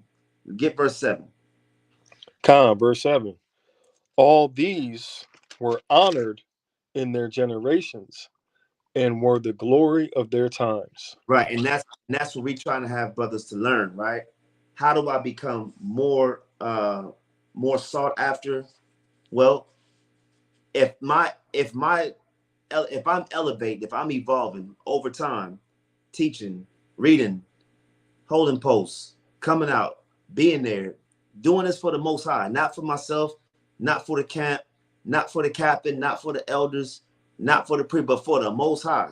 Get verse 7. Verse 7. All these were honored in their generations and were the glory of their times. Right. And that's what we're trying to have brothers to learn, right? How do I become more sought after? Well, if I'm elevating, if I'm evolving over time, teaching, reading, holding posts, coming out, being there, doing this for the Most High, not for myself, not for the camp, not for the captain, not for the elders, not for the priest, but for the Most High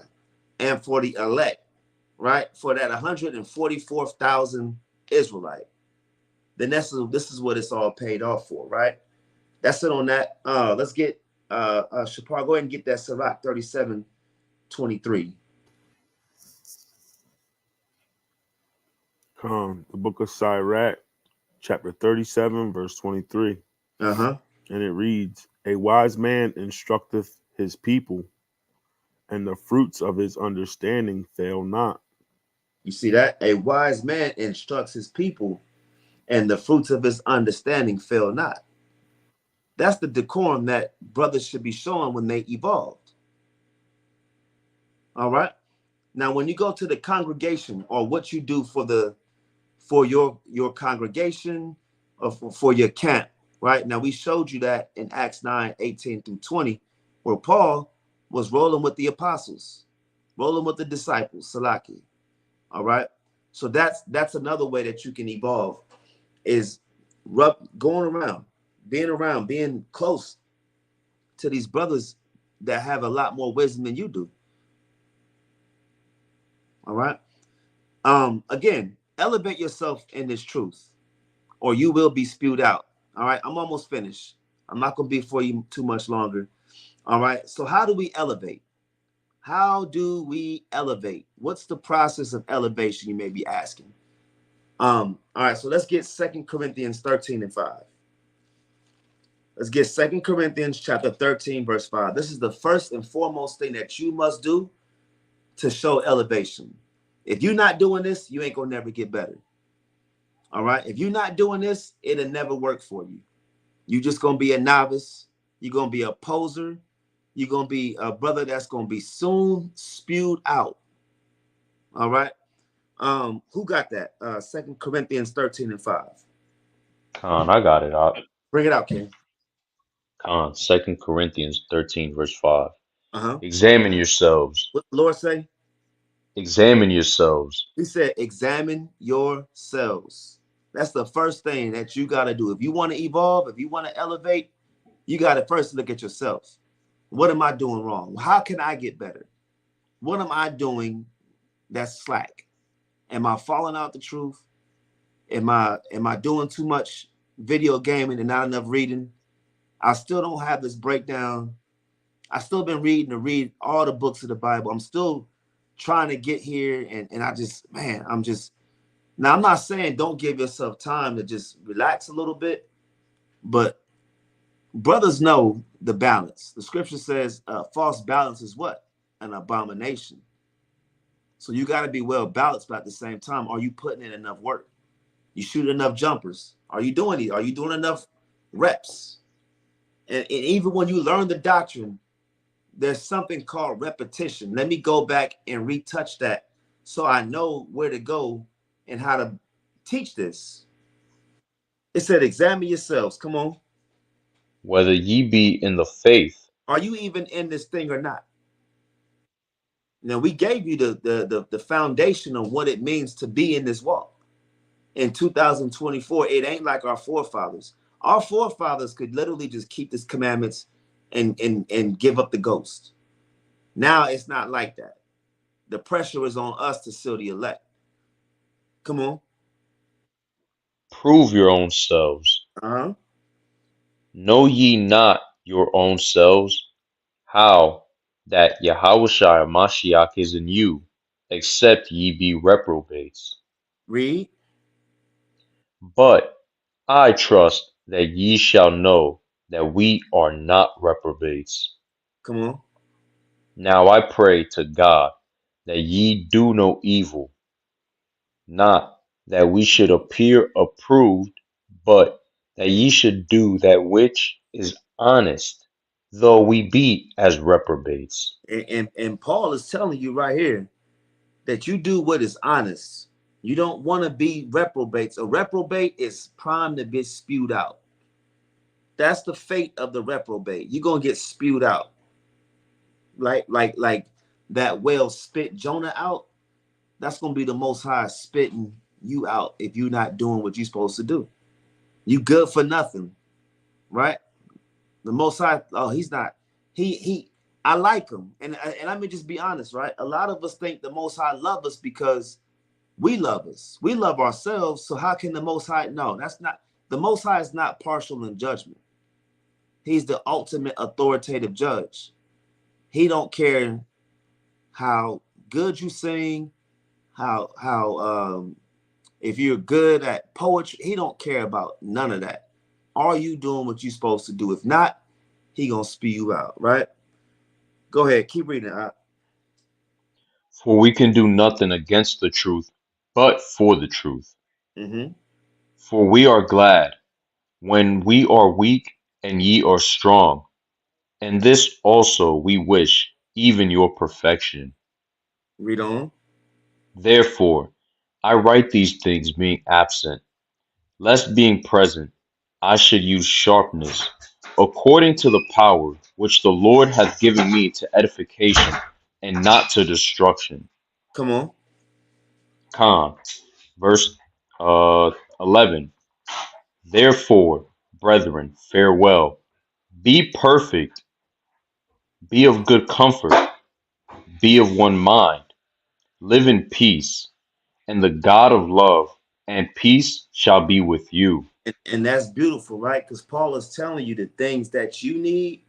and for the elect, right? For that 144,000 Israelite. Then this is what it's all paid off for, right? That's it on that. Let's get Shapar, go ahead and get that Sirach 37:23. The book of Sirach, chapter 37, verse 23. Uh-huh. And it reads, "A wise man instructeth his people, and the fruits of his understanding fail not." You see that? A wise man instructs his people, and the fruits of his understanding fail not. That's the decorum that brothers should be showing when they evolved. All right. Now, when you go to the congregation, or what you do for your congregation, or for your camp, right? Now, we showed you that in Acts 9:18-20, where Paul was rolling with the apostles, rolling with the disciples, Salaki. All right. So that's another way that you can evolve, is going around, being close to these brothers that have a lot more wisdom than you do. All right. Again, elevate yourself in this truth, or you will be spewed out. All right. I'm almost finished. I'm not going to be for you too much longer. All right. So how do we elevate? How do we elevate? What's the process of elevation, you may be asking? All right. So let's get 2 Corinthians 13:5. Let's get 2 Corinthians chapter 13, verse 5. This is the first and foremost thing that you must do to show elevation. If you're not doing this, you ain't gonna never get better. All right. If you're not doing this, it'll never work for you. You're just gonna be a novice. You're gonna be a poser. You're gonna be a brother that's gonna be soon spewed out. All right. Who got that? 2 Corinthians 13:5. Con, I got it out. Bring it out, King. Con, 2 Corinthians 13, verse 5. Uh-huh. Examine yourselves. What the Lord say? Examine yourselves. He said, examine yourselves. That's the first thing that you got to do. If you want to evolve, if you want to elevate, you got to first look at yourself. What am I doing wrong? How can I get better? What am I doing that's slack? Am I falling out the truth? Am I doing too much video gaming and not enough reading? I still don't have this breakdown. I still been reading to read all the books of the Bible. I'm still trying to get here, and I just, man, now I'm not saying don't give yourself time to just relax a little bit, but brothers know the balance. The scripture says false balance is what? An abomination. So you got to be well balanced, but at the same time, are you putting in enough work? You shoot enough jumpers? Are you doing it? Are you doing enough reps? And even when you learn the doctrine, there's something called repetition. Let me go back and retouch that so I know where to go and how to teach this. It said, examine yourselves. Come on. Whether ye be in the faith. Are you even in this thing or not? Now, we gave you the foundation of what it means to be in this walk. In 2024, it ain't like our forefathers. Our forefathers could literally just keep these commandments and give up the ghost. Now it's not like that. The pressure is on us to seal the elect. Come on. Prove your own selves. Uh-huh. Know ye not your own selves, how that YAHAWAH'S Mashiach is in you, except ye be reprobates. Read. But I trust that ye shall know that we are not reprobates. Come on. Now I pray to God that ye do no evil, not that we should appear approved, but that ye should do that which is honest, though we be as reprobates. And Paul is telling you right here that you do what is honest. You don't want to be reprobates. A reprobate is primed to be spewed out. That's the fate of the reprobate. You're gonna get spewed out. Like that whale spit Jonah out. That's gonna be the Most High spitting you out if you're not doing what you're supposed to do. You good for nothing, right? The Most High, he's not. I like him, and let me just be honest, right? A lot of us think the Most High love us because we love us. We love ourselves. So how can the Most High? No, that's not. The Most High is not partial in judgment. He's the ultimate authoritative judge. He don't care how good you sing, how if you're good at poetry. He don't care about none of that. Are you doing what you're supposed to do? If not, he gonna spew you out, right? Go ahead, keep reading. For we can do nothing against the truth, but for the truth. Mm-hmm. For we are glad when we are weak and ye are strong. And this also we wish, even your perfection. Read on. Therefore, I write these things being absent, lest being present I should use sharpness, according to the power which the Lord hath given me to edification and not to destruction. Come on. Con, verse 11. Therefore, brethren, farewell. Be perfect, be of good comfort, be of one mind, live in peace, and the God of love and peace shall be with you. And that's beautiful, right? Because Paul is telling you the things that you need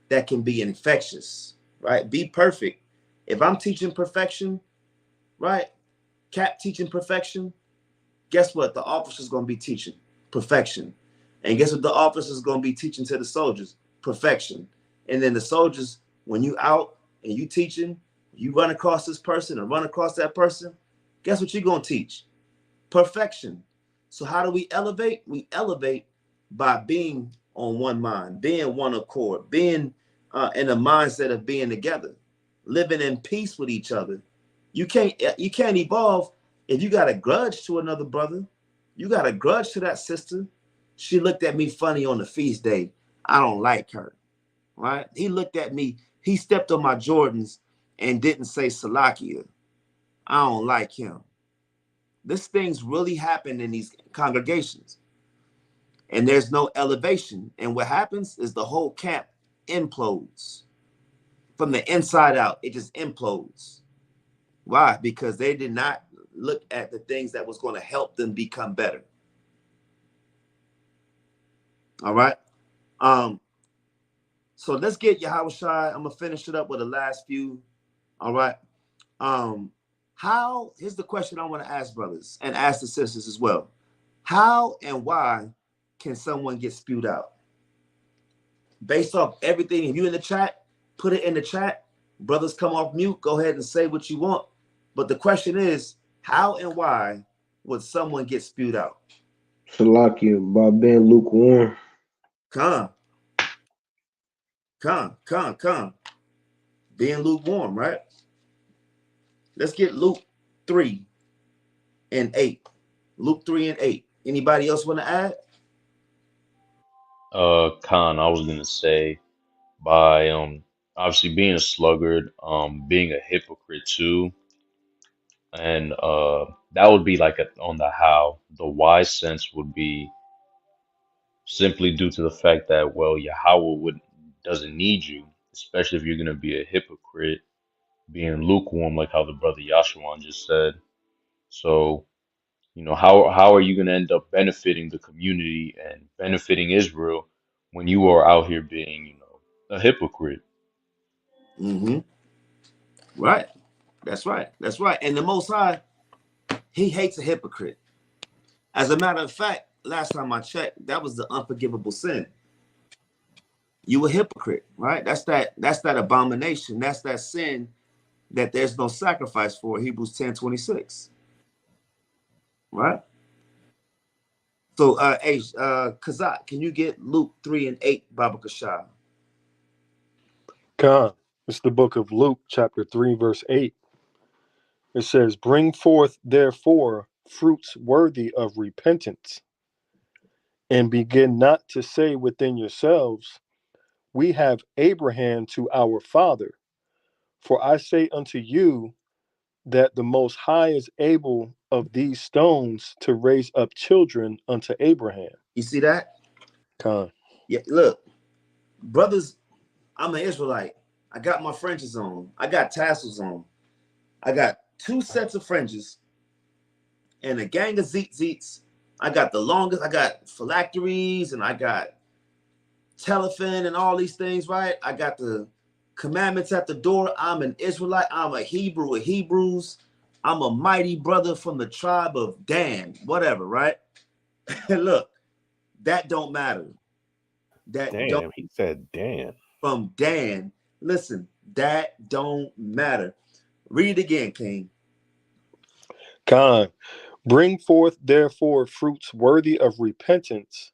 that can be infectious, right? Be perfect. If I'm teaching perfection, right? Cap teaching perfection, guess what? The officer's going to be teaching perfection. And guess what the officer's going to be teaching to the soldiers? Perfection. And then the soldiers, when you out and you teaching, you run across this person or run across that person, guess what you're going to teach? Perfection. So how do we elevate? We elevate by being on one mind, being one accord, being in a mindset of being together, living in peace with each other. You can't evolve if you got a grudge to another brother. You got a grudge to that sister. She looked at me funny on the feast day. I don't like her, right? He looked at me. He stepped on my Jordans and didn't say Salakia. I don't like him. This thing's really happened in these congregations, and there's no elevation. And what happens is the whole camp implodes from the inside out. It just implodes. Why? Because they did not look at the things that was going to help them become better. All right. So let's get YAHAWAH'S. I'm gonna finish it up with the last few. All right. Here's the question I want to ask brothers and ask the sisters as well. How and why can someone get spewed out? Based off everything, if you in the chat, put it in the chat. Brothers, come off mute. Go ahead and say what you want. But the question is, how and why would someone get spewed out? Salakia, by being lukewarm. Come. Being lukewarm, right? Let's get Luke 3 and 8. Luke 3 and 8. Anybody else want to add? Con, I was gonna say by obviously being a sluggard, being a hypocrite too, and that would be like on the how. The why sense would be simply due to the fact that, well, Yahweh doesn't need you, especially if you're gonna be a hypocrite, being lukewarm, like how the brother Yashawan just said. So, how are you gonna end up benefiting the community and benefiting Israel when you are out here being, a hypocrite? Mm-hmm. Right. That's right. And the Most High, he hates a hypocrite. As a matter of fact, last time I checked, that was the unforgivable sin. You a hypocrite, right? That's that abomination. That's that sin that there's no sacrifice for. Hebrews 10:26. Right? So Kazak, can you get Luke 3 and 8, Baba Kashah? Khan. It's the book of Luke, chapter 3, verse 8. It says, bring forth, therefore, fruits worthy of repentance, and begin not to say within yourselves, we have Abraham to our father. For I say unto you that the Most High is able of these stones to raise up children unto Abraham. You see that? Khan. Yeah, look, brothers, I'm an Israelite. I got my fringes on. I got tassels on. I got 2 sets of fringes and a gang of zeets. I got the longest. I got phylacteries and I got telephone and all these things, right? I got the commandments at the door. I'm an Israelite. I'm a Hebrew of Hebrews. I'm a mighty brother from the tribe of Dan, whatever, right? Look, that don't matter. that Damn, don't he said Dan. from Dan. Listen, that don't matter. Read it again, King. Khan, bring forth therefore fruits worthy of repentance,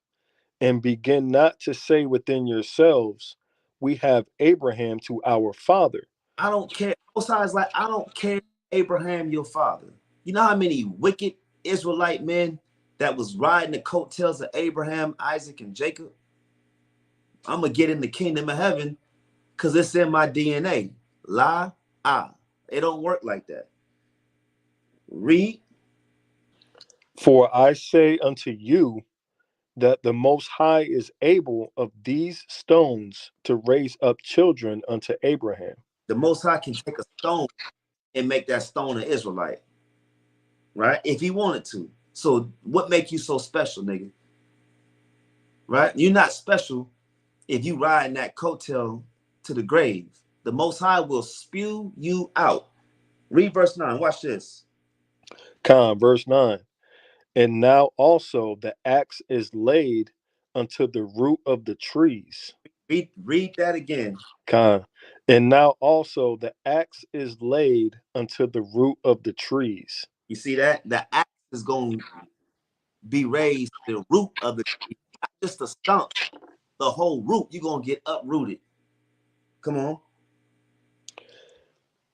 and begin not to say within yourselves, we have Abraham to our father. I don't care. Besides, like, I don't care, Abraham, your father. You know how many wicked Israelite men that was riding the coattails of Abraham, Isaac, and Jacob? I'm gonna get in the kingdom of heaven because it's in my DNA. Lie, it don't work like that. Read. For I say unto you that the Most High is able of these stones to raise up children unto Abraham. The Most High can take a stone and make that stone an Israelite, right? If he wanted to. So what make you so special, nigga? Right? You're not special if you ride in that coattail to the grave. The Most High will spew you out. Read verse 9. Watch this. Khan, verse 9. And now also the axe is laid unto the root of the trees. Read that again. Khan. And now also the axe is laid unto the root of the trees. You see that? The axe is going to be raised to the root of the tree, not just a stump. The whole root, you're going to get uprooted. Come on.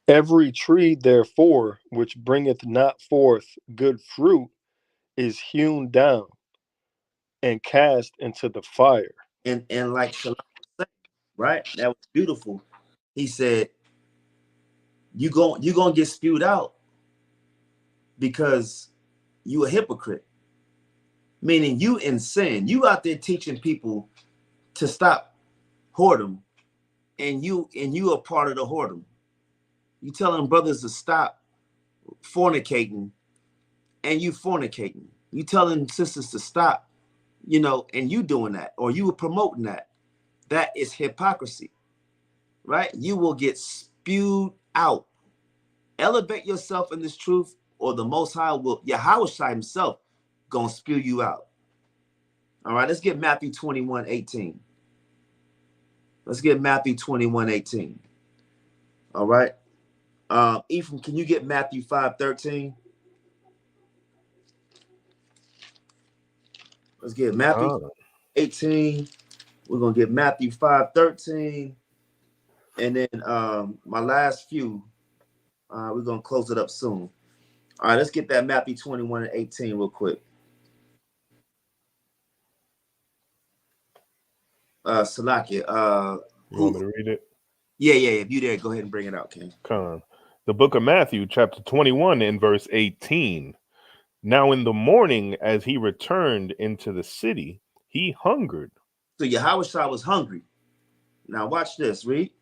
Every tree, therefore, which bringeth not forth good fruit is hewn down and cast into the fire. And like Shalom said, right? That was beautiful. He said, you're going to get spewed out because you a hypocrite. Meaning you in sin. You out there teaching people to stop whoredom, and you are part of the whoredom. You telling brothers to stop fornicating, and you fornicating. You telling sisters to stop, and you doing that, or you were promoting that. That is hypocrisy, right? You will get spewed out. Elevate yourself in this truth, or the Most High will, YAHAWAH'S himself, gonna spew you out. All right, let's get Matthew 21:18. Let's get Matthew 21:18. All right. Ephraim, can you get Matthew 5:13? Let's get Matthew 18. We're gonna get Matthew 5:13. And then my last few, we're gonna close it up soon. All right, let's get that Matthew 21:18 real quick. Salakia. You want me to read it? Yeah. If you there, go ahead and bring it out, King. Con. The book of Matthew, chapter 21, and verse 18. Now in the morning, as he returned into the city, he hungered. So YAHAWAH'S was hungry. Now watch this, read.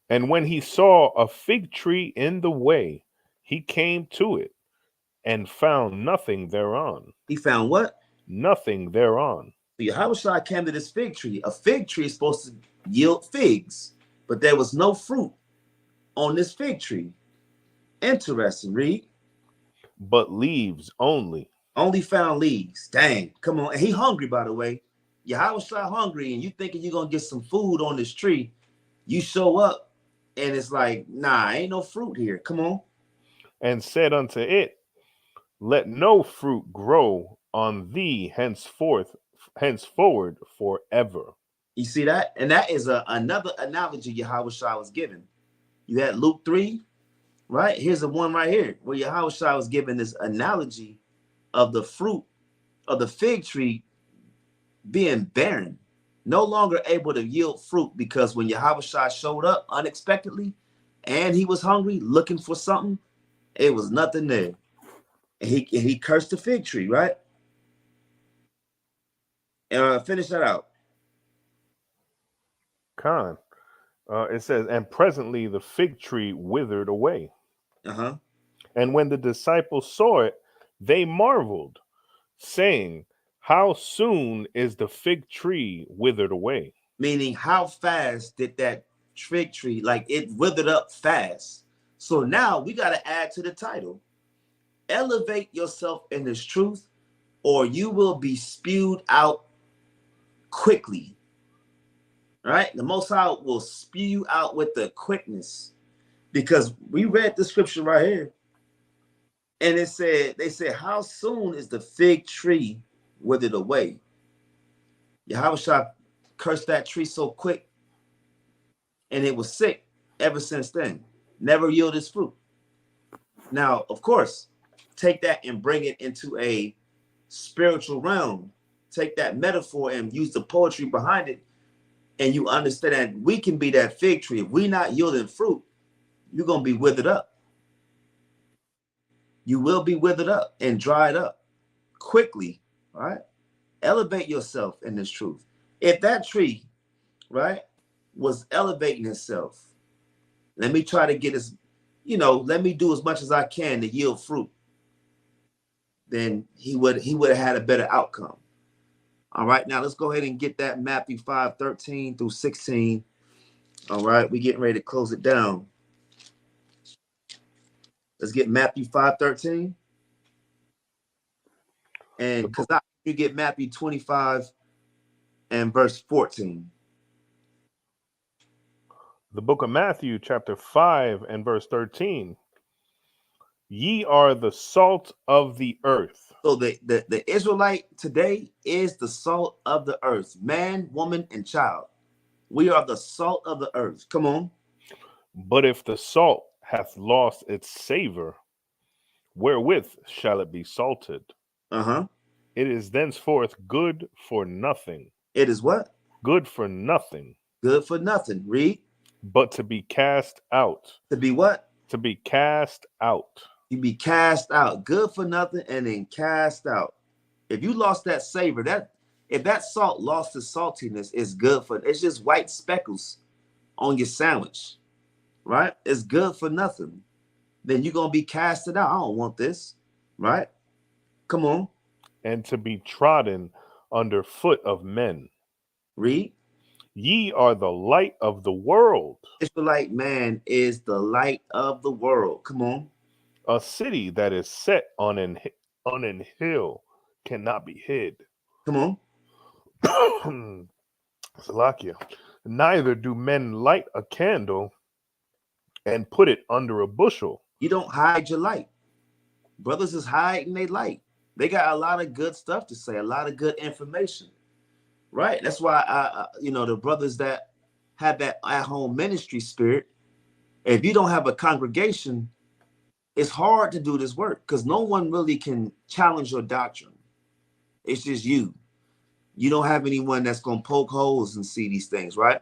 And when he saw a fig tree in the way, he came to it and found nothing thereon. He found what? Nothing thereon. So YAHAWAH'S came to this fig tree. A fig tree is supposed to yield figs, but there was no fruit on this fig tree. Interesting, read. But leaves only. Only found leaves. Dang, come on. And he hungry, by the way. YAHAWAH'S hungry, and you thinking you're going to get some food on this tree. You show up, and it's like, nah, ain't no fruit here. Come on. And said unto it, let no fruit grow on thee henceforward forever. You see that? And that is another analogy YAHAWAH'S was given. You had Luke 3, right? Here's the one right here where YAHAWAH'S was given this analogy of the fruit of the fig tree being barren, no longer able to yield fruit, because when YAHAWAH'S showed up unexpectedly and he was hungry looking for something, it was nothing there. And he cursed the fig tree, right? And finish that out. Con. It says, and presently the fig tree withered away. And when the disciples saw it, they marveled, saying, how soon is the fig tree withered away? Meaning, how fast did that fig tree, like it withered up fast. So now we got to add to the title. Elevate yourself in this truth, or you will be spewed out quickly. right? The Most High will spew you out with the quickness, because we read the scripture right here, and they said, how soon is the fig tree withered away? Yahawashi cursed that tree so quick, and it was sick ever since then. Never yielded its fruit. Now, of course, take that and bring it into a spiritual realm. Take that metaphor and use the poetry behind it, and you understand that we can be that fig tree. If we're not yielding fruit, you're going to be withered up. You will be withered up and dried up quickly, right? Elevate yourself in this truth. If that tree, right, was elevating itself, let me try to get as, let me do as much as I can to yield fruit, then he would have had a better outcome. All right, now let's go ahead and get that Matthew 5:13 through 16. All right, we're getting ready to close it down. Let's get Matthew 5:13. And because you get Matthew 25 and verse 14. The book of Matthew, chapter 5 and verse 13. Ye are the salt of the earth. So the Israelite today is the salt of the earth. Man, woman, and child. We are the salt of the earth. Come on. But if the salt hath lost its savor, wherewith shall it be salted? It is thenceforth good for nothing. It is what? Good for nothing. Good for nothing. Read. But to be cast out. To be what? To be cast out. You be cast out. Good for nothing and then cast out. If you lost that savor, if that salt lost its saltiness, it's good for, it's just white speckles on your sandwich, right? It's good for nothing. Then you're going to be casted out. I don't want this, right? Come on. And to be trodden under foot of men. Read. Ye are the light of the world. Israelite man is the light of the world. Come on. A city that is set on an hill cannot be hid. Come on. Salakia. Neither do men light a candle and put it under a bushel. You don't hide your light. Brothers is hiding their light. They got a lot of good stuff to say, a lot of good information, right? That's why the brothers that have that at-home ministry spirit, if you don't have a congregation, it's hard to do this work because no one really can challenge your doctrine. It's just you. You don't have anyone that's going to poke holes and see these things, right?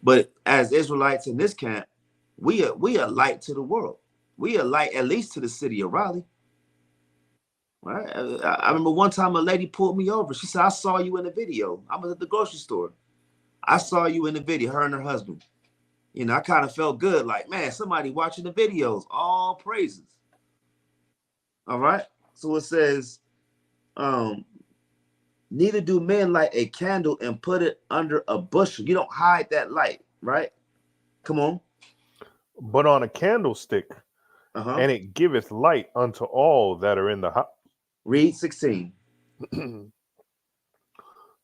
But as Israelites in this camp, we are light to the world. We are light at least to the city of Raleigh. Right? I remember one time a lady pulled me over. She said, I saw you in the video. I was at the grocery store. I saw you in the video, her and her husband. I kind of felt good. Like, man, somebody watching the videos. All praises. All right. So it says, neither do men light a candle and put it under a bushel. You don't hide that light, right? Come on. But on a candlestick, and it giveth light unto all that are in the house. Read 16.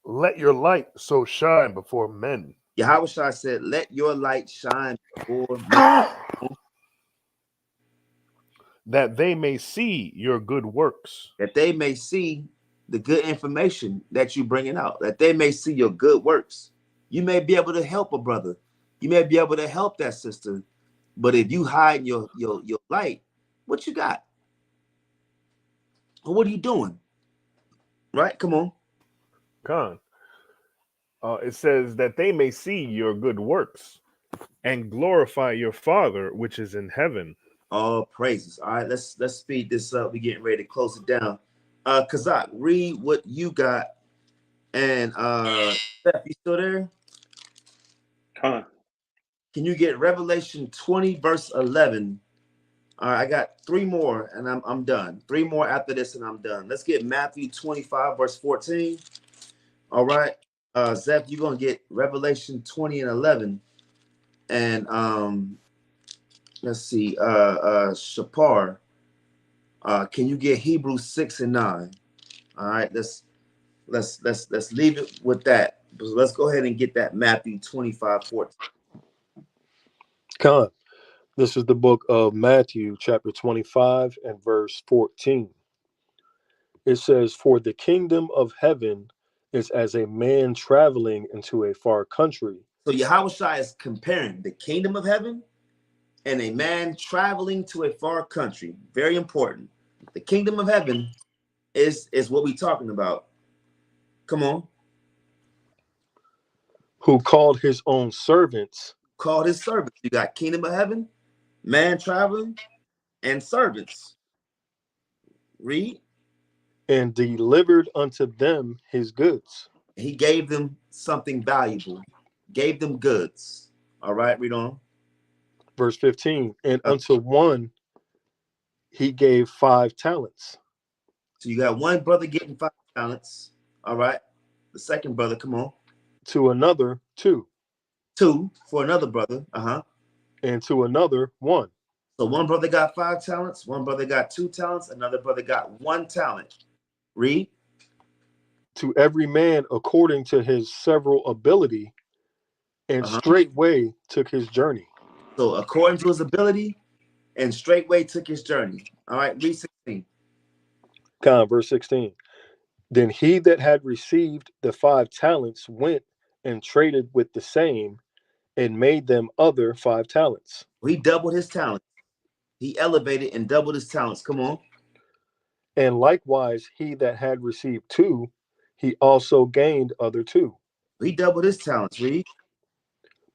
Let your light so shine before men. Yahawashi said, let your light shine before men. That they may see your good works. That they may see the good information that you're bringing out. That they may see your good works. You may be able to help a brother. You may be able to help that sister. But if you hide your light, what you got? What are you doing? Right? Come on. Con. It says that they may see your good works and glorify your Father which is in heaven. All praises. All right, let's speed this up. We're getting ready to close it down. Kazak, read what you got. And Steph, you still there? Con. Can you get Revelation 20, verse 11? All right, I got 3 more and I'm done. 3 more after this and I'm done. Let's get Matthew 25, verse 14. All right. Zeph, you're gonna get Revelation 20 and 11. And let's see, Shapar. Can you get Hebrews 6 and 9? All right, let's leave it with that. So let's go ahead and get that Matthew 25:14. Con. This is the book of Matthew, chapter 25 and verse 14. It says, "For the kingdom of heaven is as a man traveling into a far country." So YAHAWAH'S is comparing the kingdom of heaven and a man traveling to a far country. Very important. The kingdom of heaven is what we're talking about. Come on. Who called his own servants. Called his servants. You got kingdom of heaven, man traveling, and servants. Read. And delivered unto them his goods. He gave them something valuable. Gave them goods. All right, read on. Verse 15. And unto one he gave 5 talents. So you got one brother getting 5 talents. All right. The second brother, come on. To another 2. 2 for another brother. And to another 1. So one brother got 5 talents. One brother got 2 talents. Another brother got 1 talent. Read. To every man according to his several ability, and straightway took his journey. So according to his ability, and straightway took his journey. All right, read 16. Verse 16. Then he that had received the 5 talents went and traded with the same, and made them other 5 talents. He doubled his talents. He elevated and doubled his talents. Come on. And likewise he that had received 2, he also gained other 2. He doubled his talents. Read.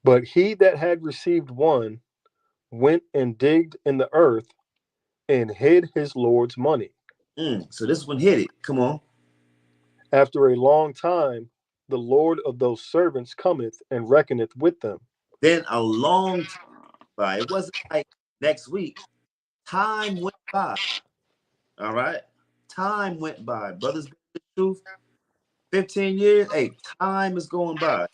But he that had received 1 went and digged in the earth and hid his Lord's money. So this one hit it. Come on. After a long time, the Lord of those servants cometh and reckoneth with them. Then a long time by. It wasn't like next week. Time went by. All right. Time went by. Brothers, the truth. 15 years. Hey, time is going by.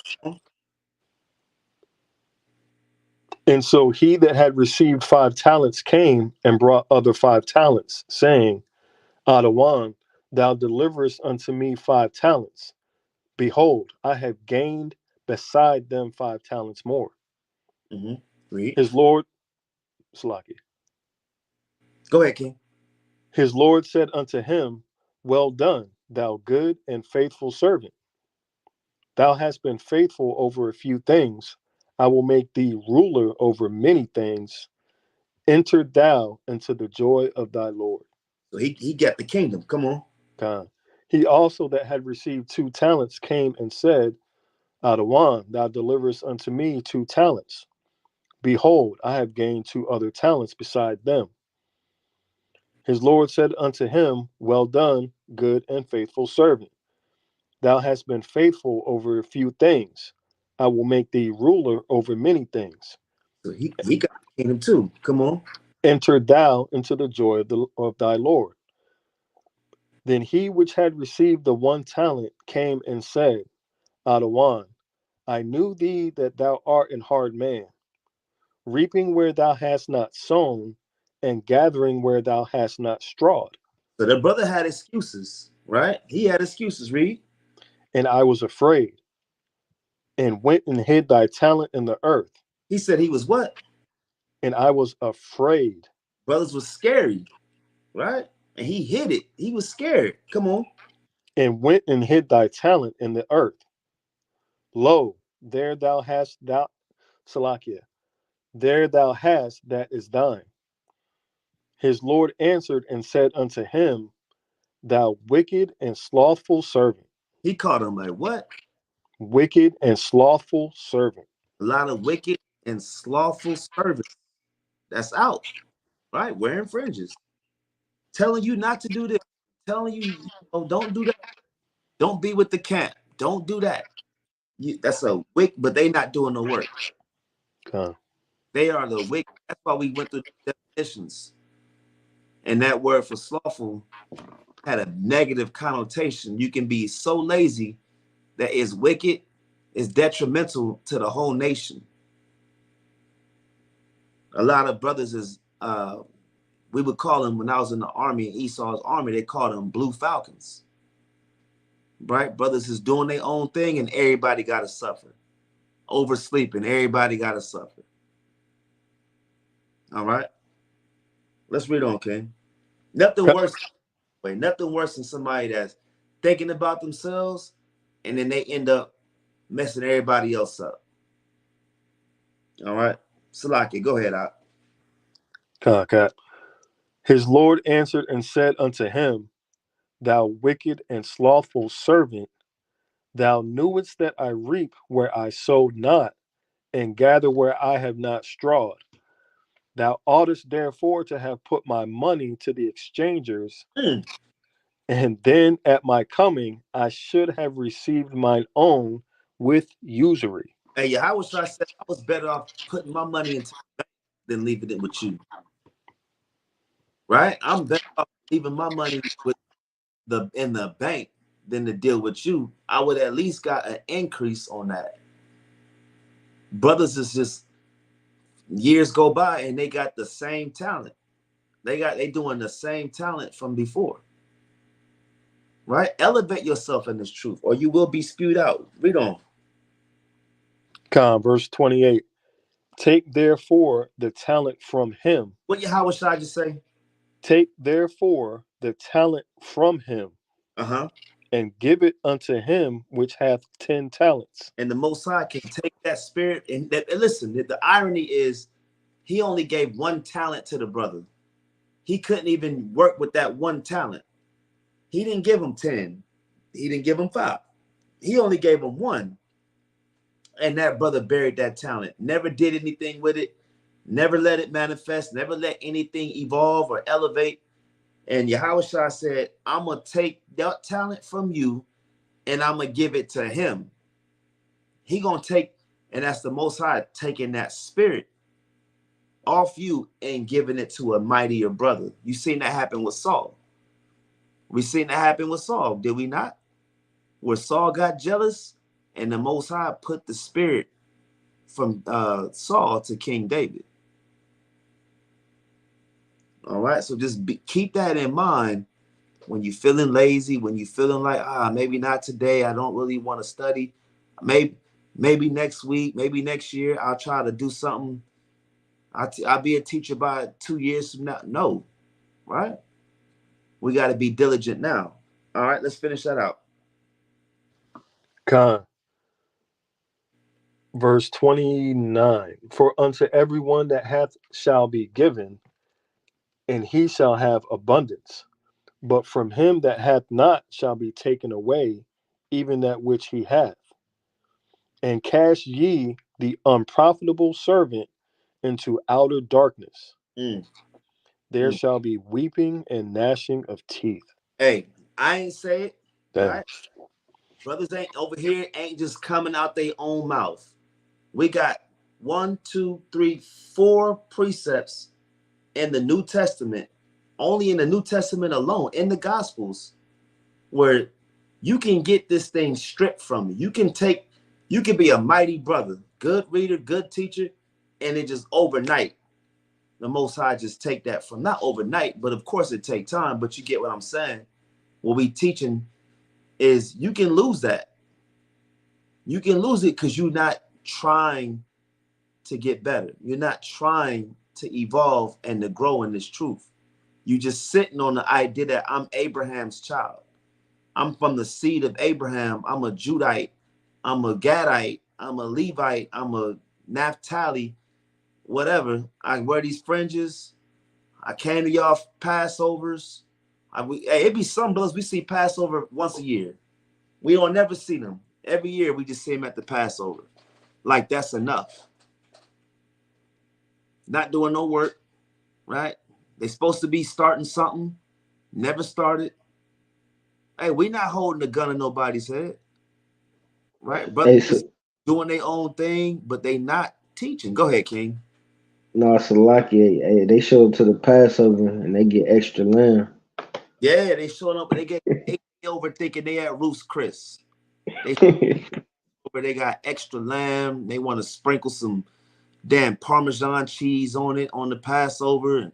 And so he that had received 5 talents came and brought other 5 talents, saying, Adawan, thou deliverest unto me 5 talents. Behold, I have gained beside them 5 talents more. Read. His Lord, Slaki. Go ahead, King. His Lord said unto him, Well done, thou good and faithful servant. Thou hast been faithful over a few things. I will make thee ruler over many things. Enter thou into the joy of thy Lord. So he got the kingdom. Come on. God. He also that had received 2 talents came and said, Adawan, thou deliverest unto me 2 talents. Behold, I have gained 2 other talents beside them. His Lord said unto him, Well done, good and faithful servant. Thou hast been faithful over a few things. I will make thee ruler over many things. So he got the kingdom too. Come on. Enter thou into the joy of thy Lord. Then he which had received the 1 talent came and said, Adawan, I knew thee that thou art an hard man, reaping where thou hast not sown, and gathering where thou hast not strawed. So the brother had excuses, right? He had excuses. Read. And I was afraid, and went and hid thy talent in the earth. He said he was what? And I was afraid. Brothers was scary, right? And he hid it. He was scared. Come on. And went and hid thy talent in the earth. Lo, there thou hast Salakia, there thou hast that is thine. His Lord answered and said unto him, Thou wicked and slothful servant. He called him like what? Wicked and slothful servant. A lot of wicked and slothful servants. That's out, right? Wearing fringes. Telling you not to do this. Telling you, don't do that. Don't be with the camp. Don't do that. That's a wick, but they not doing the work. They are the wick. That's why we went through the definitions. And that word for slothful had a negative connotation. You can be so lazy that is wicked, is detrimental to the whole nation. A lot of brothers is, we would call them, when I was in the army, in Esau's army, they called them blue falcons. right? Brothers is doing their own thing and everybody got to suffer. Oversleeping, everybody got to suffer. All right? Let's read on, King. Nothing worse than somebody that's thinking about themselves and then they end up messing everybody else up. All right? Salaki, go ahead, out. Okay. His Lord answered and said unto him, Thou wicked and slothful servant, thou knewest that I reap where I sowed not, and gather where I have not strawed. Thou oughtest therefore to have put my money to the exchangers, and then at my coming I should have received mine own with usury. Hey, Yahawah said I was better off putting my money into the bank than leaving it with you. Right? I'm better off leaving my money in the bank than to deal with you. I would at least got an increase on that. Brothers is just years go by and they got the same talent. They doing the same talent from before. Right? Elevate yourself in this truth, or you will be spewed out. Read on. Verse 28. Take therefore the talent from him. What Yahawah Shai just say? Take therefore the talent from him, and give it unto him which hath 10 talents. And the Most High can take that spirit and listen. The irony is, he only gave 1 talent to the brother. He couldn't even work with that 1 talent. He didn't give him 10. He didn't give him 5. He only gave him 1. And that brother buried that talent. Never did anything with it. Never let it manifest. Never let anything evolve or elevate. And Yahawah Shai said, I'm going to take that talent from you and I'm going to give it to him. He going to take, and that's the Most High taking that spirit off you and giving it to a mightier brother. You seen that happen with Saul. We seen that happen with Saul, did we not? Where Saul got jealous and the Most High put the spirit from Saul to King David. All right, so just keep that in mind when you're feeling lazy, when you're feeling like, maybe not today, I don't really want to study. Maybe next week, maybe next year, I'll try to do something. I'll be a teacher by 2 years from now. No, right? We got to be diligent now. All right, let's finish that out. Verse 29. For unto everyone that hath shall be given, and he shall have abundance. But from him that hath not shall be taken away even that which he hath. And cast ye the unprofitable servant into outer darkness. There shall be weeping and gnashing of teeth. Hey, I ain't say it. Right? Brothers ain't over here, ain't just coming out their own mouth. We got 1, 2, 3, 4 precepts in the New Testament, only in the New Testament alone, in the Gospels, where you can get this thing stripped from you. You can be a mighty brother, good reader, good teacher, and it just overnight, the Most High just take that from, not overnight, but of course it take time, but you get what I'm saying. What we teaching is you can lose that. You can lose it because you're not trying to get better. You're not trying to evolve and to grow in this truth. You just sitting on the idea that I'm Abraham's child. I'm from the seed of Abraham. I'm a Judite. I'm a Gadite. I'm a Levite. I'm a Naphtali, whatever. I wear these fringes. I came to y'all Passovers. It be some brothers we see Passover once a year. We don't never see them. Every year we just see them at the Passover. Like that's enough. Not doing no work, right? They supposed to be starting something, never started. Hey, we not holding a gun in nobody's head, right? Brothers just doing their own thing, but they not teaching. Go ahead, King. No, it's lucky. They show up to the Passover and they get extra lamb. Yeah, they showing up and they over thinking they at Ruth's Chris. They got extra lamb. They want to sprinkle some damn Parmesan cheese on it on the Passover. And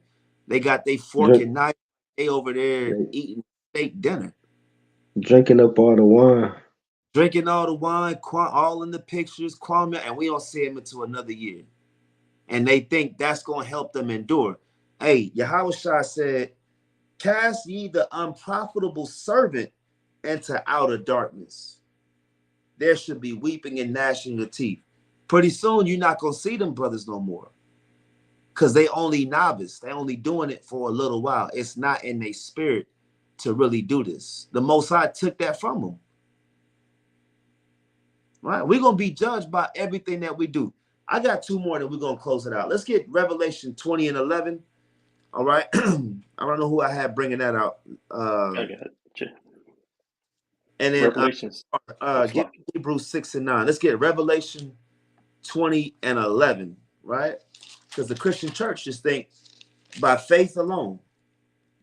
they got their fork and knife. They over there eating steak dinner. Drinking up all the wine. Drinking all the wine, all in the pictures, and we don't see him until another year. And they think that's going to help them endure. Hey, YAHAWAH'S said, cast ye the unprofitable servant into outer darkness. There should be weeping and gnashing of teeth. Pretty soon, you're not going to see them brothers no more. Because they only novice. They only doing it for a little while. It's not in their spirit to really do this. The Most High took that from them. Right? We're going to be judged by everything that we do. I got two more, and we're going to close it out. Let's get Revelation 20 and 11. All right. I don't know who I had bringing that out. I got it. And then Revelations. get Hebrews 6 and 9. Let's get Revelation 20 and 11, right? Because the Christian church just think by faith alone.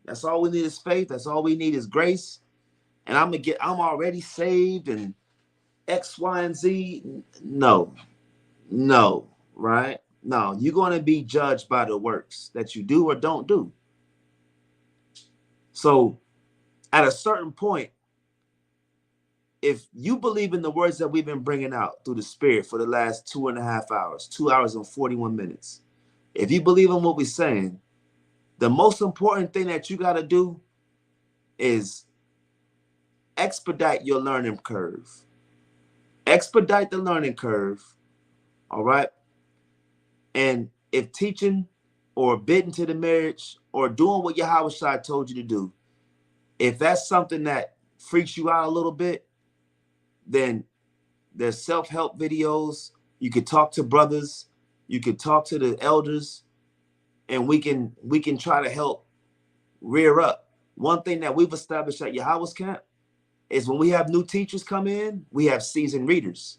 That's all we need is faith. That's all we need is grace. And I'm already saved and X, Y, and Z. No, right? No, you're going to be judged by the works that you do or don't do. So at a certain point, if you believe in the words that we've been bringing out through the Spirit for the last 2.5 hours, 2 hours and 41 minutes, if you believe in what we're saying, the most important thing that you got to do is expedite your learning curve. Expedite the learning curve, all right? And if teaching or bidding to the marriage or doing what YAHAWAH'S told you to do, if that's something that freaks you out a little bit, then there's self-help videos. You could talk to brothers. You could talk to the elders, and we can try to help rear up. One thing that we've established at YAHAWAH'S camp is when we have new teachers come in, we have seasoned readers.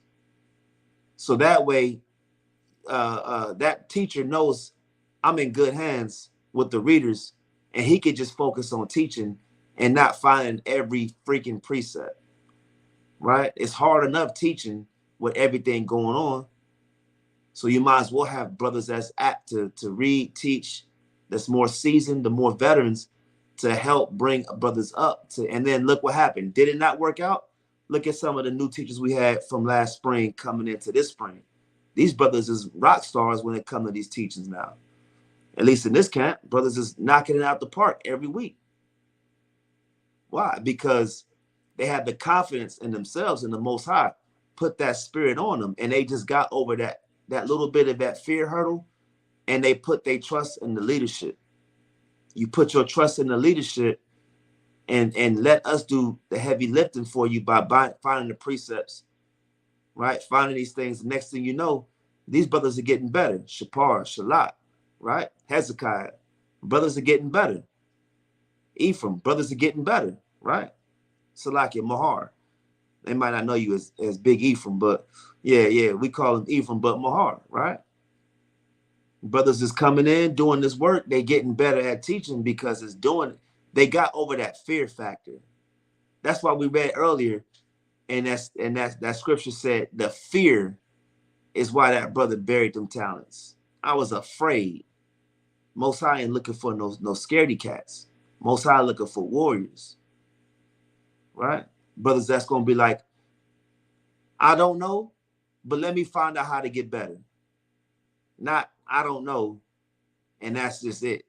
So that way, that teacher knows I'm in good hands with the readers, and he could just focus on teaching and not finding every freaking precept, right? It's hard enough teaching with everything going on. So you might as well have brothers that's apt to read, teach, that's more seasoned, the more veterans, to help bring brothers up. And then look what happened. Did it not work out? Look at some of the new teachers we had from last spring coming into this spring. These brothers is rock stars when it comes to these teachings now. At least in this camp, brothers is knocking it out the park every week. Why? Because they have the confidence in themselves, and the Most High put that spirit on them, and they just got over that little bit of that fear hurdle, and they put their trust in the leadership. You put your trust in the leadership, and let us do the heavy lifting for you by finding the precepts, right? Finding these things. The next thing you know, these brothers are getting better. Shapar, Shalat, right? Hezekiah, brothers are getting better. Ephraim, brothers are getting better, right? Salakia, Mahar. They might not know you as Big Ephraim, but yeah, we call him Ephraim, but Mahar, right? Brothers is coming in, doing this work. They getting better at teaching because they got over that fear factor. That's why we read earlier, and that scripture said the fear is why that brother buried them talents. I was afraid. Most High ain't looking for no scaredy cats. Most High looking for warriors, right? Brothers that's going to be like, I don't know, but let me find out how to get better. Not, I don't know, and that's just it.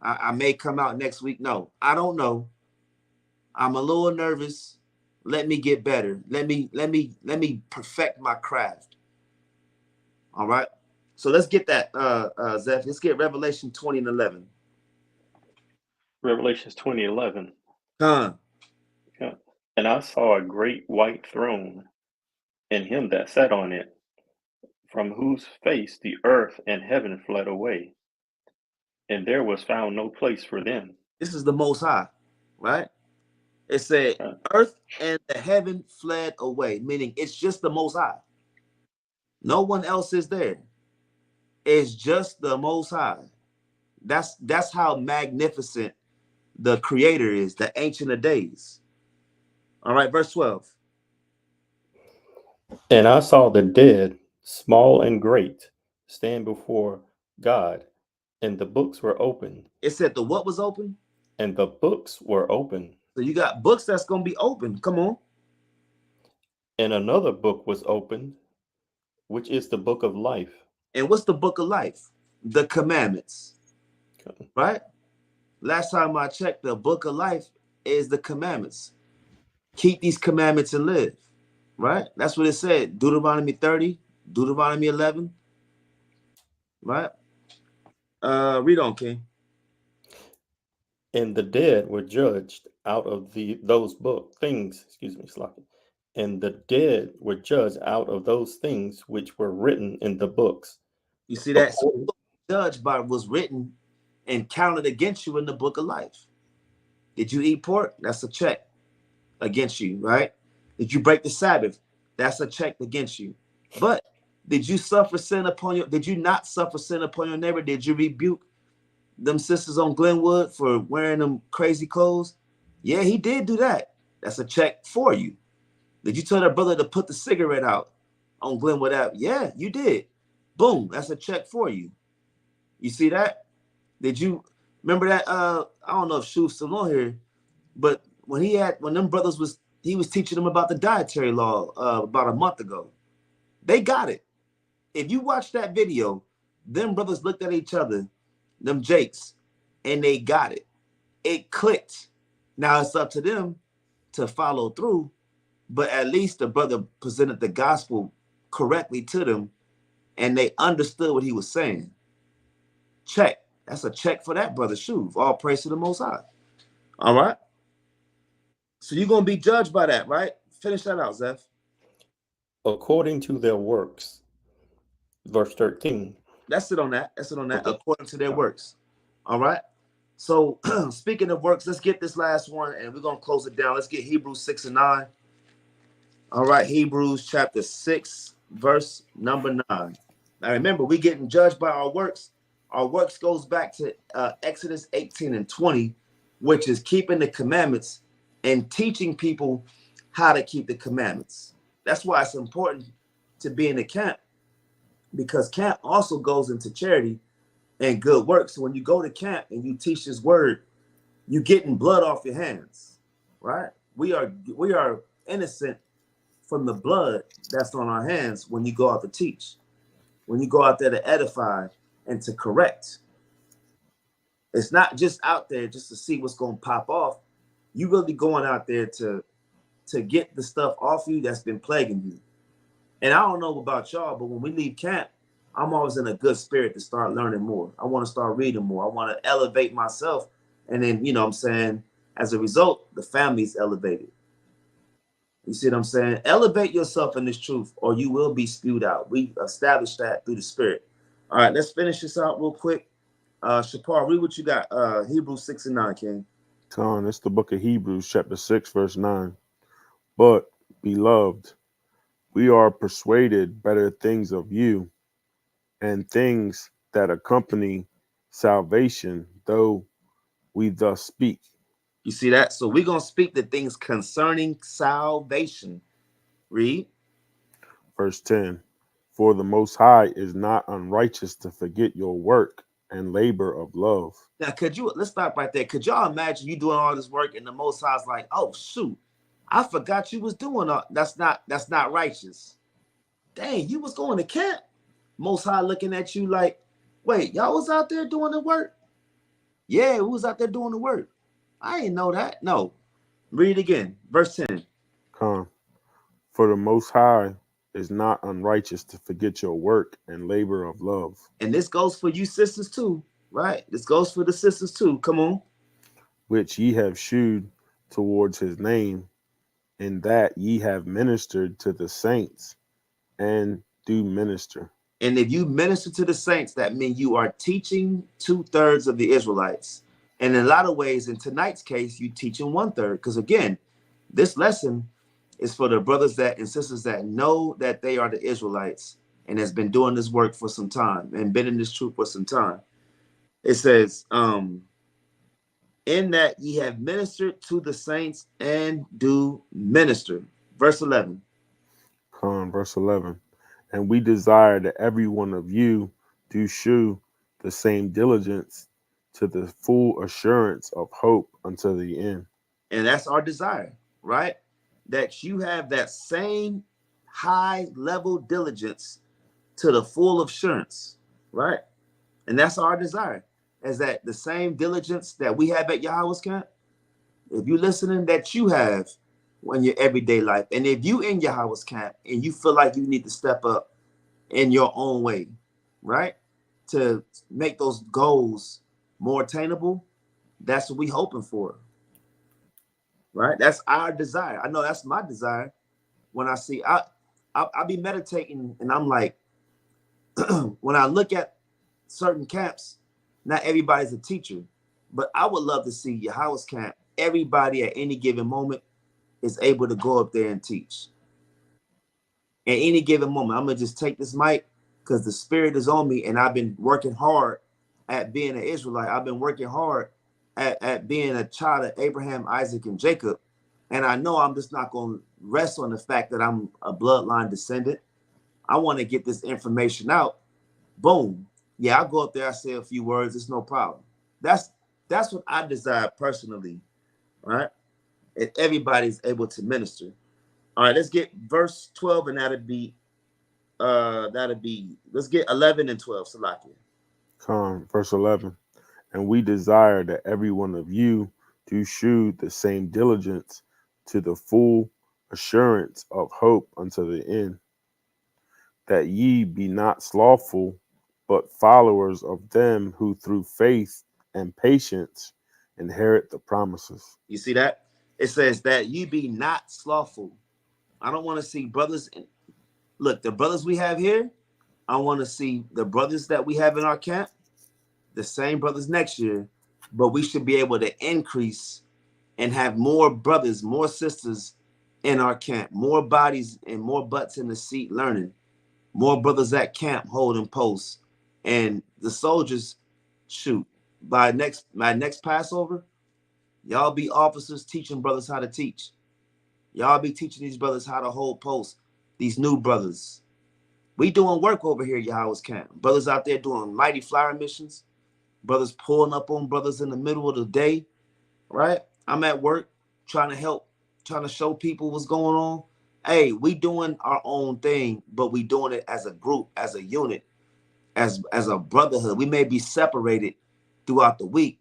I may come out next week. No, I don't know. I'm a little nervous. Let me get better. Let me perfect my craft. All right. So let's get that, Zeph. Let's get Revelation 20 and 11. Revelations 20:11. Huh. And I saw a great white throne, and him that sat on it, from whose face the earth and heaven fled away, and there was found no place for them. This is the Most High, right? It said earth and the heaven fled away, meaning it's just the Most High. No one else is there. It's just the Most High. That's how magnificent the Creator is, the Ancient of Days. All right, verse 12. And I saw the dead, small and great, stand before God, and the books were open. It said the what was open? And the books were open. So you got books that's going to be open. Come on. And another book was opened, which is the book of life. And what's the book of life? The commandments. Right? Last time I checked, the book of life is the commandments. Keep these commandments and live. Right? That's what it said. Deuteronomy 30, Deuteronomy 11. Right? Read on, King. And the dead were judged out of those things, Sloth. And the dead were judged out of those things which were written in the books. You see that? So judged by what was written and counted against you in the book of life. Did you eat pork? That's a check against you, right? Did you break the Sabbath? That's a check against you. But did you suffer sin upon your? Did you not suffer sin upon your neighbor? Did you rebuke them sisters on Glenwood for wearing them crazy clothes? Yeah, he did do that. That's a check for you. Did you tell that brother to put the cigarette out on Glenwood Ave? Yeah, you did. Boom, that's a check for you. You see that? Did you remember that? I don't know if Shu's still on here, but when them brothers he was teaching them about the dietary law about a month ago. They got it. If you watch that video, them brothers looked at each other, them Jakes, and they got it. It clicked. Now it's up to them to follow through, but at least the brother presented the gospel correctly to them, and they understood what he was saying. Check. That's a check for that brother. Shuv. All praise to the Most High. All right. So you're going to be judged by that, right? Finish that out, Zeph. According to their works. Verse 13. That's it on that. Okay. According to their works. All right. So speaking of works, let's get this last one and we're going to close it down. Let's get Hebrews 6 and 9. All right. Hebrews chapter 6, verse number 9. Now remember, we're getting judged by our works. Our works goes back to Exodus 18 and 20, which is keeping the commandments and teaching people how to keep the commandments. That's why it's important to be in the camp, because camp also goes into charity and good works. So when you go to camp and you teach this word, you're getting blood off your hands, right? We are innocent from the blood that's on our hands when you go out to teach, when you go out there to edify and to correct. It's not just out there just to see what's going to pop off. You really going out there to get the stuff off you that's been plaguing you. And I don't know about y'all, but when we leave camp, I'm always in a good spirit to start learning more. I want to start reading more. I want to elevate myself. And then, you know what I'm saying, as a result, the family's elevated. You see what I'm saying? Elevate yourself in this truth or you will be spewed out. We established that through the spirit. All right, let's finish this out real quick. Shapar, read what you got. Hebrews 6 and 9, King. Con, it's the book of Hebrews, chapter 6, verse 9. But, beloved, we are persuaded better things of you, and things that accompany salvation, though we thus speak. You see that? So we're going to speak the things concerning salvation. Read. Verse 10. For the Most High is not unrighteous to forget your work and labor of love. Now, let's stop right there. Could y'all imagine you doing all this work and the Most High's like, oh, shoot, I forgot you was doing all that's not righteous. Dang, you was going to camp. Most High looking at you like, wait, y'all was out there doing the work? Yeah, we was out there doing the work. I didn't know that. No. Read again. Verse 10. Come. For the Most High is not unrighteous to forget your work and labor of love. And this goes for you sisters too, right? This goes for the sisters too. Come on. Which ye have shewed towards his name, in that ye have ministered to the saints and do minister. And if you minister to the saints, that means you are teaching 2/3 of the Israelites. And in a lot of ways, in tonight's case, you teaching 1/3. Because again, this lesson is for the brothers and sisters that know that they are the Israelites and has been doing this work for some time and been in this truth for some time. It says, in that ye have ministered to the saints and do minister. Verse 11. Verse 11. And we desire that every one of you do shew the same diligence to the full assurance of hope unto the end. And that's our desire, right? That you have that same high level diligence to the full assurance, right? And that's our desire, is that the same diligence that we have at YAHAWAH'S camp, if you're listening, that you have in your everyday life. And if you in YAHAWAH'S camp and you feel like you need to step up in your own way, right? To make those goals more attainable, that's what we hoping for, right? That's our desire. I know that's my desire. When I see, I'll be meditating and I'm like, when I look at certain camps, not everybody's a teacher, but I would love to see YAHAWAH'S camp. Everybody at any given moment is able to go up there and teach. At any given moment, I'm gonna just take this mic because the spirit is on me, and I've been working hard at being an Israelite. I've been working hard at being a child of Abraham, Isaac, and Jacob. And I know I'm just not gonna rest on the fact that I'm a bloodline descendant. I want to get this information out. Boom. Yeah, I'll go up there, I say a few words, it's no problem. That's what I desire personally, right? And everybody's able to minister. All right, let's get verse 12, and that'll be let's get 11 and 12, Salakia. Verse 11. And we desire that every one of you do shew the same diligence to the full assurance of hope unto the end, that ye be not slothful, but followers of them who through faith and patience inherit the promises. You see that? It says that ye be not slothful. I don't want to see brothers. Look, the brothers we have here, I want to see the brothers that we have in our camp, the same brothers next year, but we should be able to increase and have more brothers, more sisters in our camp, more bodies and more butts in the seat learning, more brothers at camp holding posts. And the soldiers, shoot, by next Passover, y'all be officers teaching brothers how to teach. Y'all be teaching these brothers how to hold posts, these new brothers. We doing work over here at YAHAWAH'S camp. Brothers out there doing mighty flower missions, brothers pulling up on brothers in the middle of the day, right? I'm at work trying to help, trying to show people what's going on. Hey, we doing our own thing, but we doing it as a group, as a unit, as a brotherhood. We may be separated throughout the week,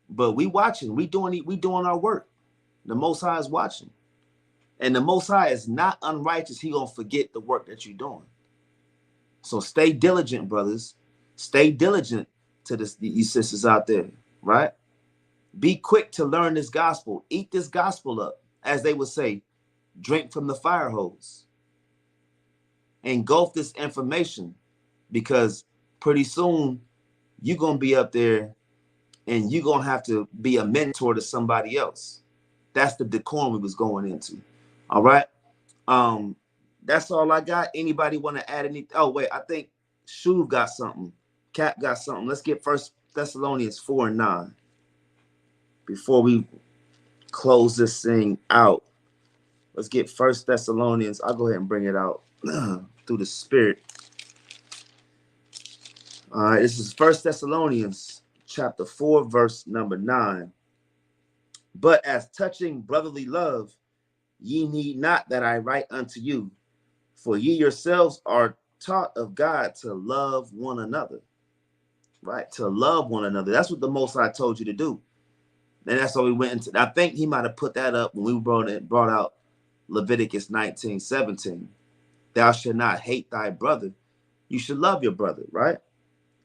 but we watching, we doing our work. The Most High is watching. And the Most High is not unrighteous. He gonna forget the work that you're doing. So stay diligent, brothers. Stay diligent to these sisters out there, right? Be quick to learn this gospel. Eat this gospel up. As they would say, drink from the fire hose. Engulf this information, because pretty soon you're going to be up there and you're going to have to be a mentor to somebody else. That's the decorum we was going into. All right. That's all I got. Anybody want to add anything? Oh, wait, I think Shuv got something. Cap got something. Let's get 1 Thessalonians 4:9 before we close this thing out. Let's get 1 Thessalonians. I'll go ahead and bring it out through the Spirit. All right, this is 1 Thessalonians chapter 4, verse number 9. But as touching brotherly love, ye need not that I write unto you, for ye yourselves are taught of God to love one another. Right? To love one another. That's what the Most High told you to do. And that's what we went into. I think he might have put that up when we brought out Leviticus 19:17. Thou shalt not hate thy brother. You should love your brother, right?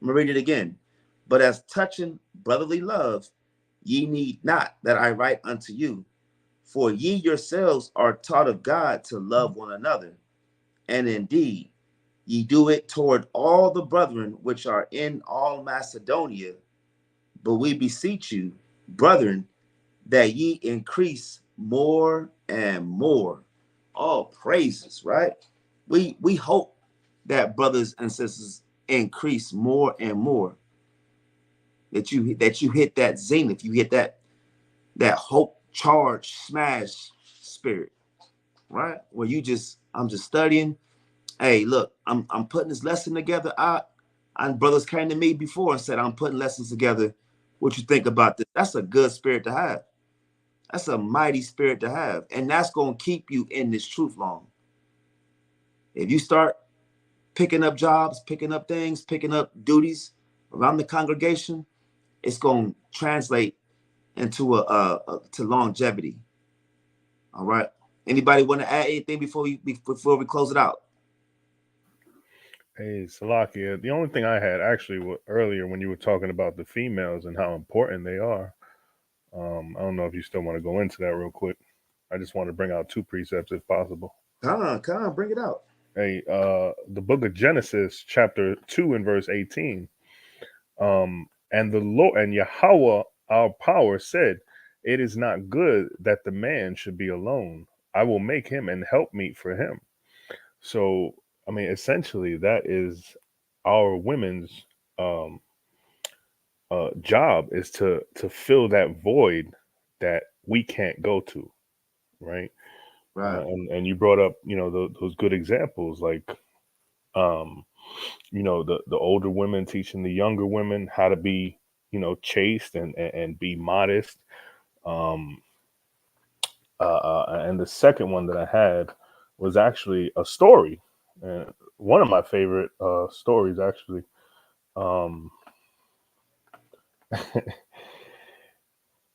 I'm going to read it again. But as touching brotherly love, ye need not that I write unto you, for ye yourselves are taught of God to love one another. And indeed, ye do it toward all the brethren which are in all Macedonia. But we beseech you, brethren, that ye increase more and more. All praises, right? We hope that brothers and sisters increase more and more. That you hit that zenith, you hit that hope charge smash spirit, right? Where I'm just studying. Hey, look, I'm putting this lesson together. And brothers came to me before and said, I'm putting lessons together. What you think about this? That's a good spirit to have. That's a mighty spirit to have. And that's going to keep you in this truth long. If you start picking up jobs, picking up things, picking up duties around the congregation, it's going to translate into to longevity. All right. Anybody want to add anything before we close it out? Hey, Salakia. The only thing I had actually earlier when you were talking about the females and how important they are, I don't know if you still want to go into that real quick. I just want to bring out 2 precepts if possible. Come on, bring it out. Hey, the book of Genesis, chapter 2 and verse 18. And the Lord and Yahweh, our power, said, "It is not good that the man should be alone. I will make him an helpmeet for him." So, I mean, essentially, that is our women's job, is to fill that void that we can't go to, right? Right. And you brought up, those good examples, like, the older women teaching the younger women how to be, chaste and be modest. And the second one that I had was actually a story, and one of my favorite stories, actually.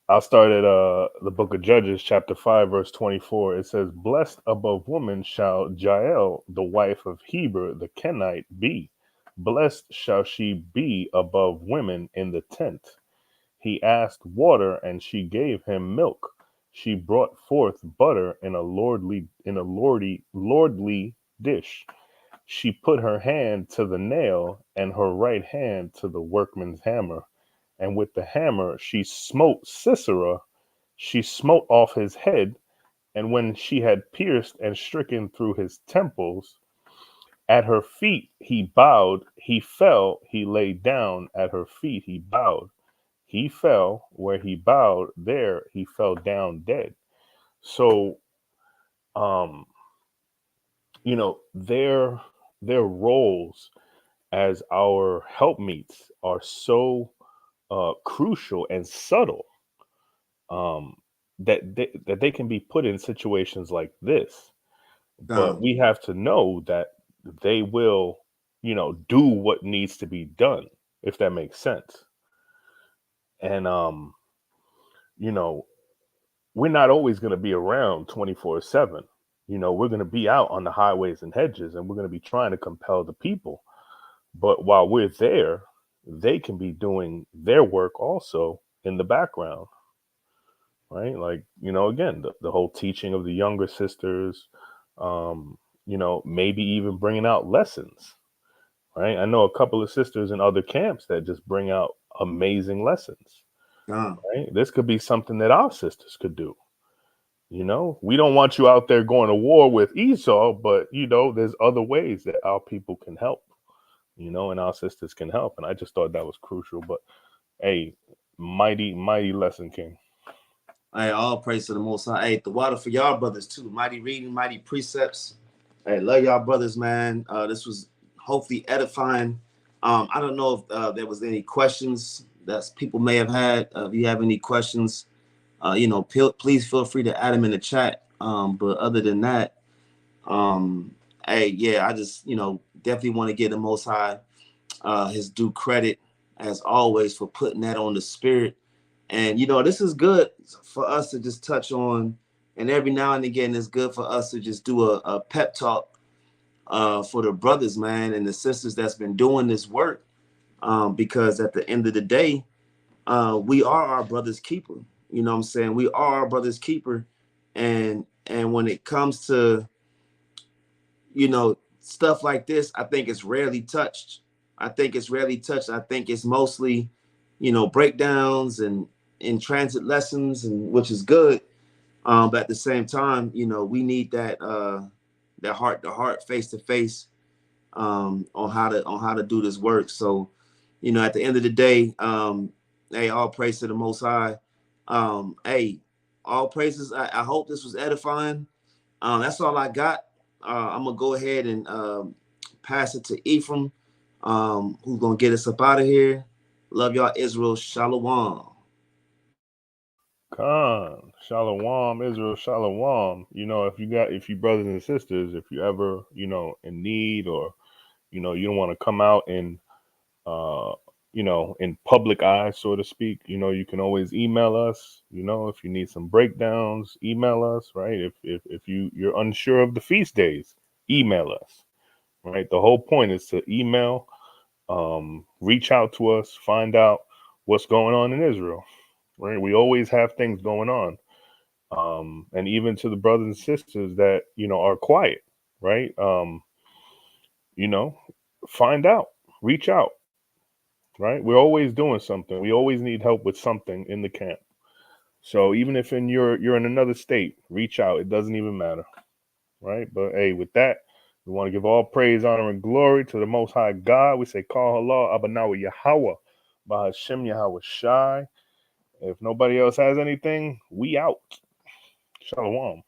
I'll start at the book of Judges, chapter 5, verse 24. It says, "Blessed above woman shall Jael, the wife of Heber the Kenite, be. Blessed shall she be above women in the tent. He asked water, and she gave him milk. She brought forth butter in a lordly dish. She put her hand to the nail, and her right hand to the workman's hammer. And with the hammer she smote Sisera. She smote off his head, and when she had pierced and stricken through his temples, at her feet he bowed. He fell, he lay down. At her feet he bowed. He fell, where he bowed, there he fell down dead." So, their roles as our helpmeets are so crucial and subtle, that they can be put in situations like this. But we have to know that they will, do what needs to be done, if that makes sense. And we're not always going to be around 24/7. We're going to be out on the highways and hedges, and we're going to be trying to compel the people. But while we're there, they can be doing their work also in the background, right? Like, again, the whole teaching of the younger sisters, maybe even bringing out lessons, right? I know a couple of sisters in other camps that just bring out amazing lessons, right? This could be something that our sisters could do. We don't want you out there going to war with Esau, but there's other ways that our people can help, and our sisters can help. And I just thought that was crucial. But hey, mighty lesson, King. Hey, all praise to the Most High. Hey, the water for y'all brothers too. Mighty reading, mighty precepts. Hey, love y'all brothers, man. This was hopefully edifying. I don't know if there was any questions that people may have had. If you have any questions, please feel free to add them in the chat. But other than that, hey, yeah, I just, definitely want to give the Most High his due credit, as always, for putting that on the spirit. And, this is good for us to just touch on. And every now and again, it's good for us to just do a pep talk for the brothers, man, and the sisters that's been doing this work. Because at the end of the day, we are our brother's keeper. You know what I'm saying? We are our brother's keeper. And when it comes to, stuff like this, I think it's rarely touched. I think it's mostly, breakdowns and in transit lessons, and which is good. But at the same time, we need that heart to heart, face to face, on how to do this work. So, at the end of the day, hey, all praise to the Most High. Hey, all praises. I hope this was edifying. That's all I got. I'm gonna go ahead and pass it to Ephraim, who's gonna get us up out of here. Love y'all, Israel. Shalom. Khan, Shalom, Israel, Shalom. You know, if you brothers and sisters, if you ever, in need, or, you don't want to come out in, in public eye, so to speak, you can always email us. If you need some breakdowns, email us, right? If you're unsure of the feast days, email us, right? The whole point is to email, reach out to us, find out what's going on in Israel, right? We always have things going on. And even to the brothers and sisters that, are quiet, right? Find out, reach out, right? We're always doing something. We always need help with something in the camp. So even if you're in another state, reach out. It doesn't even matter, right? But hey, with that, we want to give all praise, honor, and glory to the Most High God. We say, Call Allah, Abanawa Yahweh, Bahashem Yahweh Shai. If nobody else has anything, we out. Shalom.